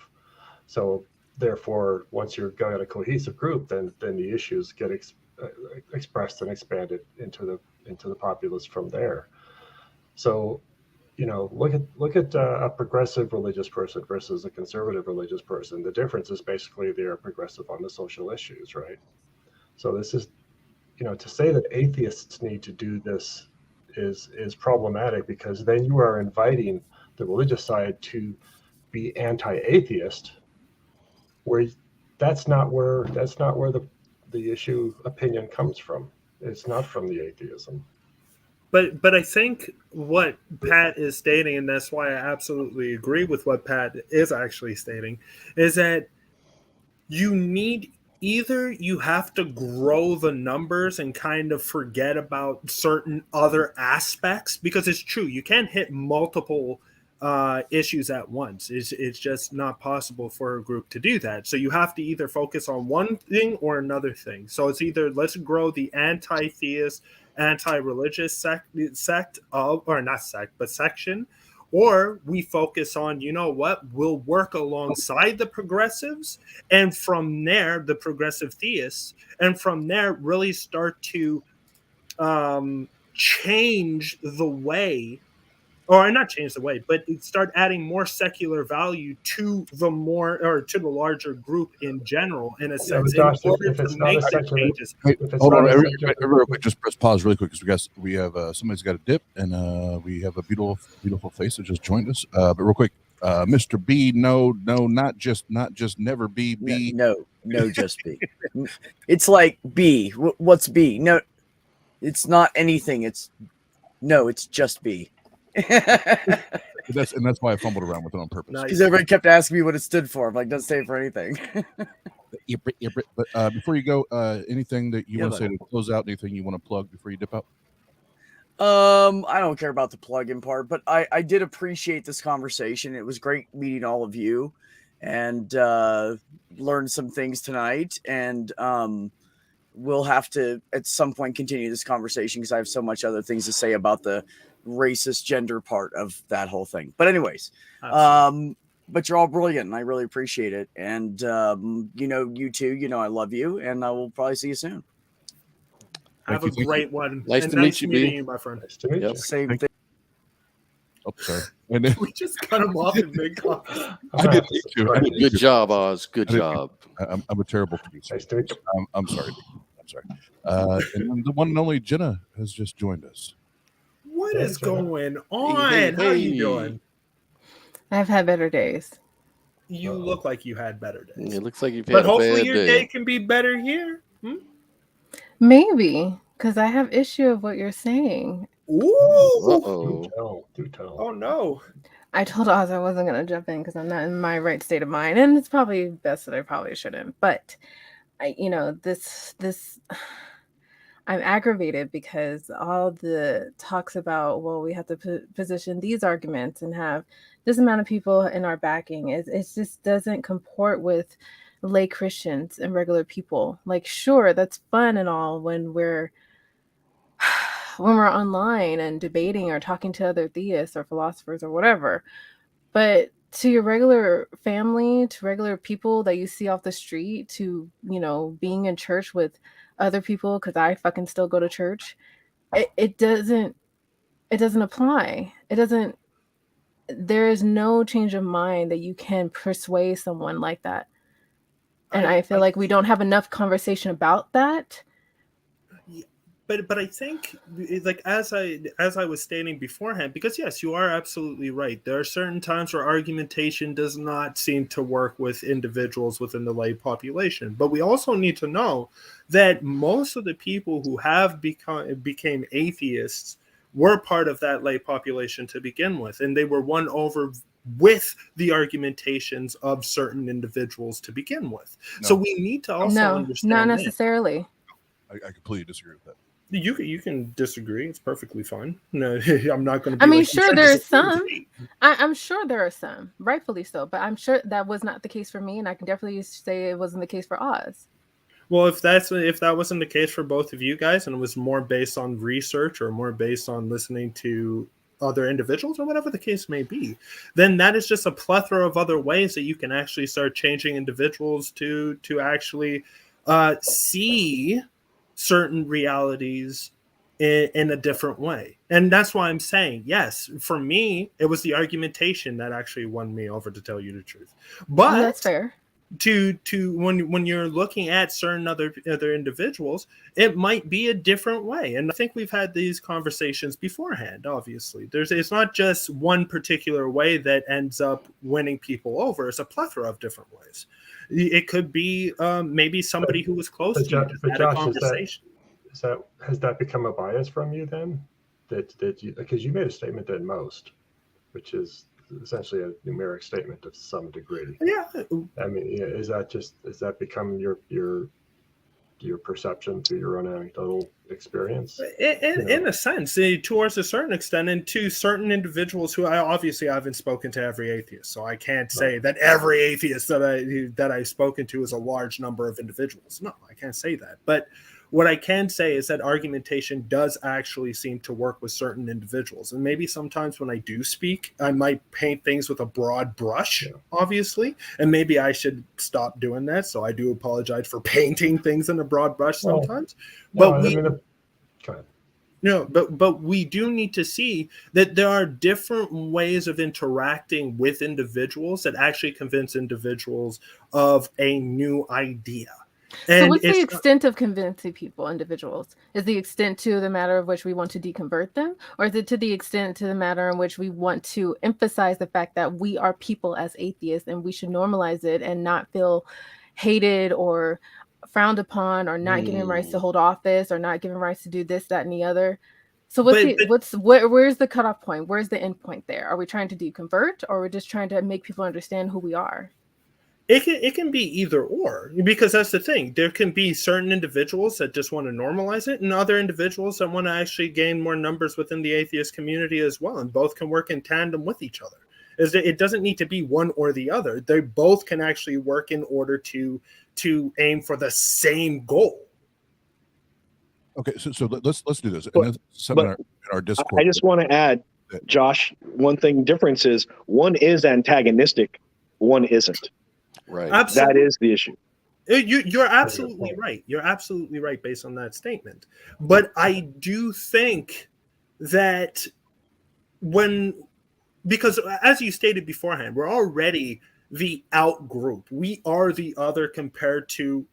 So therefore, once you've got a cohesive group, then the issues get expressed and expanded into the populace from there. So, you know, look at a progressive religious person versus a conservative religious person. The difference is basically they are progressive on the social issues, right? So this is, you know, to say that atheists need to do this is problematic, because then you are inviting the religious side to be anti-atheist, where that's not where the issue opinion comes from. It's not from the atheism. But I think what Pat is stating, and that's why I absolutely agree with what Pat is actually stating, is that you have to grow the numbers and kind of forget about certain other aspects, because it's true, you can't hit multiple issues at once. It's just not possible for a group to do that. So you have to either focus on one thing or another thing. So it's either let's grow the anti-theist, anti-religious section, or we focus on, you know what, we'll work alongside the progressives, and from there, the progressive theists, and from there really start to change the way, or not change the way, but start adding more secular value to the larger group in general, in a sense, Yeah, Josh, in order if it's to not make a the secular, changes. Hold on, everybody, just press pause really quick, because we have somebody's got a dip, and we have a beautiful face that just joined us. But real quick, Mr. B, no, not just never be. No, just be. It's like B. What's B? No, it's not anything. It's just B. That's why I fumbled around with it on purpose. Because everybody kept asking me what it stood for. I'm like, doesn't stand for anything. But before you go, anything that you want to say to close out? Anything you want to plug before you dip out? I don't care about the plug-in part, but I did appreciate this conversation. It was great meeting all of you, and learned some things tonight. And we'll have to at some point continue this conversation, because I have so much other things to say about the racist gender part of that whole thing. But anyways, but you're all brilliant, and I really appreciate it. And you too, I love you, and I will probably see you soon. Have a great one. Nice to meet you, B. My friend. Nice to meet you. Same thing. Oh, sorry. We just cut him off in mid-class. I did too. Good job, Oz. Good job. I'm a terrible producer. Nice to meet you. I'm sorry. And then the one and only Jena has just joined us. What is going on? How are you doing? I've had better days. You look like you had better days. It looks like you've had But a hopefully bad your day. day can be better here. Maybe, because I have issue of what you're saying. Ooh. Do tell. Oh, no. I told Oz I wasn't going to jump in because I'm not in my right state of mind. And it's probably best that I probably shouldn't. But, I'm aggravated because all the talks about, well, we have to position these arguments and have this amount of people in our backing, it just doesn't comport with lay Christians and regular people. Like, sure, that's fun and all when we're online and debating or talking to other theists or philosophers or whatever, but to your regular family, to regular people that you see off the street, to, you know, being in church with other people, because I fucking still go to church, it doesn't apply. There is no change of mind that you can persuade someone like that. And I feel like we don't have enough conversation about that. But I think, like, as I was stating beforehand, because yes, you are absolutely right. There are certain times where argumentation does not seem to work with individuals within the lay population. But we also need to know that most of the people who have became atheists were part of that lay population to begin with, and they were won over with the argumentations of certain individuals to begin with. No. So we need to also understand not necessarily. I completely disagree with that. You can disagree. It's perfectly fine. No, I'm not going to. I mean, sure, there are some. I'm sure there are some, rightfully so. But I'm sure that was not the case for me, and I can definitely say it wasn't the case for Oz. Well, if that wasn't the case for both of you guys, and it was more based on research or more based on listening to other individuals or whatever the case may be, then that is just a plethora of other ways that you can actually start changing individuals to actually see certain realities in a different way. And that's why I'm saying, yes, for me, it was the argumentation that actually won me over, to tell you the truth. But that's fair. To when you're looking at certain other individuals, it might be a different way. And I think we've had these conversations beforehand. Obviously, it's not just one particular way that ends up winning people over. It's a plethora of different ways. It could be maybe somebody who was close to you had a conversation. Has that become a bias from you then? That you, because you made a statement that most, which is essentially a numeric statement to some degree. Yeah. I mean, is that become your perception through your own anecdotal experience? In a sense, towards a certain extent, and to certain individuals who I haven't spoken to every atheist, so I can't say that every atheist that I've spoken to is a large number of individuals. No, I can't say that. But what I can say is that argumentation does actually seem to work with certain individuals. And maybe sometimes when I do speak, I might paint things with a broad brush, obviously. And maybe I should stop doing that. So I do apologize for painting things in a broad brush sometimes. But we do need to see that there are different ways of interacting with individuals that actually convince individuals of a new idea. So what's the extent of convincing individuals? Is the extent to the matter of which we want to deconvert them? Or is it to the extent to the matter in which we want to emphasize the fact that we are people as atheists and we should normalize it and not feel hated or frowned upon or not given rights to hold office or not given rights to do this, that, and the other? So where's the cutoff point? Where's the end point there? Are we trying to deconvert, or are we just trying to make people understand who we are? It can be either or, because that's the thing. There can be certain individuals that just want to normalize it and other individuals that want to actually gain more numbers within the atheist community as well. And both can work in tandem with each other. It doesn't need to be one or the other. They both can actually work in order to aim for the same goal. Okay, so let's do this. In our Discord, I just want to add, Josh, one thing difference is one is antagonistic, one isn't. Right. Absolutely. That is the issue. You're absolutely right. You're absolutely right based on that statement. But I do think that because as you stated beforehand, we're already the out group. We are the other compared to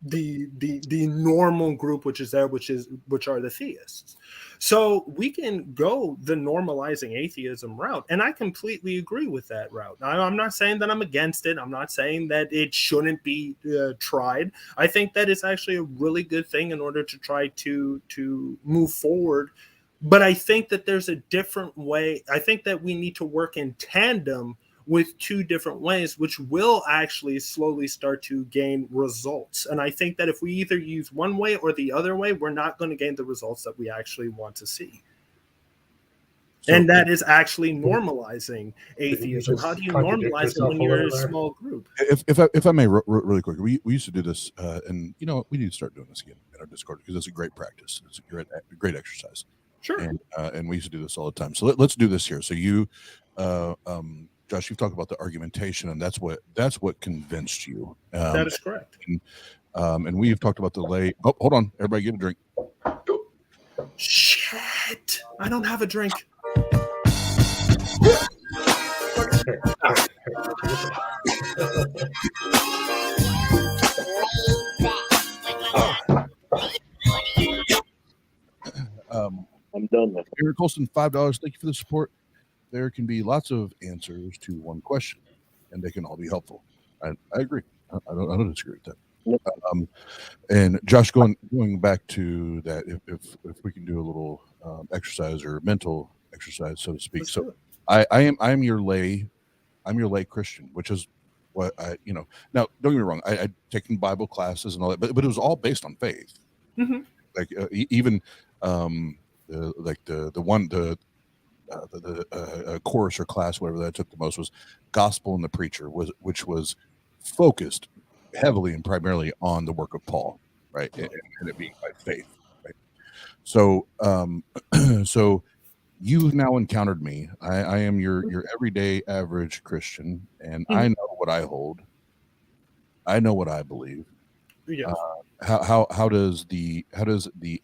the normal group, which are the theists. So we can go the normalizing atheism route, and I completely agree with that route. I'm not saying that I'm against it. I'm not saying that it shouldn't be tried. I think that it's actually a really good thing in order to try to move forward. But I think that there's a different way. I think that we need to work in tandem with two different ways, which will actually slowly start to gain results. And I think that if we either use one way or the other way, we're not going to gain the results that we actually want to see. So, and that is actually normalizing atheism. How do you normalize it when you're in a small group? If I may, really quick, we used to do this, and you know, we need to start doing this again in our Discord because it's a great practice. It's a great exercise. Sure. And we used to do this all the time. So let's do this here. So you, Josh, you've talked about the argumentation, and that's what convinced you. That is correct. And we've talked about the lay. Oh, hold on, everybody, get a drink. Shit! I don't have a drink. I'm done with Eric Coalson, $5. Thank you for the support. There can be lots of answers to one question, and they can all be helpful. I agree. I don't disagree with that. And Josh, going back to that, if we can do a little exercise or mental exercise, so to speak. So I'm your lay Christian, which is what I, you know. Now, don't get me wrong. I'd taken Bible classes and all that, but it was all based on faith. Mm-hmm. Like even the course or class, whatever that I took the most, was Gospel and the Preacher, which was focused heavily and primarily on the work of Paul, right, and it being by faith, right. So, so you've now encountered me. I am your everyday average Christian, and I know what I hold. I know what I believe. Yes. How does the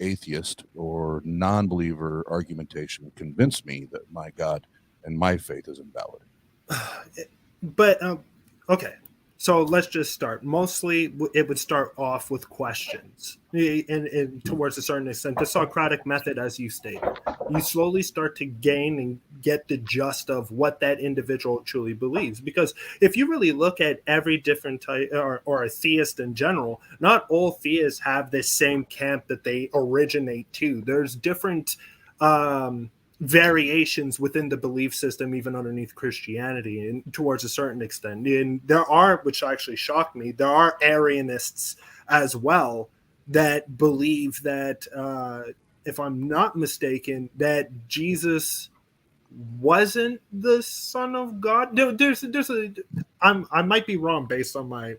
atheist or non-believer argumentation convince me that my God and my faith is invalid? But okay, so let's just start. Mostly, it would start off with questions, and towards a certain extent, the Socratic method, as you stated, you slowly start to gain and get the gist of what that individual truly believes. Because if you really look at every different type, or a theist in general, not all theists have this same camp that they originate to. There's different variations within the belief system, even underneath Christianity, and towards a certain extent. And there are, which actually shocked me, there are Arianists as well that believe that, if I'm not mistaken, that Jesus wasn't the Son of God. I might be wrong based on my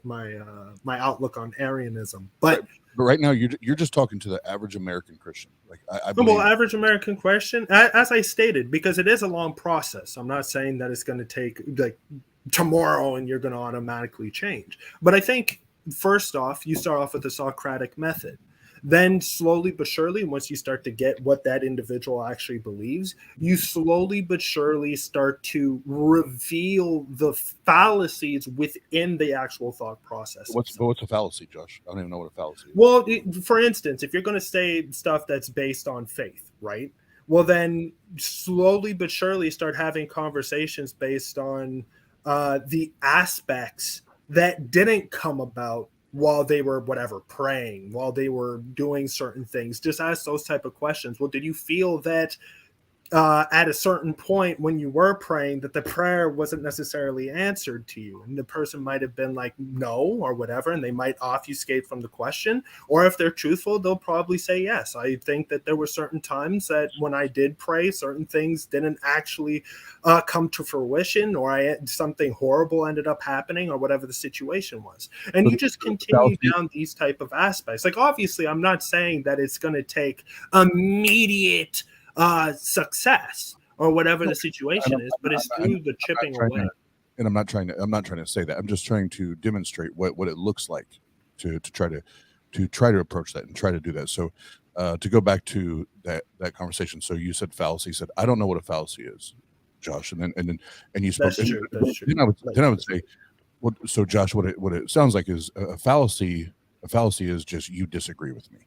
outlook on Arianism, but right now you're just talking to the average American Christian. Like I believe, well, average American Christian, as I stated, because it is a long process. I'm not saying that it's going to take like tomorrow and you're going to automatically change. But I think first off, you start off with the Socratic method. Then slowly but surely, once you start to get what that individual actually believes, you slowly but surely start to reveal the fallacies within the actual thought process. What's a fallacy, Josh? I don't even know what a fallacy is. Well, for instance, if you're going to say stuff that's based on faith, right? Well, then slowly but surely start having conversations based on the aspects that didn't come about while they were praying, while they were doing certain things. Just ask those type of questions. Well, did you feel that at a certain point when you were praying that the prayer wasn't necessarily answered to you? And the person might have been like, no, or whatever, and they might obfuscate from the question. Or if they're truthful, they'll probably say, yes, I think that there were certain times that when I did pray, certain things didn't actually come to fruition, or something horrible ended up happening, or whatever the situation was. And you just continue down these type of aspects. Like, obviously, I'm not saying that it's going to take immediate success or whatever the situation is, but it's through the chipping away. And I'm not trying to say that. I'm just trying to demonstrate what it looks like to try to approach that and try to do that. So to go back to that conversation. So you said fallacy. You said, I don't know what a fallacy is, Josh. And you spoke. That's true. Then I would say, well, so Josh, what it sounds like is a fallacy. A fallacy is just you disagree with me.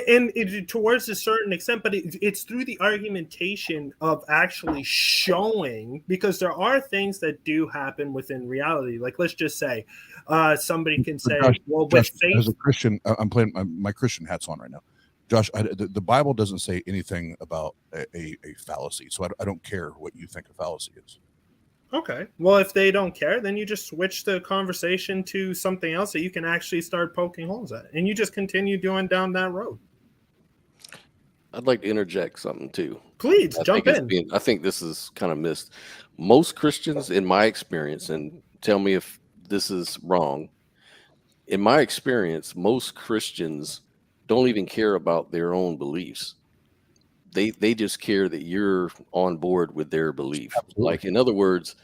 And towards a certain extent, but it's through the argumentation of actually showing, because there are things that do happen within reality. Like, let's just say somebody can say, Josh, well, with faith. As a Christian, I'm playing my Christian hats on right now. Josh, the Bible doesn't say anything about a fallacy, so I don't care what you think a fallacy is. Okay. Well, if they don't care, then you just switch the conversation to something else that you can actually start poking holes at, and you just continue doing down that road. I'd like to interject something too. Please jump in. I think this is kind of missed. Most Christians, in my experience, and tell me if this is wrong, in my experience, most Christians don't even care about their own beliefs. They just care that you're on board with their belief. Absolutely. Like, in other words,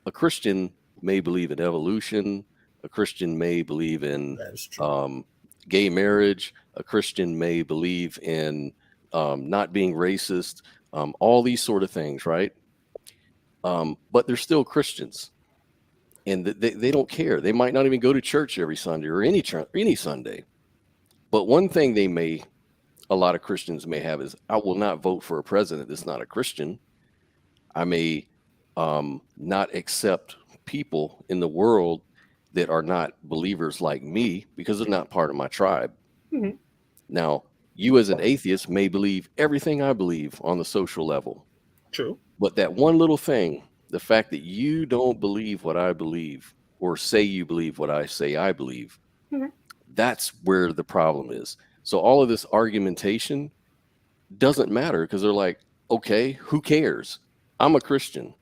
a Christian may believe in evolution. A Christian may believe in gay marriage. A Christian may believe in not being racist. All these sort of things, right? But they're still Christians, and they don't care. They might not even go to church every Sunday or any Sunday. But one thing a lot of Christians may have is, I will not vote for a president that's not a Christian. I may not accept people in the world that are not believers like me because they're not part of my tribe. Mm-hmm. Now, you as an atheist may believe everything I believe on the social level. True. But that one little thing, the fact that you don't believe what I believe or say you believe what I say I believe, that's where the problem is. So all of this argumentation doesn't matter because they're like, okay, who cares? I'm a Christian.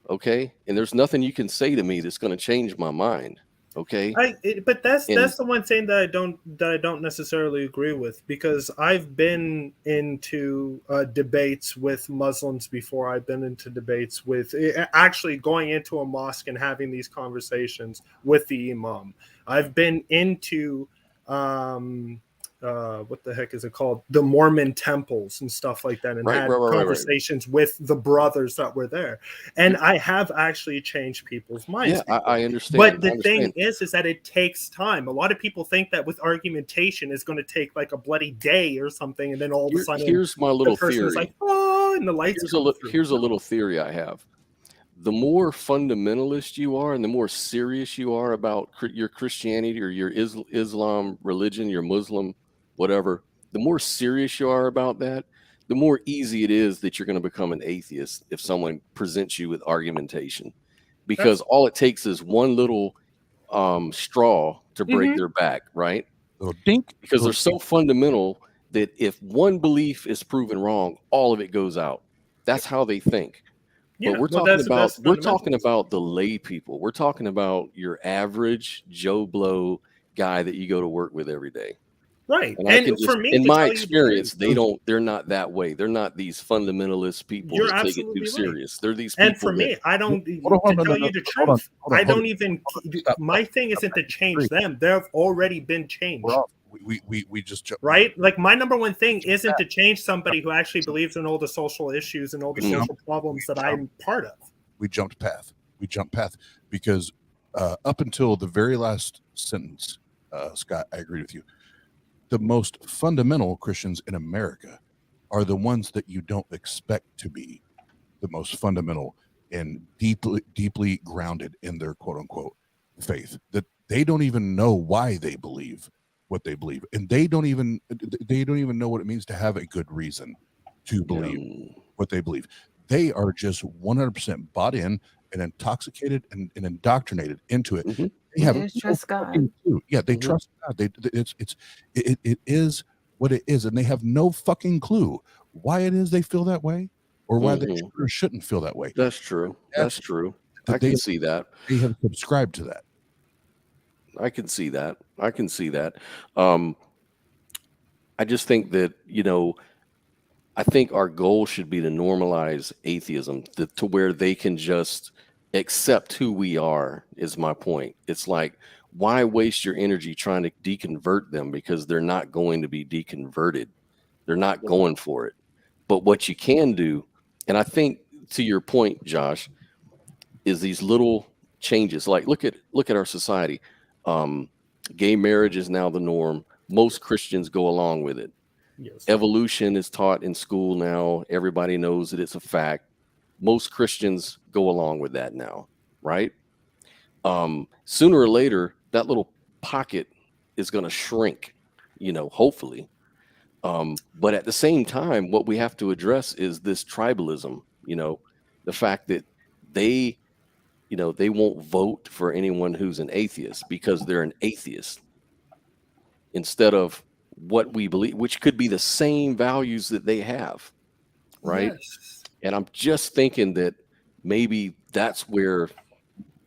Okay. And there's nothing you can say to me that's going to change my mind. Okay. But that's the one thing that I don't necessarily agree with, because I've been into debates with Muslims before. I've been into debates with actually going into a mosque and having these conversations with the imam. I've been into what the heck is it called? The Mormon temples and stuff like that, and had conversations with the brothers that were there. And I have actually changed people's minds. Yeah, I understand. But the thing is that it takes time. A lot of people think that with argumentation is going to take like a bloody day or something, and then all of a sudden, here's my little theory. Like, oh, and the lights. Here's a little theory I have. The more fundamentalist you are, and the more serious you are about your Christianity or your Islam religion, your Muslim, whatever, the more serious you are about that, the more easy it is that you're going to become an atheist if someone presents you with argumentation, because all it takes is one little straw to break their back, right? Because they're so fundamental that if one belief is proven wrong, all of it goes out. That's how they think. Yeah, but we're talking about the lay people. We're talking about your average Joe Blow guy that you go to work with every day. Right. And for me, in my experience, they're not that way. They're not these fundamentalist people that take it too serious. They're these people. And for me, I don't, to tell you the truth, I don't even, my thing isn't to change them. They've already been changed. We just right. Like, my number one thing isn't to change somebody who actually believes in all the social issues and all the social problems that I'm part of. We jumped path because up until the very last sentence, Scott, I agree with you. The most fundamental Christians in America are the ones that you don't expect to be the most fundamental and deeply grounded in their quote unquote faith, that they don't even know why they believe what they believe, and they don't even know what it means to have a good reason to believe what they believe. They are just 100% bought in and intoxicated and indoctrinated into it. They have trust God. Yeah, they trust God. It is what it is, and they have no fucking clue why it is they feel that way, or why they should or shouldn't feel that way. That's true. That's true. I can see that. They have subscribed to that. I can see that. I just think that, I think our goal should be to normalize atheism to where they can just accept who we are, is my point. It's like, why waste your energy trying to deconvert them, because they're not going to be deconverted. They're not going for it. But what you can do, and I think to your point, Josh, is these little changes. Like, look at our society. Gay marriage is now the norm. Most Christians go along with it. Yes. Evolution is taught in school now. Everybody knows that it's a fact. Most Christians go along with that now, right? Sooner or later, that little pocket is going to shrink, hopefully. But at the same time, what we have to address is this tribalism, the fact that they they won't vote for anyone who's an atheist because they're an atheist instead of what we believe, which could be the same values that they have, right? Yes. And I'm just thinking that maybe that's where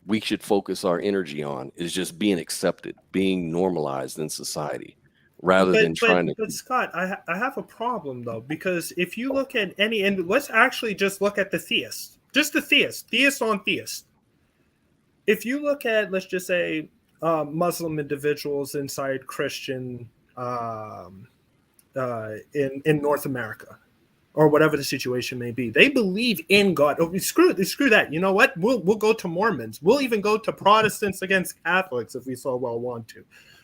we should focus our energy on, is just being accepted, being normalized in society, rather than trying to. But Scott, I have a problem though, because if you look at and let's actually just look at the theist, just the theist on theist. If you look at, let's just say, Muslim individuals inside Christian in North America, or whatever the situation may be, they believe in God. Oh, screw that. You know what? We'll go to Mormons. We'll even go to Protestants against Catholics if we so well want to,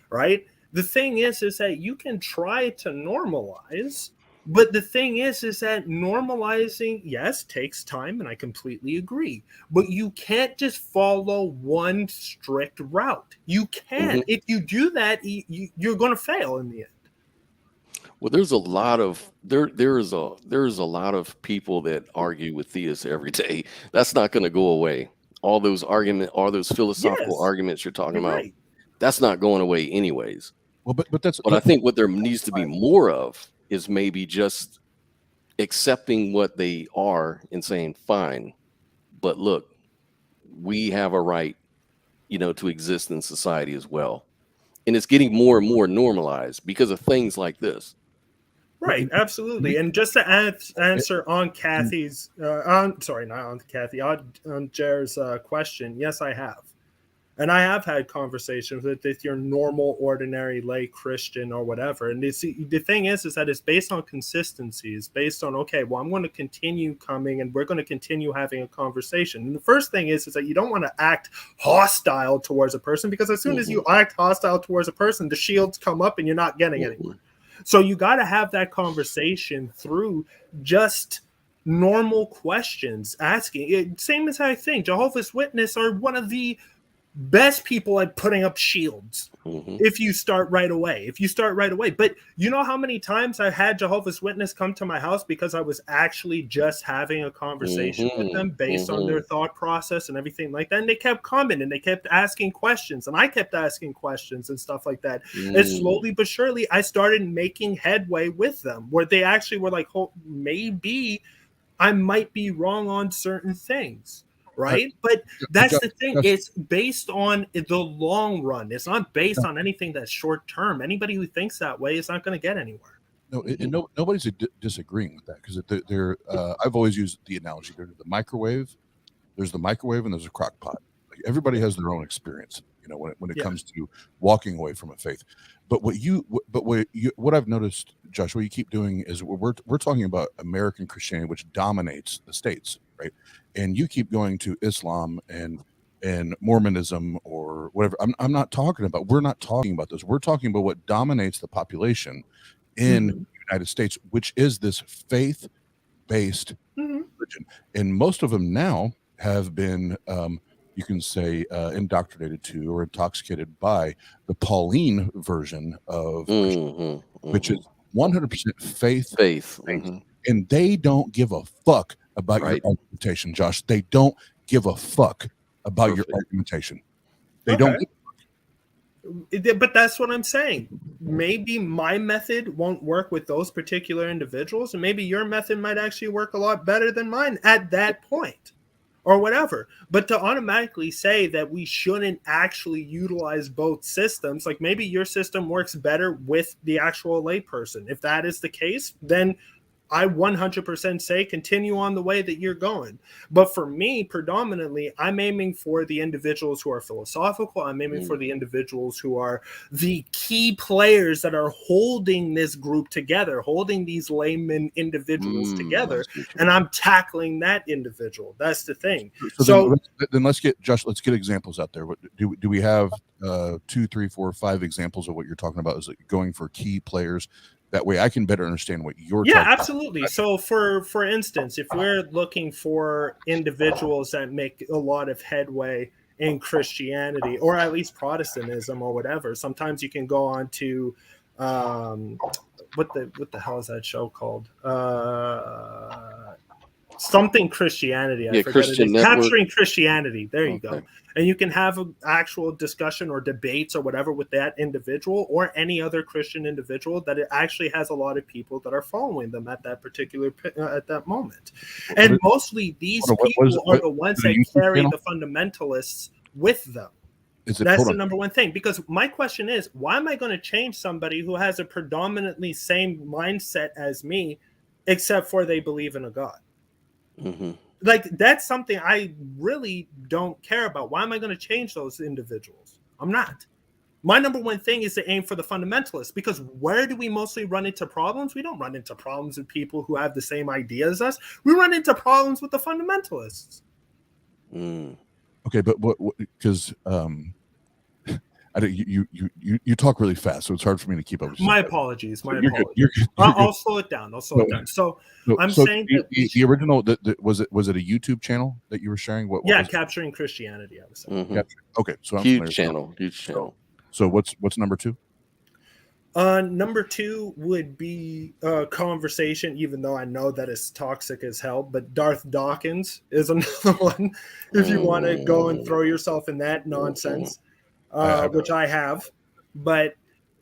right? The thing is that you can try to normalize, but the thing is that normalizing, yes, takes time, and I completely agree. But you can't just follow one strict route. You can't. If you do that, you're going to fail in the end. Well, there's a lot of there's a lot of people that argue with theists every day. That's not going to go away. All those philosophical arguments you're talking about, that's not going away anyways. Well, but I think what there needs to be more of is maybe just accepting what they are and saying, fine, but look, we have a right, to exist in society as well. And it's getting more and more normalized because of things like this. Right, absolutely. And just to answer on Kathy's, on Jer's question, yes, I have. And I have had conversations with your normal, ordinary lay Christian or whatever. And the thing is that it's based on consistency. It's based on, okay, well, I'm going to continue coming and we're going to continue having a conversation. And the first thing is that you don't want to act hostile towards a person, because as soon as you act hostile towards a person, the shields come up and you're not getting anywhere. So you got to have that conversation through just normal questions, asking. Same as I think Jehovah's Witnesses are one of the best people at putting up shields. If you start right away. But you know how many times I had Jehovah's Witness come to my house because I was actually just having a conversation with them based on their thought process and everything like that. And they kept coming and they kept asking questions, and I kept asking questions and stuff like that. And slowly but surely, I started making headway with them, where they actually were like, oh, maybe I might be wrong on certain things. Right. But that's the thing. It's based on the long run. It's not based on anything that's short term. Anybody who thinks that way is not going to get anywhere. No, nobody's disagreeing with that, because I've always used the analogy. There's the microwave, and there's a crock pot. Like, everybody has their own experience, when it comes to walking away from a faith. But what I've noticed, Josh, what you keep doing is we're talking about American Christianity, which dominates the states, right? And you keep going to Islam and Mormonism or whatever. I'm not talking about. We're not talking about this. We're talking about what dominates the population in the United States, which is this faith-based religion. And most of them now have been, you can say, indoctrinated to or intoxicated by the Pauline version of Christianity, which is 100% faith. And they don't give a fuck about your argumentation, Josh. They don't give a fuck about your argumentation. They don't. But that's what I'm saying. Maybe my method won't work with those particular individuals, and maybe your method might actually work a lot better than mine at that point, or whatever. But to automatically say that we shouldn't actually utilize both systems, like maybe your system works better with the actual layperson. If that is the case, then I 100% say continue on the way that you're going. But for me, predominantly, I'm aiming for the individuals who are philosophical. I'm aiming for the individuals who are the key players that are holding this group together, holding these layman individuals together. And I'm tackling that individual. That's the thing. So then let's get, Josh, let's get examples out there. Do we have 2, 3, 4, 5 examples of what you're talking about? Is it going for key players? That way I can better understand what you're talking about. Absolutely. So for instance, if we're looking for individuals that make a lot of headway in Christianity, or at least Protestantism or whatever, sometimes you can go on to what the hell is that show called? something Christianity. I forget Christian it is. Network. Capturing Christianity. There you go. Okay. And you can have an actual discussion or debates or whatever with that individual or any other Christian individual that it actually has a lot of people that are following them at that particular at that moment. And mostly these people are the ones that carry the fundamentalists with them. That's the number one thing. Because my question is, why am I going to change somebody who has a predominantly same mindset as me, except for they believe in a God? Mm-hmm. Like, that's something I really don't care about. Why am I going to change those individuals? I'm not. My number one thing is to aim for the fundamentalists, because where do we mostly run into problems? We don't run into problems with people who have the same idea as us. We run into problems with the fundamentalists. Okay, but what? Because you talk really fast, so it's hard for me to keep up. My apologies. My you're apologies. Good. You're I'll slow it down. So I'm saying that the original. Was it a YouTube channel that you were sharing? What was Capturing Christianity. I was saying. Mm-hmm. Okay, so huge channel. So what's number 2? Number 2 would be conversation, even though I know that it's toxic as hell, but Darth Dawkins is another one. If you want to go and throw yourself in that nonsense, which I have. But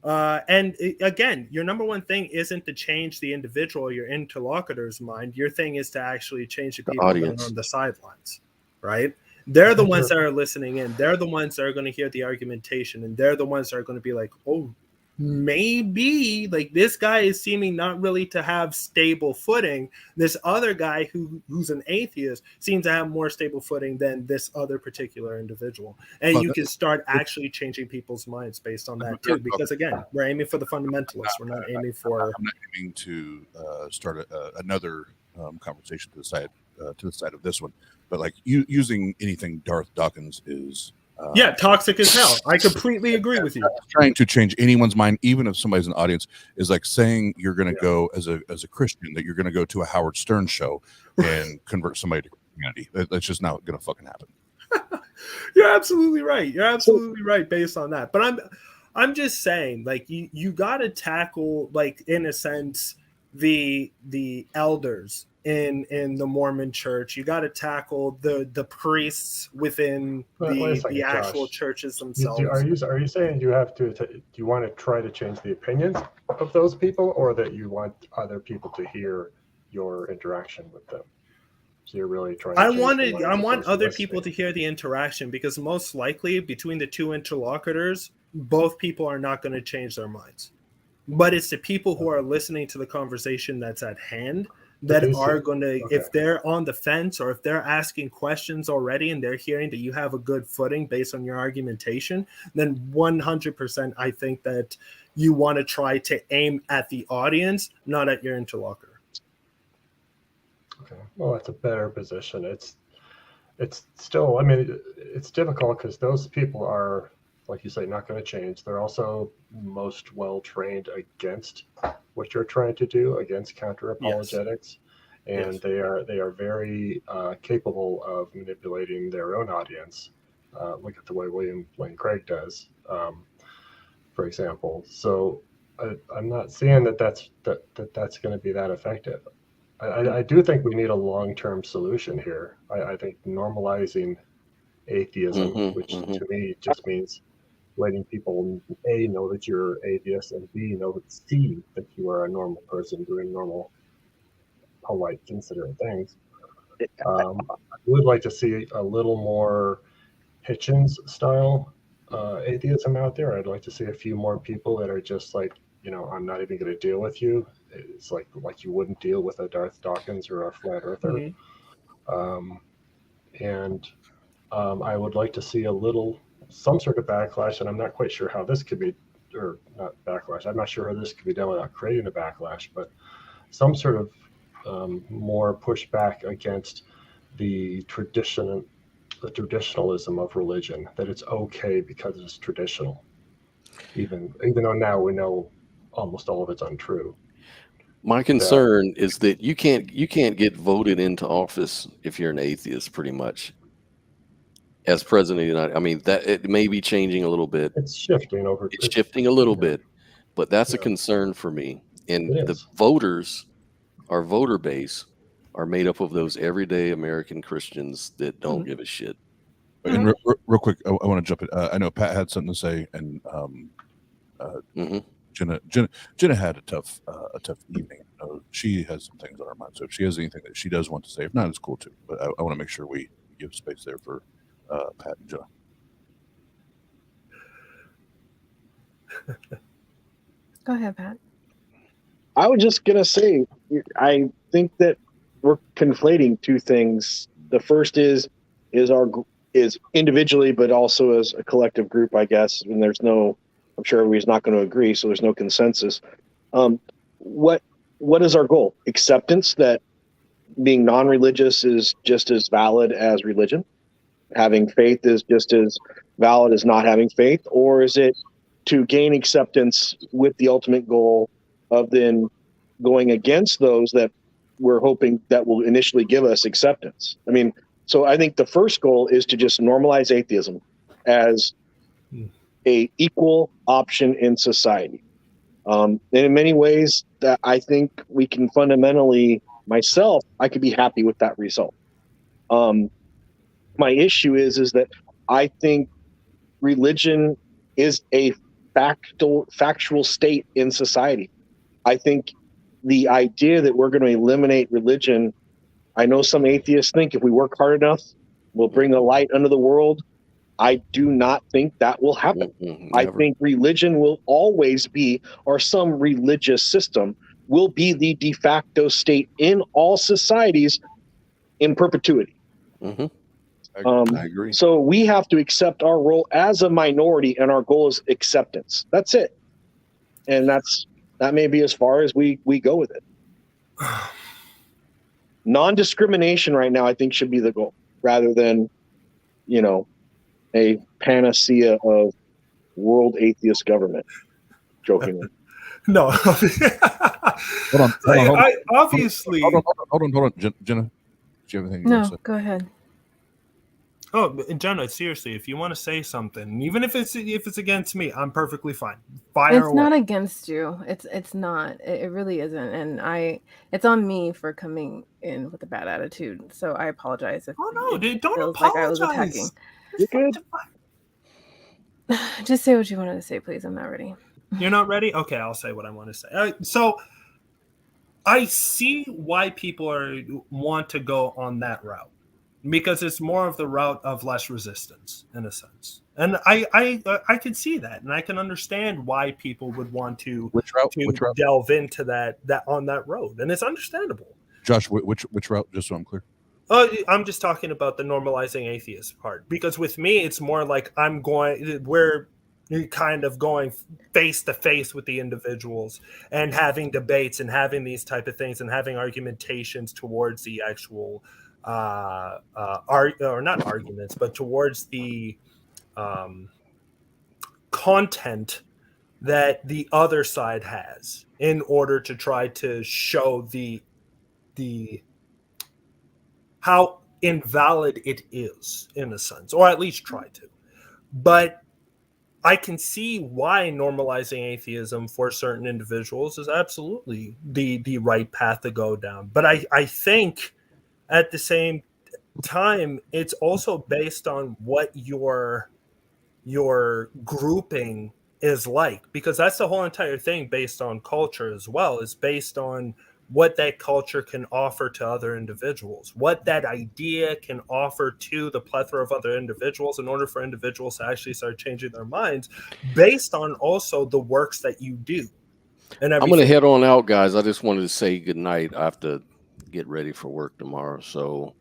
again, your number one thing isn't to change the individual, your interlocutor's mind. Your thing is to actually change the people that are on the sidelines, right? They're the ones that are listening in. They're the ones that are going to hear the argumentation, and they're the ones that are going to be like, oh, maybe like this guy is seeming not really to have stable footing. This other guy who's an atheist seems to have more stable footing than this other particular individual. And you can start actually changing people's minds based on that too. Because again, we're aiming for the fundamentalists. We're not aiming for. I'm not aiming to start another conversation to the side of this one, but like using anything Darth Dawkins is. Toxic as hell. I completely agree with you. Trying to change anyone's mind, even if somebody's in the audience, is like saying you're going to go as a Christian, that you're going to go to a Howard Stern show and convert somebody to Christianity. That's just not going to fucking happen. You're absolutely right. You're absolutely right based on that. But I'm just saying, like, you got to tackle, like, in a sense, the elders in the Mormon church. You got to tackle the priests within the actual churches themselves. Are you saying you have to? Do you want to try to change the opinions of those people, or that you want other people to hear your interaction with them? So you're really trying. I want other people to hear the interaction, because most likely between the two interlocutors, both people are not going to change their minds. But it's the people who are listening to the conversation that's at hand that are going to, if they're on the fence or if they're asking questions already and they're hearing that you have a good footing based on your argumentation, then 100% I think that you want to try to aim at the audience, not at your interlocutor. Okay, well, that's a better position. It's still, I mean, it's difficult because those people are, like you say, not going to change. They're also most well trained against what you're trying to do, against counter apologetics, and they are very capable of manipulating their own audience. Look at the way William Lane Craig does, for example. So I'm not saying that's going to be that effective. I do think we need a long-term solution here. I think normalizing atheism, which to me just means letting people A, know that you're atheist, and B, C, that you are a normal person doing normal, polite, considerate things. I would like to see a little more Hitchens style atheism out there. I'd like to see a few more people that are just like, I'm not even going to deal with you. It's like you wouldn't deal with a Darth Dawkins or a flat earther. I would like to see some sort of backlash, and I'm not quite sure how this could be, or not backlash. I'm not sure how this could be done without creating a backlash, but some sort of more pushback against the traditionalism of religion, that it's okay because it's traditional, even though now we know almost all of it's untrue. My concern is that you can't get voted into office if you're an atheist, pretty much, as president of the United. I mean, that it may be changing a little bit. It's shifting a little bit, but that's a concern for me. And the voters, our voter base, are made up of those everyday American Christians that don't give a shit. And real quick, I want to jump in. I know Pat had something to say, and Jena had a tough evening. She has some things on her mind, so if she has anything that she does want to say, if not, it's cool too. But I want to make sure we give space there for Pat and Jena. Go ahead, Pat. I was just gonna say, I think that we're conflating two things. The first is individually, but also as a collective group, I guess. And I'm sure everybody's not going to agree, so there's no consensus. What is our goal? Acceptance that being non-religious is just as valid as religion? Having faith is just as valid as not having faith? Or is it to gain acceptance with the ultimate goal of then going against those that we're hoping that will initially give us acceptance? I mean, so I think the first goal is to just normalize atheism as a equal option in society. And in many ways that I think we can fundamentally, myself, I could be happy with that result. My issue is that I think religion is a factual state in society. I think the idea that we're going to eliminate religion, I know some atheists think if we work hard enough, we'll bring a light under the world. I do not think that will happen. I think religion will always be, or some religious system will be, the de facto state in all societies in perpetuity. I agree. So we have to accept our role as a minority, and our goal is acceptance. That's it. And that may be as far as we go with it. Non-discrimination right now, I think, should be the goal, rather than, a panacea of world atheist government. Jokingly. No. Hold on. Obviously. Hold on. Jena, do you have anything you want to say? Go ahead. Oh, Jena, seriously, if you want to say something, even if it's against me, I'm perfectly fine. Fire away. Not against you. It's not. It really isn't. And it's on me for coming in with a bad attitude. So I apologize if don't apologize. Like I was attacking. You're good. Just say what you wanted to say, please. I'm not ready. You're not ready? Okay, I'll say what I want to say. So I see why people want to go on that route, because it's more of the route of less resistance, in a sense. And I can see that, and I can understand why people would want to delve into that on that road, and it's understandable. Josh, which route? Just so I'm clear. I'm just talking about the normalizing atheist part, because with me, it's more like we're kind of going face to face with the individuals and having debates and having these type of things and having argumentations towards the actual or not arguments, but towards the content that the other side has, in order to try to show the how invalid it is, in a sense, or at least try to. But I can see why normalizing atheism for certain individuals is absolutely the right path to go down. But I think at the same time, it's also based on what your grouping is like, because that's the whole entire thing, based on culture as well, is based on what that culture can offer to other individuals, what that idea can offer to the plethora of other individuals, in order for individuals to actually start changing their minds, based on also the works that you do. And I'm going to head on out, guys. I just wanted to say good night. I have to get ready for work tomorrow. So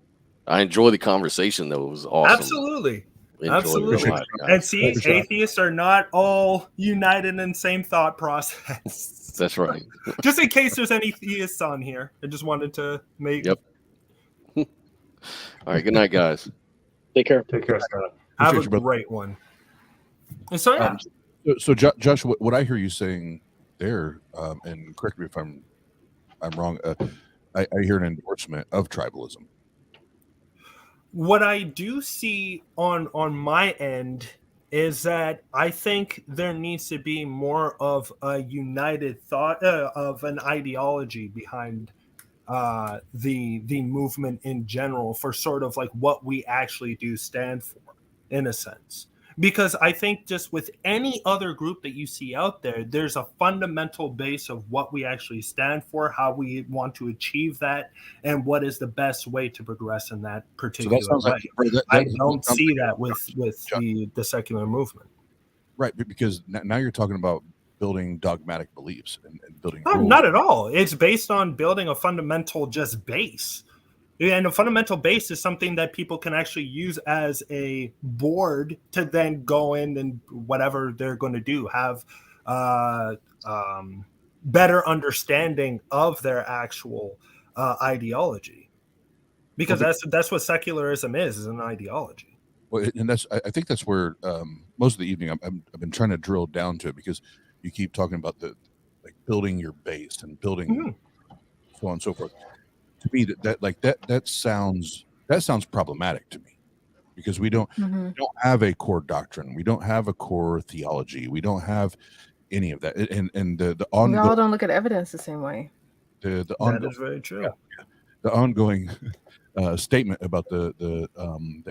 I enjoy the conversation, though. It was awesome. Absolutely. And see, atheists are not all united in the same thought process. That's right. Just in case there's any theists on here, I just wanted to make. Yep. All right. Good night, guys. Take care. Have a great one. And so yeah. So Josh, what I hear you saying there, and correct me if I'm wrong. I hear an endorsement of tribalism. What I do see on my end is that I think there needs to be more of a united thought of an ideology behind the movement in general for sort of like what we actually do stand for, in a sense. Because I think just with any other group that you see out there, there's a fundamental base of what we actually stand for, how we want to achieve that, and what is the best way to progress in that particular way. I don't see that with the secular movement. Right, because now you're talking about building dogmatic beliefs and building. No, not at all. It's based on building a fundamental just base. And a fundamental base is something that people can actually use as a board to then go in and whatever they're going to do, have better understanding of their actual ideology. Because that's what secularism is an ideology. Well, and I think that's where most of the evening I've been trying to drill down to it, because you keep talking about the like building your base and building so on and so forth. To me, that sounds problematic to me, because we don't have a core doctrine, we don't have a core theology, we don't have any of that, and the ongoing, we all don't look at evidence the same way. That is very true. Yeah, the ongoing statement about the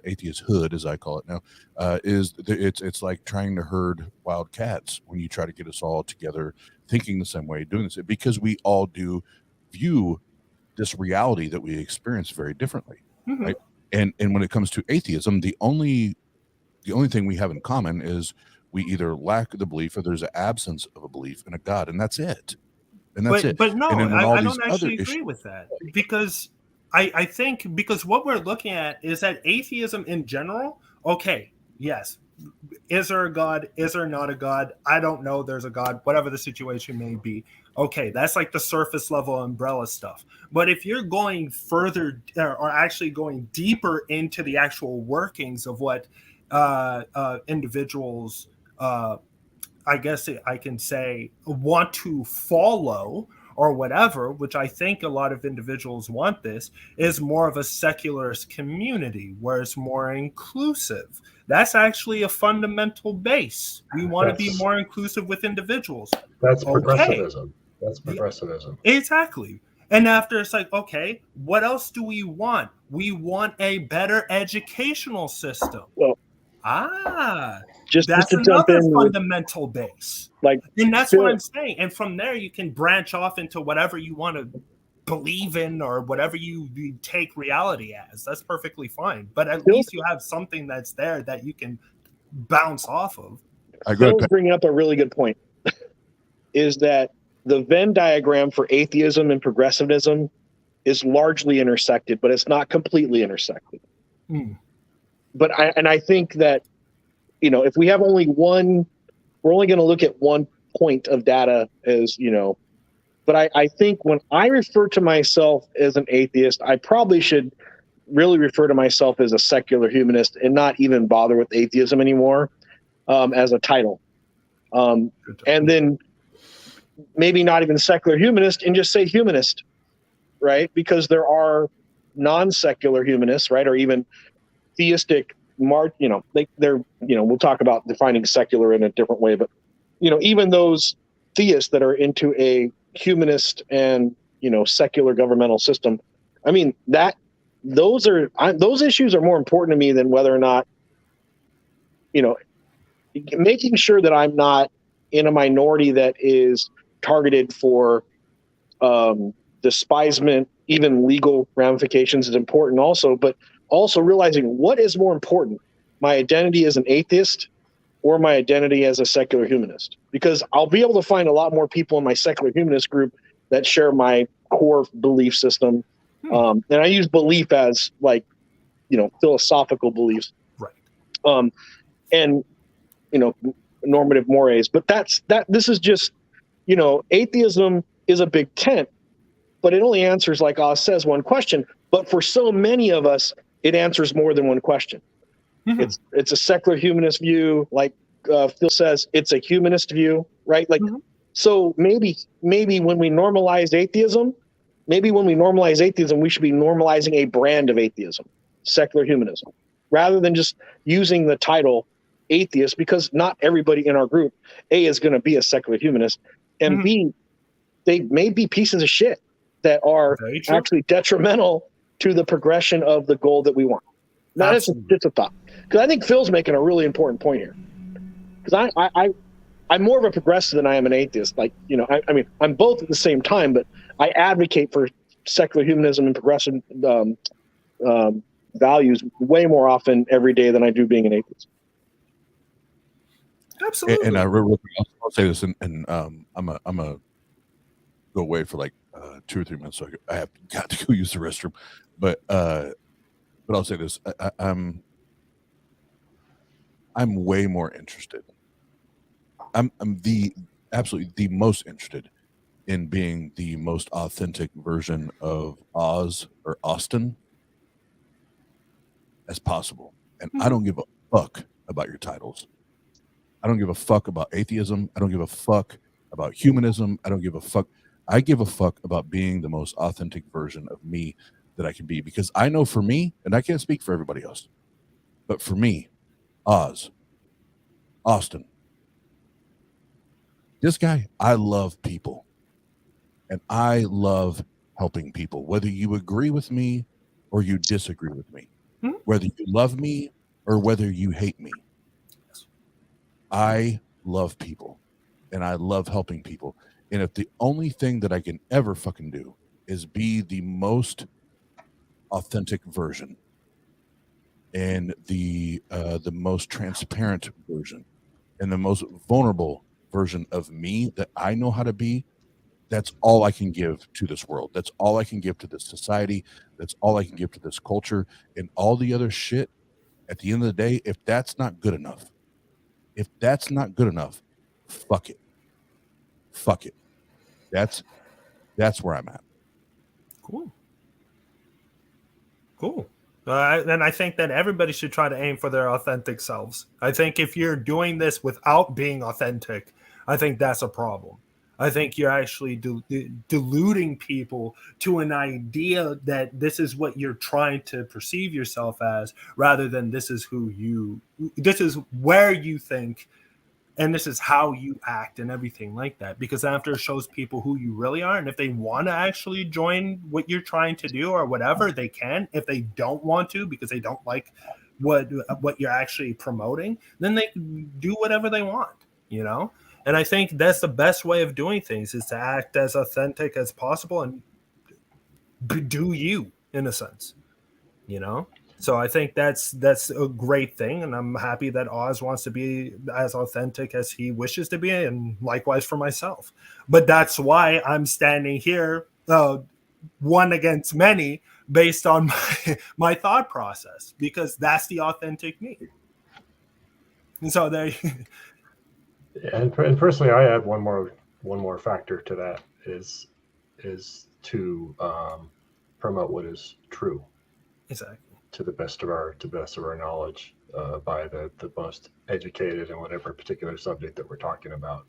atheist hood, as I call it now, is it's like trying to herd wild cats when you try to get us all together, thinking the same way, doing this, because we all do view this reality that we experience very differently, right? And when it comes to atheism, the only thing we have in common is we either lack the belief or there's an absence of a belief in a God, and that's it. And that's it. But no, I don't actually agree with that, because I think because what we're looking at is that atheism in general, okay, yes, is there a God? Is there not a God? I don't know. There's a God, whatever the situation may be. Okay, that's like the surface level umbrella stuff. But if you're going further or actually going deeper into the actual workings of what individuals, I guess I can say, want to follow or whatever, which I think a lot of individuals want, this is more of a secularist community where it's more inclusive. That's actually a fundamental base. We want to be more inclusive with individuals. That's progressivism. That's progressivism. Exactly. And after it's like, okay, what else do we want? We want a better educational system. Well, that's another fundamental base. And that's what I'm saying. And from there, you can branch off into whatever you want to believe in or whatever you take reality as. That's perfectly fine. But at least you have something that's there that you can bounce off of. Phil's bringing up a really good point. Is that the Venn diagram for atheism and progressivism is largely intersected, but it's not completely intersected. But I think that, if we have only one, we're only going to look at one point of data as, but I think when I refer to myself as an atheist, I probably should really refer to myself as a secular humanist and not even bother with atheism anymore as a title. And then maybe not even secular humanist and just say humanist, right? Because there are non-secular humanists, right? Or even theistic, we'll talk about defining secular in a different way, but, even those theists that are into a humanist and, secular governmental system, I mean, those issues are more important to me than whether or not, making sure that I'm not in a minority that is targeted for despisement, even legal ramifications is important also, but also realizing what is more important, my identity as an atheist or my identity as a secular humanist, because I'll be able to find a lot more people in my secular humanist group that share my core belief system. And I use belief as philosophical beliefs, right? And, normative mores, but this is just, atheism is a big tent, but it only answers, like Oz says, one question. But for so many of us, it answers more than one question. It's a secular humanist view, like Phil says, it's a humanist view, right? So maybe when we normalize atheism, we should be normalizing a brand of atheism, secular humanism, rather than just using the title atheist, because not everybody in our group, A, is going to be a secular humanist, and B, they may be pieces of shit. that are Very true. actually detrimental to the progression of the goal that we want. Now, that's just a thought. Because I think Phil's making a really important point here. Because I'm more of a progressive than I am an atheist. Like, you know, I mean, I'm both at the same time, but I advocate for secular humanism and progressive values way more often every day than I do being an atheist. Absolutely. And I'll say this, and I'm a go away for like 2 or 3 minutes, so I have got to go use the restroom. But I'll say this: I'm way more interested. I'm absolutely the most interested in being the most authentic version of Oz or Austin as possible. And I don't give a fuck about your titles. I don't give a fuck about atheism. I don't give a fuck about humanism. I don't give a fuck. I give a fuck about being the most authentic version of me that I can be, because I know for me, and I can't speak for everybody else, but for me, Oz, Austin, this guy, I love people, and I love helping people, whether you agree with me or you disagree with me, whether you love me or whether you hate me. I love people, and I love helping people. And if the only thing that I can ever fucking do is be the most authentic version and the most transparent version and the most vulnerable version of me that I know how to be, that's all I can give to this world. That's all I can give to this society. That's all I can give to this culture. And all the other shit, at the end of the day, if that's not good enough, fuck it. Fuck it. That's where I'm at. Cool. And I think that everybody should try to aim for their authentic selves. I think if you're doing this without being authentic, I think that's a problem. I think you're actually deluding people to an idea that this is what you're trying to perceive yourself as, rather than this is where you think, and this is how you act and everything like that. Because after it shows people who you really are, and if they want to actually join what you're trying to do or whatever, they can. If they don't want to because they don't like what you're actually promoting, then they can do whatever they want, you know? And I think that's the best way of doing things, is to act as authentic as possible and do you, in a sense, you know? So I think that's a great thing, and I'm happy that Oz wants to be as authentic as he wishes to be, and likewise for myself. But that's why I'm standing here, one against many, based on my thought process, because that's the authentic me. And so there. And personally, I add one more factor to that is to promote what is true. Exactly. To the best of our knowledge, by the most educated in whatever particular subject that we're talking about.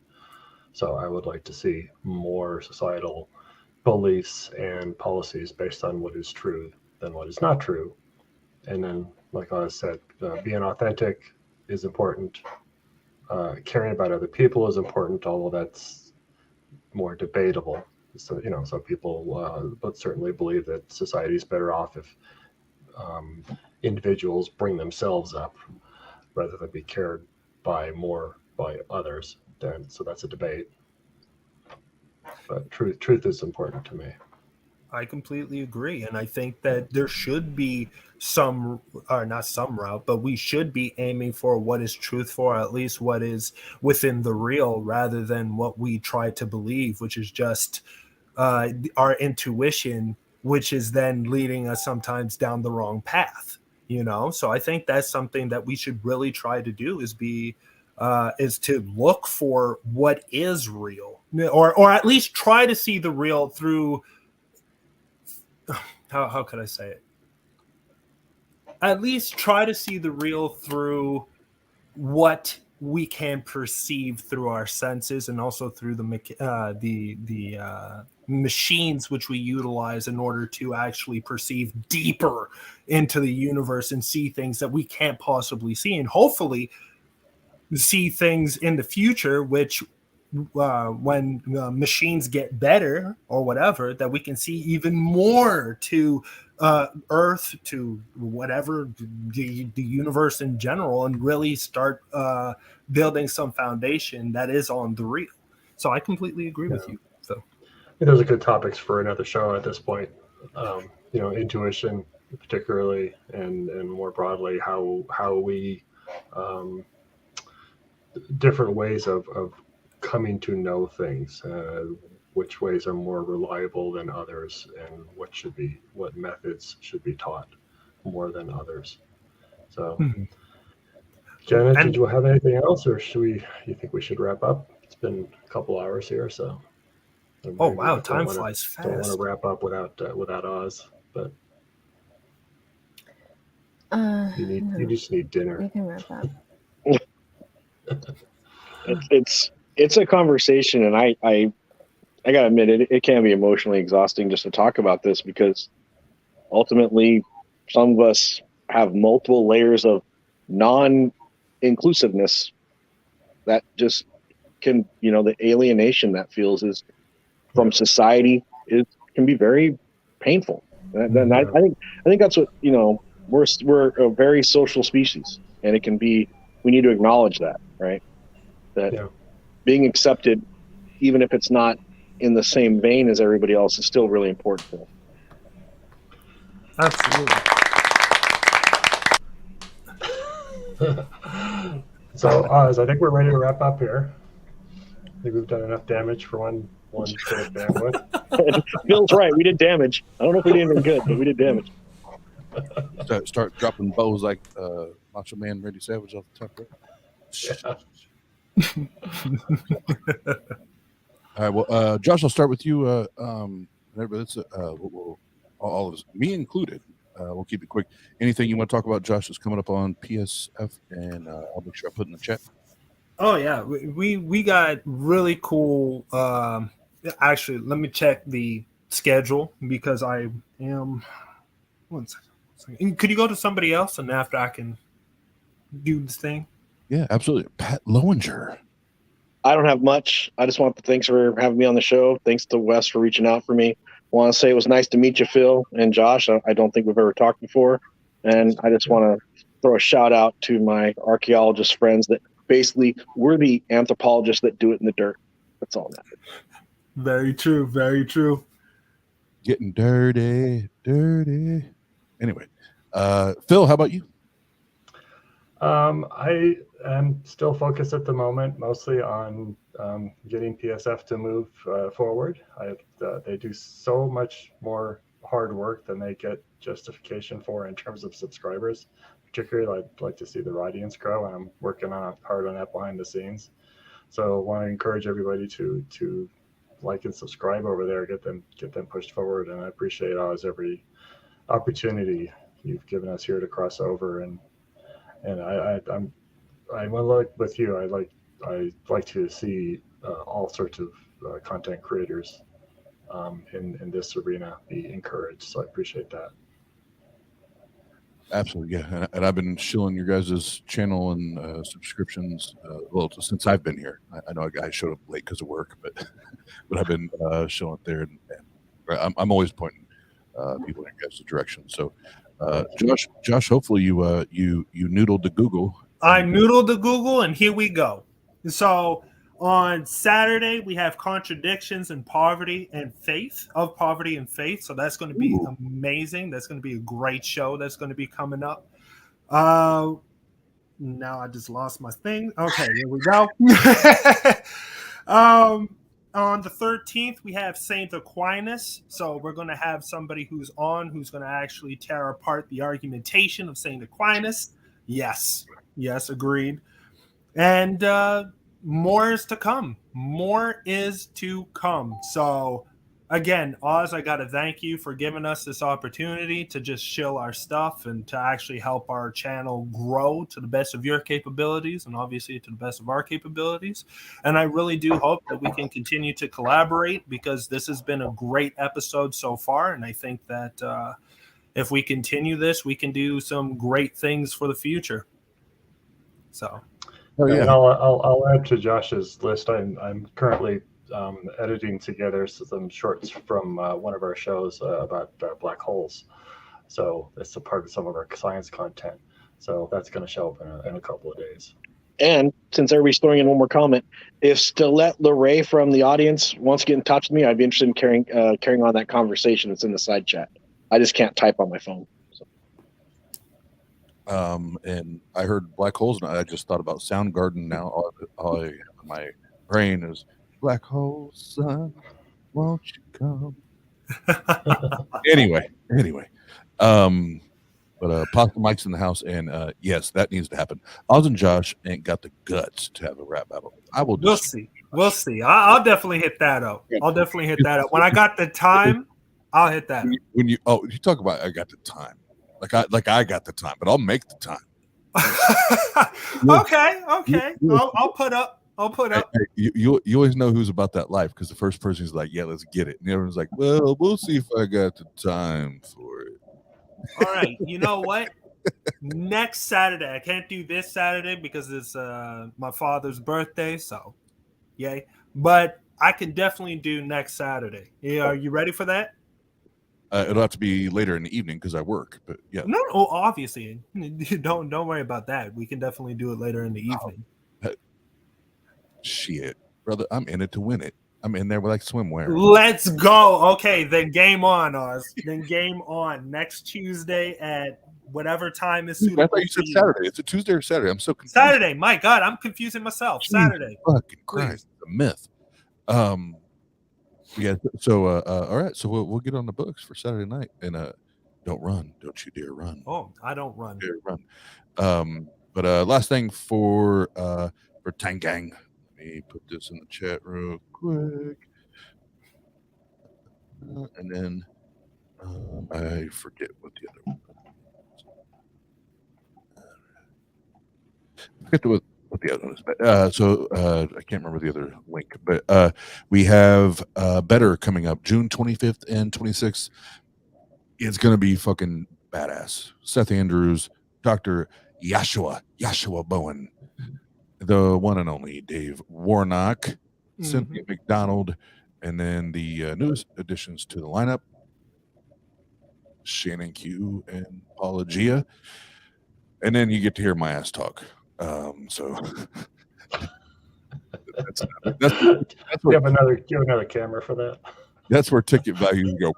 So I would like to see more societal beliefs and policies based on what is true than what is not true. And then, like I said, being authentic is important. Caring about other people is important, although that's more debatable. So, you know, some people but certainly believe that society is better off if individuals bring themselves up rather than be cared by others. So that's a debate. But truth is important to me. I completely agree. And I think that there should be not some route, but we should be aiming for what is truthful, or at least what is within the real, rather than what we try to believe, which is just our intuition, which is then leading us sometimes down the wrong path, you know? So I think that's something that we should really try to do, is to look for what is real, or at least try to see the real through, how could I say it? At least try to see the real through what we can perceive through our senses, and also through the machines which we utilize in order to actually perceive deeper into the universe and see things that we can't possibly see, and hopefully see things in the future which when machines get better or whatever, that we can see even more to Earth, to whatever, the universe in general, and really start building some foundation that is on the real. So I completely agree with you. So those are good topics for another show at this point. Intuition particularly, and more broadly, how we different ways of coming to know things, which ways are more reliable than others, and what methods should be taught more than others. So, Jena, did you have anything else, or you think we should wrap up? It's been a couple hours here, so. Oh wow, time flies fast. Don't want to wrap up without Oz, but you just need dinner. We can wrap up. It's a conversation, and I gotta admit it can be emotionally exhausting just to talk about this, because ultimately some of us have multiple layers of non-inclusiveness that just can, the alienation that feels is from society can be very painful. And I think that's what, we're a very social species, and it can be, we need to acknowledge that, right? That being accepted, even if it's not in the same vein as everybody else, is still really important to us. Absolutely. So, Oz, I think we're ready to wrap up here. I think we've done enough damage for one sort of bandwidth. Phil's right. We did damage. I don't know if we did anything good, but we did damage. Start dropping bows like Macho Man Randy Savage off the top rope. All right. Well, Josh, I'll start with you. Everybody, all of us, me included. We'll keep it quick. Anything you want to talk about, Josh, is coming up on PSF, and I'll make sure I put in the chat. Oh yeah, we got really cool. Actually, let me check the schedule, because I am. One second. Could you go to somebody else, and after I can do this thing? Yeah, absolutely. Pat Lowinger. I don't have much. I just want to thanks for having me on the show. Thanks to Wes for reaching out for me. I want to say it was nice to meet you, Phil and Josh. I don't think we've ever talked before. And I just want to throw a shout out to my archaeologist friends that basically we're the anthropologists that do it in the dirt. That's all that. Very true. Very true. Getting dirty. Anyway, Phil, how about you? I am still focused at the moment, mostly on getting PSF to move forward. They do so much more hard work than they get justification for in terms of subscribers. Particularly, I'd like to see the audience grow, and I'm working hard on that behind the scenes. So I want to encourage everybody to like and subscribe over there, get them pushed forward. And I appreciate Oz every opportunity you've given us here to cross over. And I'm like with you. I like to see all sorts of content creators in this arena be encouraged. So I appreciate that. Absolutely, yeah. And I've been shilling your guys' channel and subscriptions since I've been here. I know I showed up late because of work, but I've been shilling it there, and I'm always pointing people in your guys' direction. So, Josh, hopefully you noodled the Google. I noodled the Google, and here we go. So on Saturday, we have contradictions in poverty and faith. So that's going to be amazing. That's going to be a great show that's going to be coming up. Now I just lost my thing. Okay, here we go. On the 13th, we have Saint Aquinas. So we're going to have somebody who's going to actually tear apart the argumentation of Saint Aquinas. Yes, agreed. And more is to come. So again, Oz, I got to thank you for giving us this opportunity to just shill our stuff and to actually help our channel grow to the best of your capabilities and obviously to the best of our capabilities. And I really do hope that we can continue to collaborate, because this has been a great episode so far. And I think that if we continue this, we can do some great things for the future. So. Oh yeah. And I'll add to Josh's list. I'm currently editing together some shorts from one of our shows about black holes. So it's a part of some of our science content. So that's going to show up in a couple of days. And since everybody's throwing in one more comment, if Stilette LeRae from the audience wants to get in touch with me, I'd be interested in carrying on that conversation that's in the side chat. I just can't type on my phone. So. And I heard black holes, and I just thought about Soundgarden. Now all my brain is black holes, son, won't you come? Anyway. But Pasta Mike's in the house, and yes, that needs to happen. Oz and Josh ain't got the guts to have a rap battle. We'll see. I'll definitely hit that up. When I got the time, I'll hit that. When you talk about I got the time, like I got the time, but I'll make the time. Okay. I'll put up. Hey, you always know who's about that life because the first person is like, yeah, let's get it, and everyone's like, well, we'll see if I got the time for it. All right, you know what? Next Saturday, I can't do this Saturday because it's my father's birthday, so yay. But I can definitely do next Saturday. Yeah, are you ready for that? It'll have to be later in the evening because I work. But yeah, no, obviously, don't worry about that. We can definitely do it later in the evening. Shit, brother, I'm in it to win it. I'm in there with like swimwear. Let's go. Okay, then game on, Oz. Then game on next Tuesday at whatever time is suitable. I thought you said Saturday. It's a Tuesday or Saturday. I'm so confused. Saturday. My God, I'm confusing myself. Saturday. Fucking Christ, the myth. Yeah. So all right. So we'll get on the books for Saturday night, and don't run. Don't you dare run. Oh, I don't run. Dare run. But last thing for TANG Gang. Let me put this in the chat real quick. And then I forget what the other one is. Forget what the other one is. So I can't remember the other link. But we have Better coming up June 25th and 26th. It's going to be fucking badass. Seth Andrews, Dr. Yashua Bowen, the one and only Dave Warnock, Cynthia McDonald, and then the newest additions to the lineup, Shannon Q and Paula Gia. And then you get to hear my ass talk. So that's you have another camera for that. That's where ticket values go.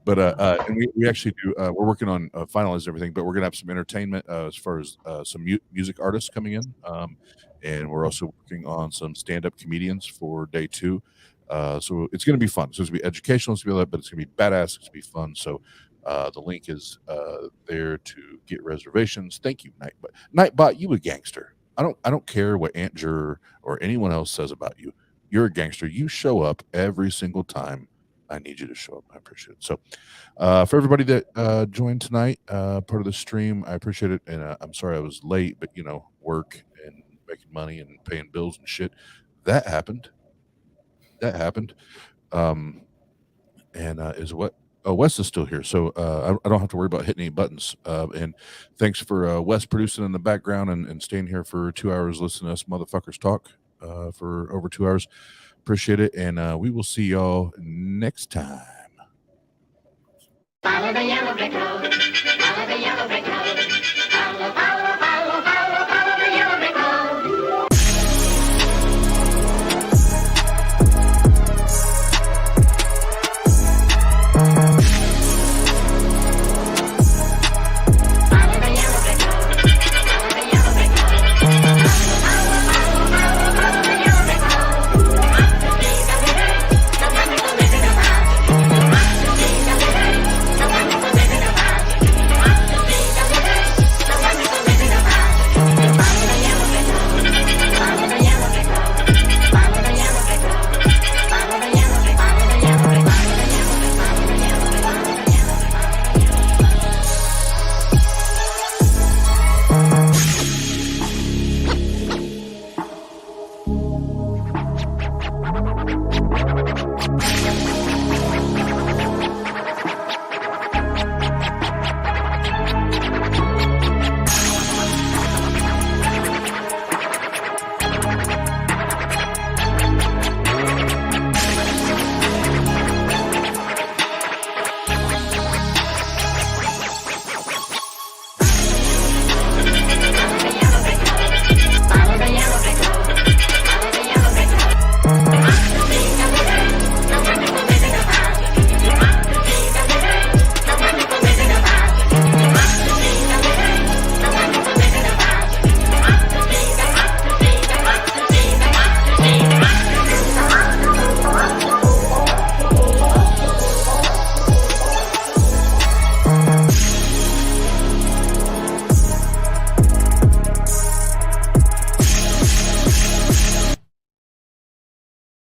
But and we actually do. We're working on finalizing everything, but we're gonna have some entertainment as far as some music artists coming in, and we're also working on some stand-up comedians for day 2. So it's gonna be fun. So it's gonna be educational, it's gonna be that, but it's gonna be badass. It's gonna be fun. So the link is there to get reservations. Thank you, Nightbot. Nightbot, you a gangster. I don't care what Aunt Jur or anyone else says about you. You're a gangster. You show up every single time I need you to show up. I appreciate it. So for everybody that joined tonight, part of the stream, I appreciate it. And I'm sorry I was late, but work and making money and paying bills and shit, that happened. And is what Wes is still here, so I don't have to worry about hitting any buttons. And thanks for Wes producing in the background and staying here for 2 hours listening to us motherfuckers talk for over 2 hours. Appreciate it, and we will see y'all next time. Follow the yellow brick road. Follow the yellow brick road. Follow, follow, follow, follow, follow the yellow brick road. Follow the yellow brick road. Follow the yellow brick road. Follow, follow, follow, follow the yellow brick road. The wonderful Wizard of Oz. The wonderful Wizard of Oz. The wonderful Wizard of Oz. The wonderful Wizard of Oz. Follow the yellow brick road. Follow the yellow brick road. Follow the yellow brick road. Follow the yellow brick. Follow the yellow brick. Follow the yellow brick. Follow the yellow brick. Follow the yellow brick. Follow the yellow brick.